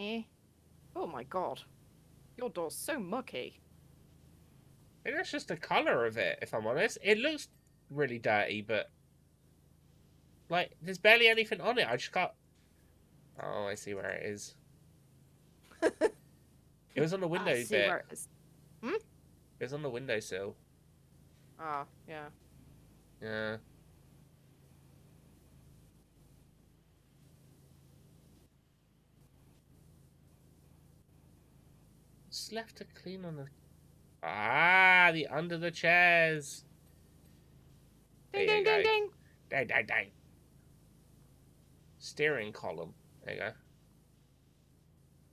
Eh. Oh my god. Your door's so mucky. Maybe that's just the colour of it, if I'm honest. It looks really dirty, but... Like, there's barely anything on it. I just got... Oh, I see where it is. It was on the window I see bit. where it is. It was on the windowsill. Ah, yeah. Yeah. Just left to clean on the... Ah, the under the chairs. Ding, There you ding, ding, go. ding. Dang, dang, dang. Steering column. There you go.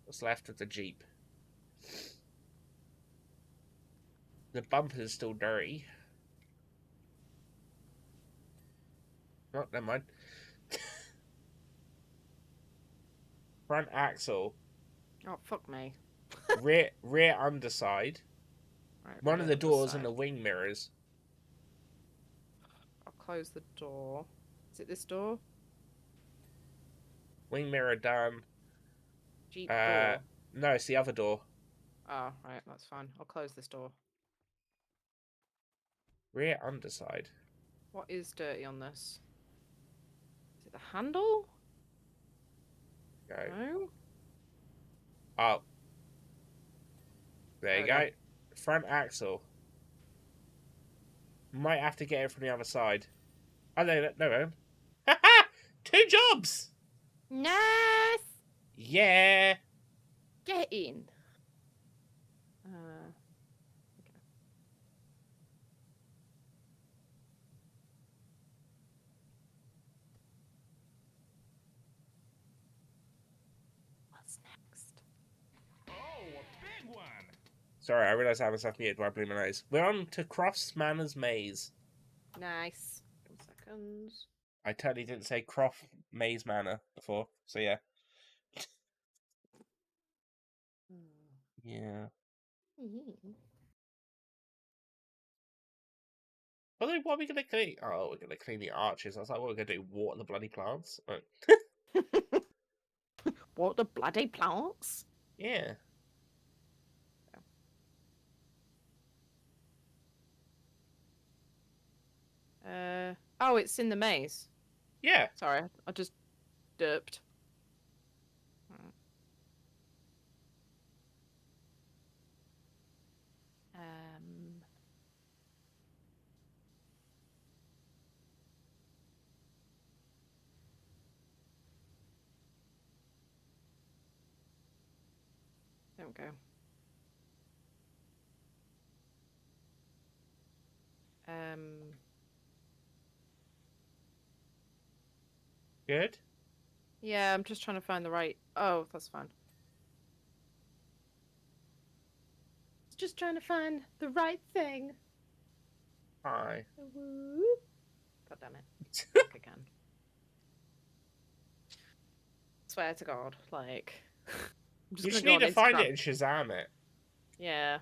What's left of the Jeep? The bumper's still dirty. Oh, never mind. Front axle. Oh, fuck me. Rear underside. Right, One of put the it on doors side. and the wing mirrors. I'll close the door. Is it this door? Wing mirror done. Jeep door. No, it's the other door. Oh, right, that's fine. I'll close this door. Rear underside. What is dirty on this? Is it the handle? Go. No? Oh. There you There we go. Front axle. Might have to get it from the other side. Oh, no, no. Ha-ha! 2 jobs! Nice! Yeah! Get in! Okay. What's next? Oh, a big one! Sorry, I realised I had myself muted while I blew my nose. We're on to Crofts Manor's Maze. Nice. 1 second. I totally didn't say Croft Maze Manor before, so yeah. Yeah. What are we going to clean? Oh, we're going to clean the arches. I was like, what are we going to do? Water the bloody plants? What, the bloody plants? Yeah. Oh, it's in the maze. Yeah. Sorry, I just derped. There we go. Good. Yeah, I'm just trying to find the right... Oh, that's fine. Just trying to find the right thing. Hi. God damn it. Back again. Swear to God, like... I'm You just gonna need go to on find Instagram. it and Shazam it. Yeah.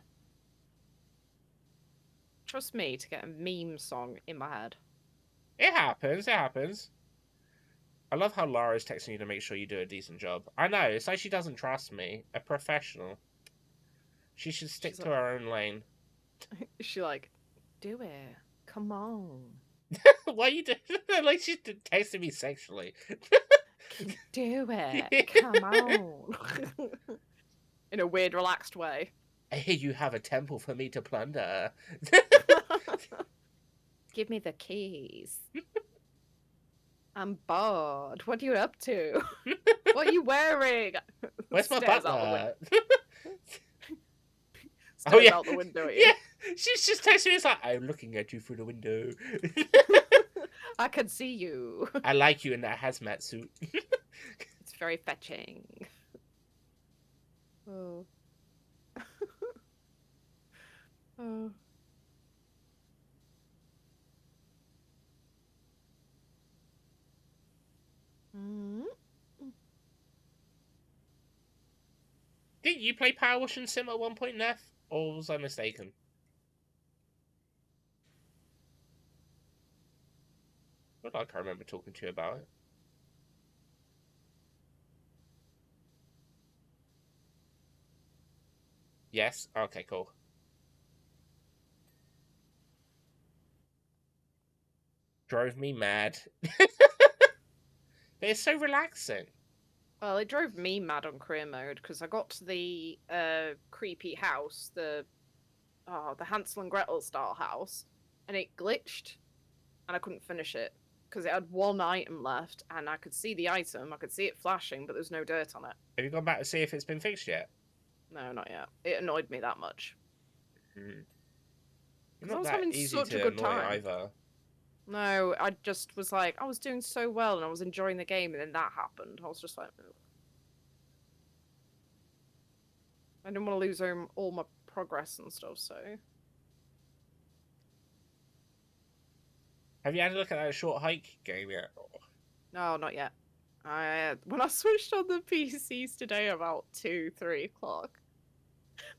Trust me to get a meme song in my head. It happens. It happens. I love how Lara's texting you to make sure you do a decent job. I know. It's like she doesn't trust me. A professional. She should stick She's to her own lane. She like, do it. Come on. Why are you doing? Like she's texting me sexually. Do it. Come on. In a weird, relaxed way. I hear you have a temple for me to plunder. Give me the keys. I'm bored. What are you up to? What are you wearing? Where's my Stares out the butler? Stares Oh, yeah. out the window at you. Yeah, she's just texting me. It's like, I'm looking at you through the window. I can see you. I like you in that hazmat suit. It's very fetching. Oh. Oh. Mm. Didn't you play Power Wash and Sim at one point, Neff? Or was I mistaken? I feel like I remember talking to you about it. Yes? Okay, cool. Drove me mad. But it's so relaxing. Well, it drove me mad on career mode because I got to the creepy house, the Hansel and Gretel style house, and it glitched, and I couldn't finish it because it had one item left, and I could see the item, I could see it flashing, but there's no dirt on it. Have you gone back to see if it's been fixed yet? No, not yet. It annoyed me that much. Hmm. You're 'Cause I not was that having easy such a to good annoy time. either. No, I just was like, I was doing so well and I was enjoying the game, and then that happened. I was just like, ugh. I didn't want to lose all my progress and stuff, so. Have you had a look at that short hike game yet? No, not yet. When I switched on the PCs today about 2-3 o'clock,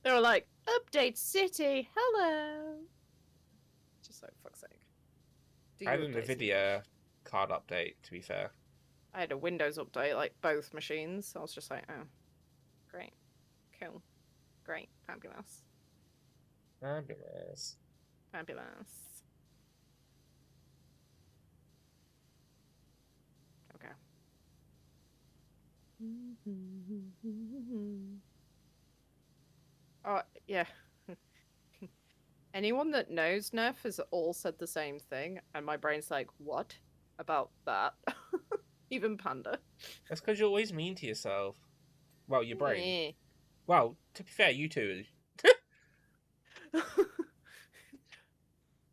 they were like, "Update city, hello." Just like fuck's sake. Do I had you an update city? NVIDIA card update, to be fair. I had a Windows update, like both machines. I was just like, oh, great, cool, great, fabulous, Fabulous. fabulous. Okay. Oh, yeah. Anyone that knows Nerf has all said the same thing, and my brain's like, what about that? Even Panda. That's because you're always mean to yourself. Well, your brain. Eh. Well, to be fair, you two.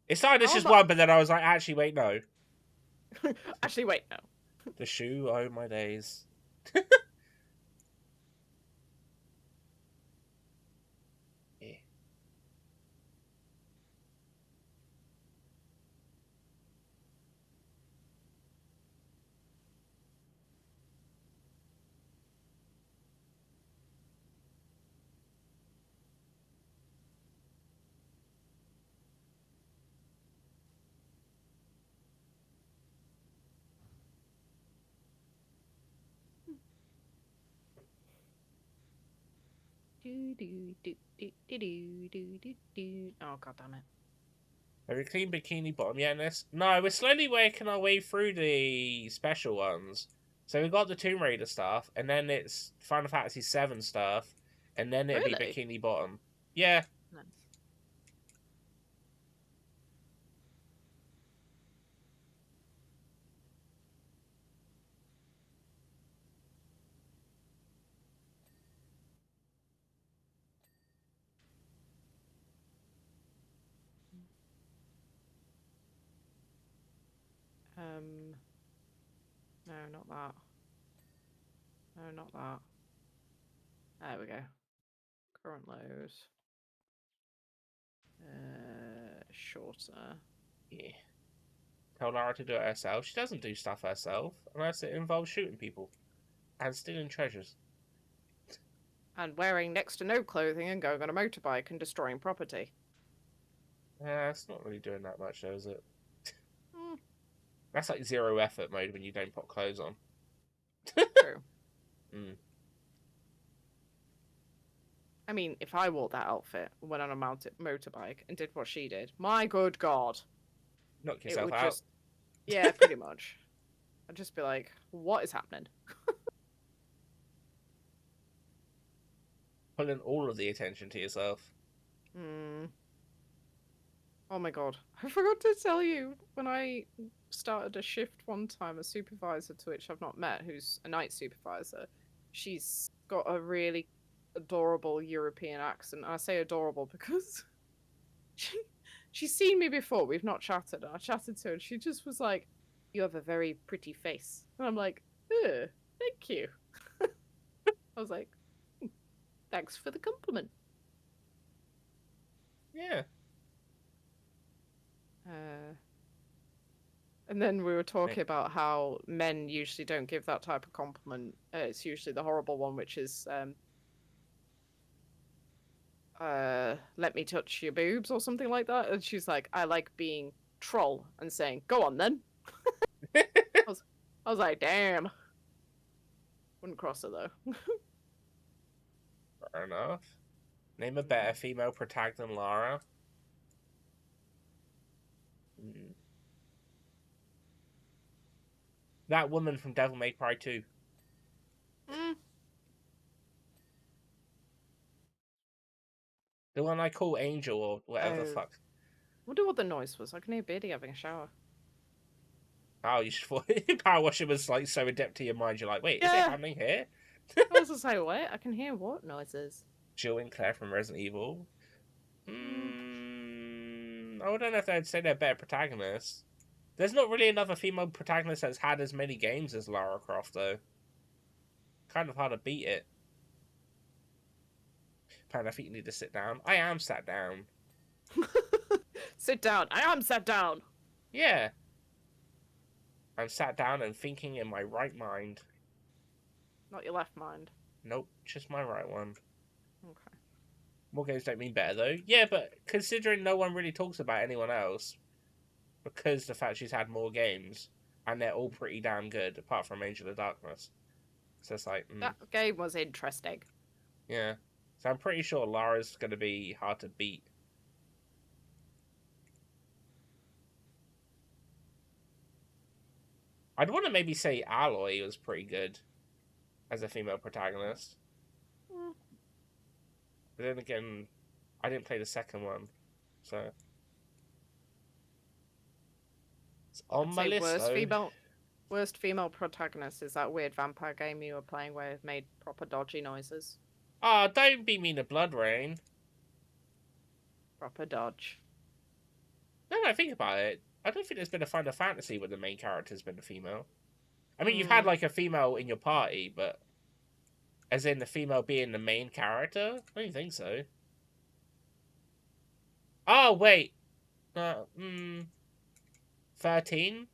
It started as How just am one, but then I was like, actually, wait, no. Actually, wait, no. The shoe, oh my days. Yeah. Oh, god damn it. Have we cleaned Bikini Bottom yet in this? No, we're slowly working our way through the special ones. So we got the Tomb Raider stuff, and then it's Final Fantasy VII stuff, and then it'll be Really? Bikini Bottom. Yeah. Nice. No, not that. No, not that. There we go. Current load. Shorter. Yeah. Tell Lara to do it herself. She doesn't do stuff herself, unless it involves shooting people. And stealing treasures. And wearing next to no clothing and going on a motorbike and destroying property. It's not really doing that much, though, is it? Mm, That's like zero effort mode when you don't put clothes on. true. Mm. I mean, if I wore that outfit and went on a motorbike and did what she did, my good god. Knock It yourself would out. just. Yeah, pretty much. I'd just be like, what is happening? Pulling all of the attention to yourself. Hmm. Oh my god. I forgot to tell you, when I started a shift one time, a supervisor to which I've not met, who's a night supervisor, she's got a really adorable European accent. I say adorable because she's seen me before. We've not chatted. And I chatted to her and she just was like, "You have a very pretty face." And I'm like, thank you. I was like, thanks for the compliment. Yeah. And then we were talking about how men usually don't give that type of compliment. It's usually the horrible one, which is, let me touch your boobs or something like that. And she's like, I like being troll and saying, go on then. I was like, damn. Wouldn't cross her though. Fair enough. Name a better female protagonist than Lara. That woman from Devil May Cry 2. Mm. The one I call Angel or whatever the Oh. fuck. Wonder what the noise was. I can hear Beardy having a shower. Oh, you should thought Power Washer was like so adept to your mind. You're like, wait, is it Yeah. happening here? I was gonna say, what? I can hear what noises? Jill and Claire from Resident Evil. I don't know if I'd say they're better protagonists. There's not really another female protagonist that's had as many games as Lara Croft, though. Kind of hard to beat it. Pan, I think you need to sit down. I am sat down. Sit down. I am sat down. Yeah. I'm sat down and thinking in my right mind. Not your left mind. Nope, just my right one. Okay. More games don't mean better, though. Yeah, but considering no one really talks about anyone else, because the fact she's had more games, and they're all pretty damn good, apart from Angel of Darkness. So it's like, That game was interesting. yeah. So I'm pretty sure Lara's going to be hard to beat. I'd want to maybe say Aloy was pretty good as a female protagonist. Mm. But then again, I didn't play the second one, so it's on my Say list. Though. worst female protagonist is that weird vampire game you were playing where it made proper dodgy noises. Ah, don't be mean to Blood Rain. Proper dodge. No, no, think about it. I don't think there's been a Final Fantasy where the main character's been a female. I mean, you've had like a female in your party, but as in the female being the main character? I don't think so. Oh, wait. 13?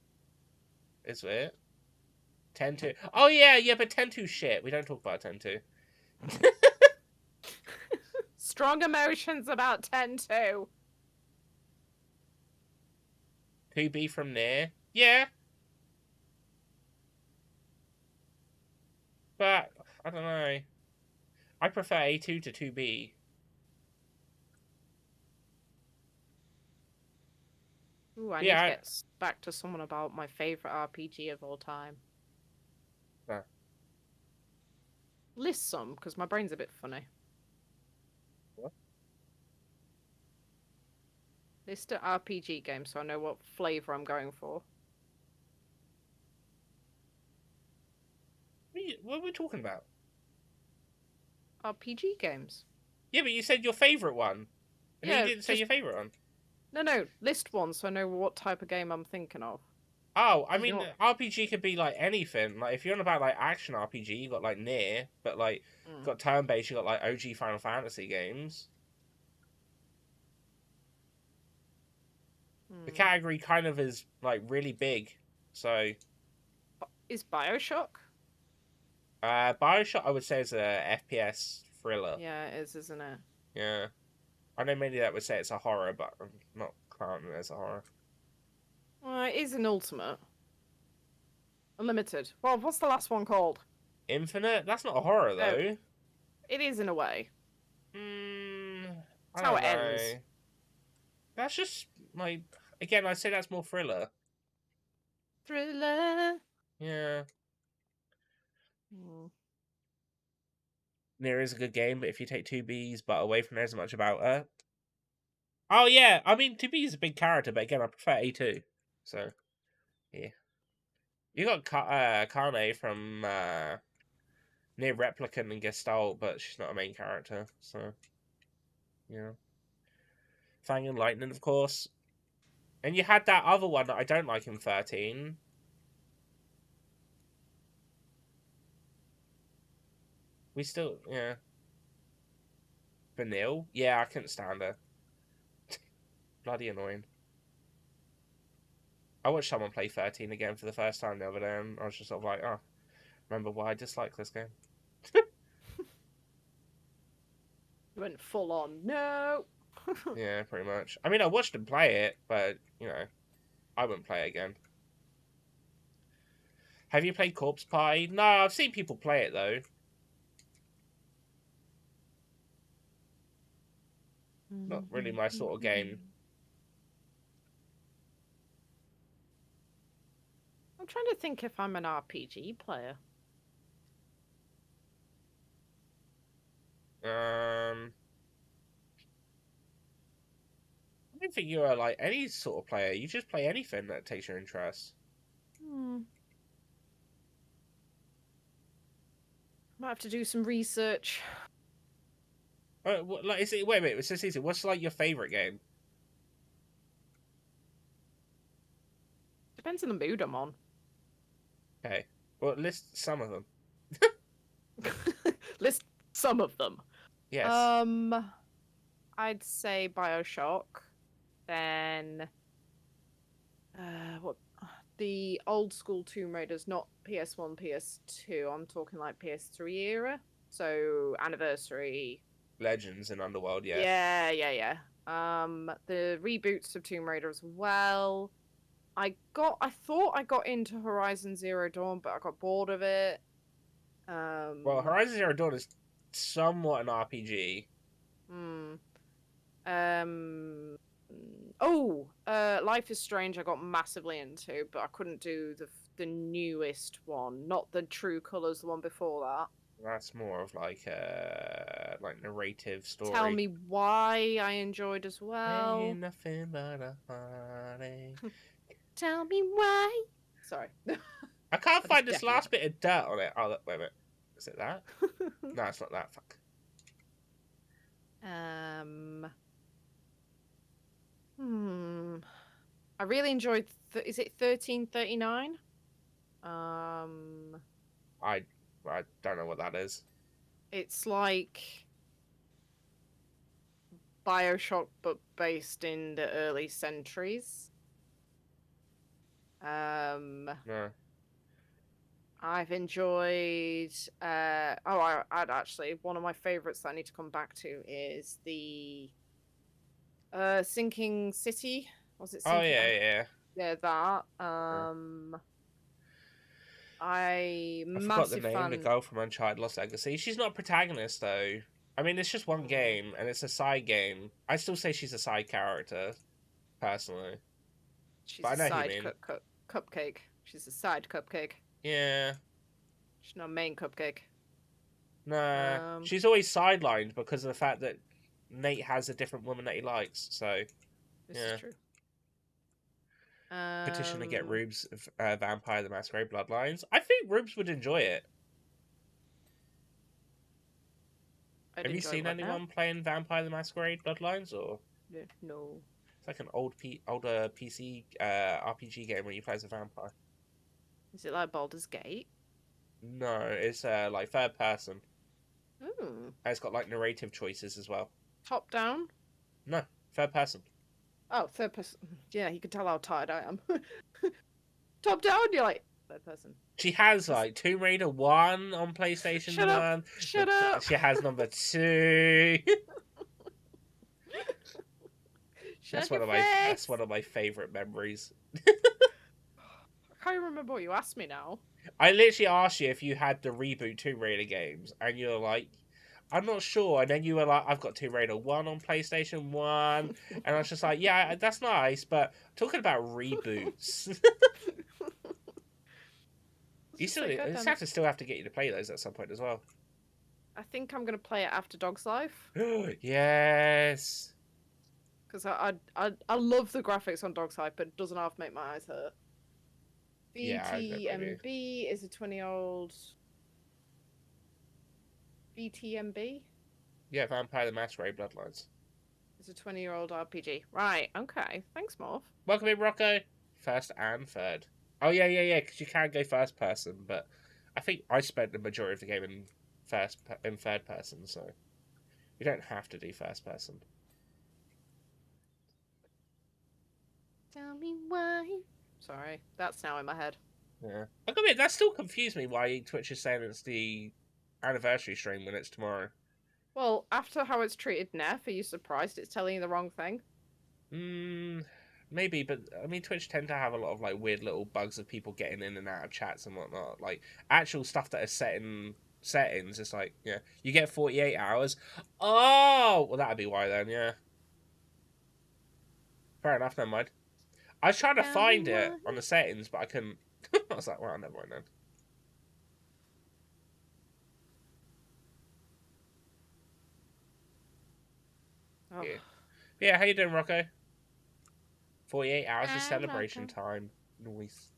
Is it? 10-2. Oh, yeah, but 10-2 shit. We don't talk about 10-2. Strong emotions about 10-2. 2B from there. Yeah. But, I don't know. I prefer A2 to 2B. Ooh, I need to get back to someone about my favourite RPG of all time. Yeah. List some, because my brain's a bit funny. What? List an RPG game so I know what flavour I'm going for. What are we talking about? RPG games. Yeah, but you said your favourite one. And Yeah, you didn't say your favourite one. No, list one so I know what type of game I'm thinking of. Oh, I You mean, know- RPG could be like anything. Like, if you're on about like action RPG, you got like Nier, but like, Mm. got turn based, you got like OG Final Fantasy games. The Hmm. category kind of is like really big. So, Is Bioshock? Bioshock, I would say, is a FPS thriller. Yeah, it is, isn't it? Yeah. I know many that would say it's a horror, but I'm not counting it as a horror. Well, it is an ultimate. Unlimited. Well, what's the last one called? Infinite? That's not a horror, though. It is in a way. I That's how don't it ends. know. That's just, like, again, I'd say that's more thriller. Thriller. Yeah. Hmm. Nier is a good game, but if you take 2B's but away from there isn't much about her. Oh, yeah. I mean, 2B is a big character, but again, I prefer A2. So, yeah. You got Kane from Nier Replicant and Gestalt, but she's not a main character. So, yeah. Fang and Lightning, of course. And you had that other one that I don't like in 13. We still, yeah. Vanille? Yeah, I couldn't stand her. Bloody annoying. I watched someone play 13 again for the first time the other day, and I was just sort of like, oh, remember why I dislike this game? You went full on. No. Yeah, pretty much. I mean, I watched him play it, but, you know, I wouldn't play it again. Have you played Corpse Party? No, I've seen people play it, though. Not really my sort of game. I'm trying to think if I'm an RPG player. I don't think you are like any sort of player. You just play anything that takes your interest. Might have to do some research. Like, is it? Wait a minute. It's just easy. What's like your favorite game? Depends on the mood I'm on. Okay. Well, list some of them. List some of them. Yes. I'd say BioShock. Then, what? The old school Tomb Raiders, not PS1, PS2. I'm talking like PS3 era. So Anniversary. Legends and Underworld. Yeah. Yeah. The reboots of Tomb Raider as well. I thought I got into Horizon Zero Dawn, but I got bored of it. Well, Horizon Zero Dawn is somewhat an RPG. Life is Strange I got massively into, but I couldn't do the newest one, not the True Colors, the one before that. That's more of like narrative story. Tell Me Why I enjoyed as well. Ain't nothing but a heartache. Tell me why. Sorry. I can't find this definitely- last bit of dirt on it. Oh, wait a minute. Is it that? No, it's not that. Fuck. I really enjoyed. Is it 1339? I don't know what that is. It's like BioShock, but based in the early centuries. No. I've enjoyed. I'd actually, one of my favorites that I need to come back to is the Sinking City. Was it? Oh yeah. Yeah, that. I forgot the name. The girl from Uncharted Lost Legacy. She's not a protagonist though. I mean, it's just one game and it's a side game. I still say she's a side character, personally. She's but I know a who side you mean. cupcake. She's a side cupcake. Yeah. She's not a main cupcake. Nah. She's always sidelined because of the fact that Nate has a different woman that he likes. So This Yeah. is true. petition to get Rubes Vampire the Masquerade Bloodlines. I think Rubes would enjoy it. Have you seen anyone playing Vampire the Masquerade Bloodlines, or No. it's like an older PC RPG game where you play as a vampire? Is it like Baldur's Gate? No, it's like third person. Ooh. And it's got like narrative choices as well. Top down? No, third person. Oh, third person. Yeah, you can tell how tired I am. Top down, you're like, third person. She has like Tomb Raider 1 on PlayStation Shut 1. up. Shut up. She has number 2. That's one of my favorite memories. I can't remember what you asked me now. I literally asked you if you had the reboot Tomb Raider games, and you were like, I'm not sure. And then you were like, I've got Tomb Raider 1 on PlayStation 1. And I was just like, yeah, that's nice, but talking about reboots. You still have to get you to play those at some point as well. I think I'm going to play it after Dog's Life. Yes. Because I love the graphics on Dog's Life, but it doesn't half make my eyes hurt. Yeah, I don't blame you. VTMB is a 20-year-old... VTMB? Yeah, Vampire the Masquerade Bloodlines. It's a 20-year-old RPG. Right, okay. Thanks, Morph. Welcome in, Rocco. First and third. Oh, yeah, because you can go first person, but I think I spent the majority of the game in third person, so you don't have to do first person. Tell me why. Sorry, that's now in my head. Yeah. I mean, that still confused me why Twitch is saying it's the anniversary stream when it's tomorrow. Well, after how it's treated Neff, are you surprised it's telling you the wrong thing? Maybe, but I mean, Twitch tend to have a lot of like weird little bugs of people getting in and out of chats and whatnot. Like actual stuff that is set in settings. It's like, yeah, you get 48 hours. Oh, well, that'd be why then, yeah. Fair enough, never mind. I was trying to Tell find me it what on the settings, but I couldn't. I was like, well, never mind then. Oh. Yeah. Yeah, how you doing, Rocco? 48 hours of Hi, celebration Rocco. time. Nice.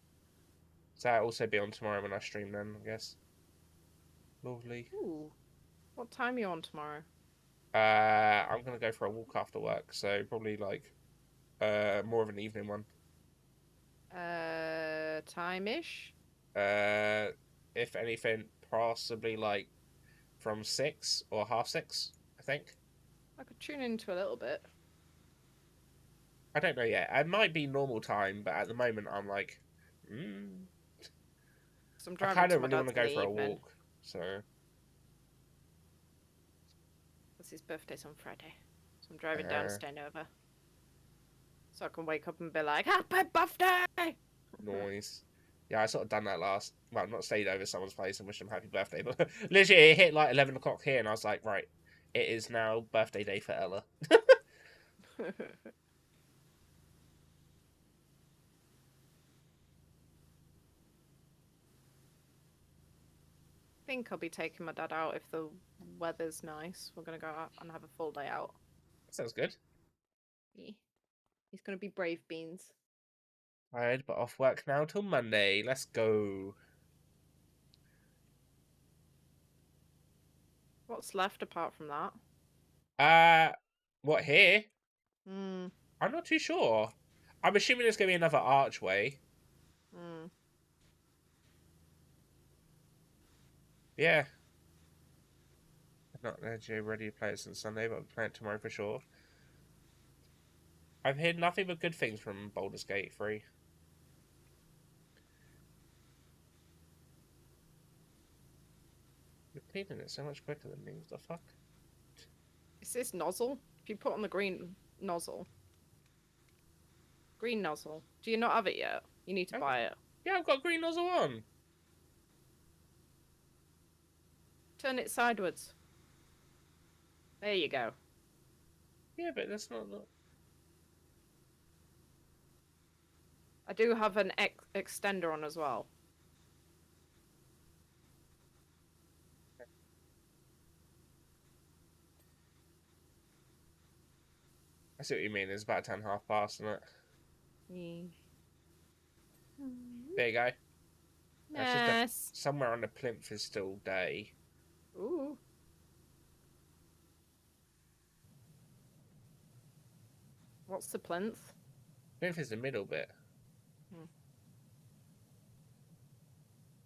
So that'll also be on tomorrow when I stream then, I guess. Lovely. Ooh. What time are you on tomorrow? I'm gonna go for a walk after work, so probably like more of an evening one. Time-ish? If anything, possibly like from 6 or half 6, I think. I could tune into a little bit. I don't know yet. It might be normal time, but at the moment I'm like, mm. 'Cause I'm I driving kind to of my really want dad's to in go the for a evening. walk. So Because his birthday's on Friday. So I'm driving down, staying over. So I can wake up and be like, Happy birthday! noise. Yeah, I sort of done that last. Well, not stayed over someone's place and wished them happy birthday, but literally it hit like 11 o'clock here, and I was like, right, it is now birthday day for Ella. I think I'll be taking my dad out if the weather's nice. We're gonna go out and have a full day out. Sounds good. Yeah. He's gonna be brave beans. Tired, but off work now till Monday. Let's go. What's left apart from that? What here? Hmm. I'm not too sure. I'm assuming there's gonna be another archway. Hmm. Yeah. Not ready to play it since Sunday, but I'll play it tomorrow for sure. I've heard nothing but good things from Baldur's Gate 3. You're cleaning it so much quicker than me. What the fuck? Is this nozzle? If you put on the green nozzle. Green nozzle. Do you not have it yet? You need to buy it. Yeah, I've got green nozzle on. Turn it sideways. There you go. Yeah, but that's not. I do have an extender on as well. I see what you mean. It's about 10 half past, isn't it? Yeah. There you go. That's just Yes. somewhere on the plinth is still day. Ooh. What's the plinth? Plinth is the middle bit.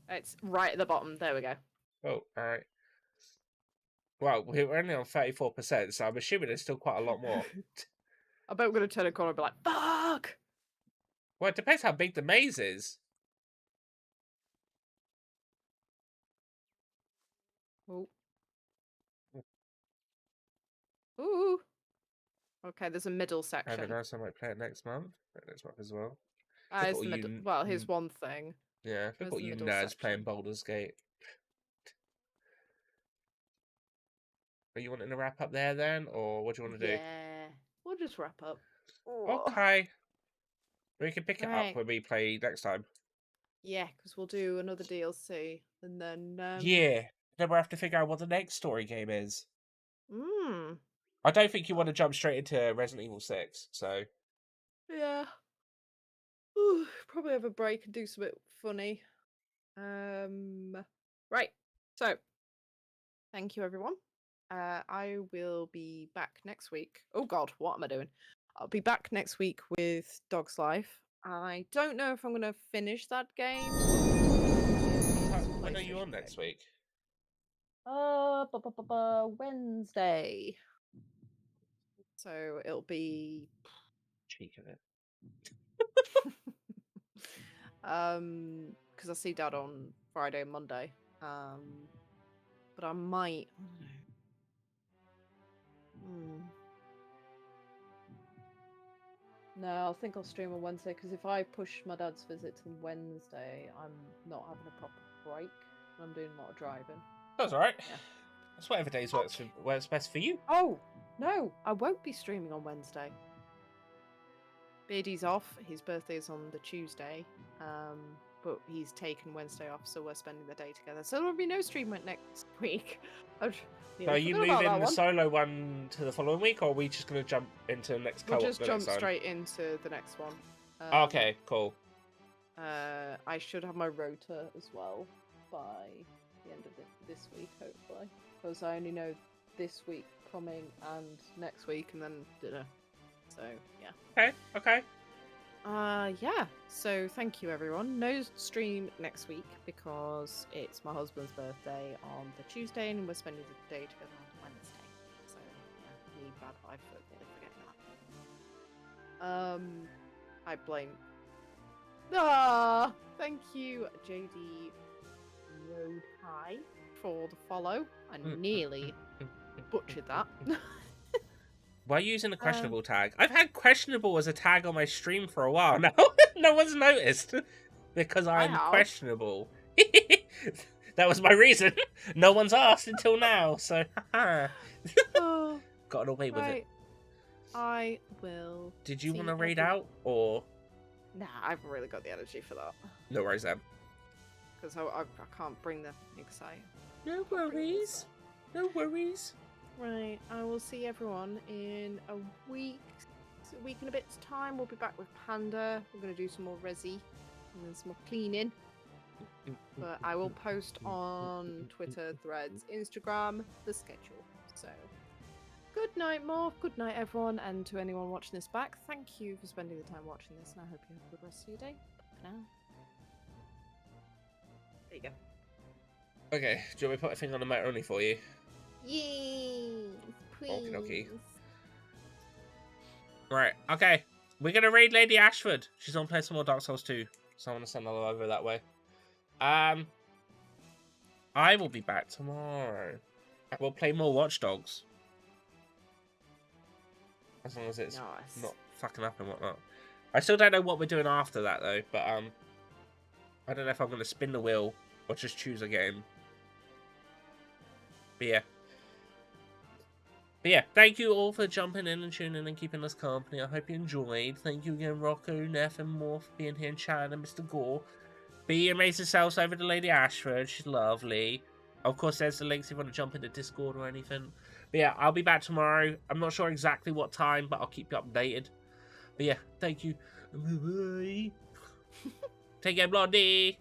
It's right at the bottom. There we go. Oh, alright. Well, we're only on 34%, so I'm assuming there's still quite a lot more. I bet we're gonna turn a corner and be like, fuck! Well, it depends how big the maze is. Ooh. Ooh. Okay, there's a middle I don't section. know, so I might play it next month. Next month as well. It's the middle. Well, here's one thing. Yeah, look There's what the you middle nerds section. playing Baldur's Gate. Are you wanting to wrap up there then, or what do you want to do? Yeah. We'll just wrap up. Okay. We can pick it up Right. when we play next time. Yeah, because we'll do another DLC and then. Yeah. Then we'll have to figure out what the next story game is. Mm. I don't think you want to jump straight into Resident Evil 6, so. Yeah. Ooh, probably have a break and do something funny. Right. So, thank you everyone. I will be back next week. Oh God, what am I doing? I'll be back next week with Dog's Life. I don't know if I'm gonna finish that game. When are you on next week? Wednesday. So it'll be Cheek of it. because I see Dad on Friday and Monday. But I might. I don't know. No, I think I'll stream on Wednesday because if I push my dad's visit to Wednesday, I'm not having a proper break. And I'm doing a lot of driving. That's alright. Yeah. That's whatever days works best for you. Oh no, I won't be streaming on Wednesday. Beardy's off. His birthday is on the Tuesday, but he's taken Wednesday off, so we're spending the day together. So there will be no stream next week. So are you moving the solo one to the following week, or are we just going to jump into the next co-op? We'll just jump straight into the next one. Okay, cool. I should have my rota as well by the end of this week, hopefully, because I only know this week coming and next week, and then dinner. So yeah. Okay. Yeah. So thank you, everyone. No stream next week because it's my husband's birthday on the Tuesday, and we're spending the day together on Wednesday. So yeah, me bad vibe for nearly forgetting that. I blame. Thank you, JD Road High, for the follow. I nearly butchered that. Why are you using a questionable tag? I've had questionable as a tag on my stream for a while now. No one's noticed. Because I'm questionable. That was my reason. No one's asked until now, so gotten away with it. I will. Did you want to read out, or? Nah, I haven't really got the energy for that. No worries, then. Because I can't bring the excite. No worries. No worries. Right, I will see everyone in a week and a bit's time. We'll be back with Panda. We're going to do some more resi and then some more cleaning. But I will post on Twitter, Threads, Instagram, the schedule. So, good night, Morph. Good night, everyone. And to anyone watching this back, thank you for spending the time watching this. And I hope you have a good rest of your day. Bye for now. There you go. Okay, do you want me to put a thing on the macaroni for you? Yes, please. Okay. Right, okay. We're gonna raid Lady Ashford. She's gonna play some more Dark Souls 2. So I'm gonna send her over that way. I will be back tomorrow. We'll play more Watch Dogs. As long as it's not fucking up and whatnot. I still don't know what we're doing after that though, but I don't know if I'm gonna spin the wheel or just choose a game. But yeah, thank you all for jumping in and tuning in and keeping us company. I hope you enjoyed. Thank you again, Rocco, Neff, and more for being here in chat, and Mr. Gore. Be your amazing selves over to Lady Ashford. She's lovely. Of course, there's the links if you want to jump into Discord or anything. But yeah, I'll be back tomorrow. I'm not sure exactly what time, but I'll keep you updated. But yeah, thank you. Bye. Take care, Blondie.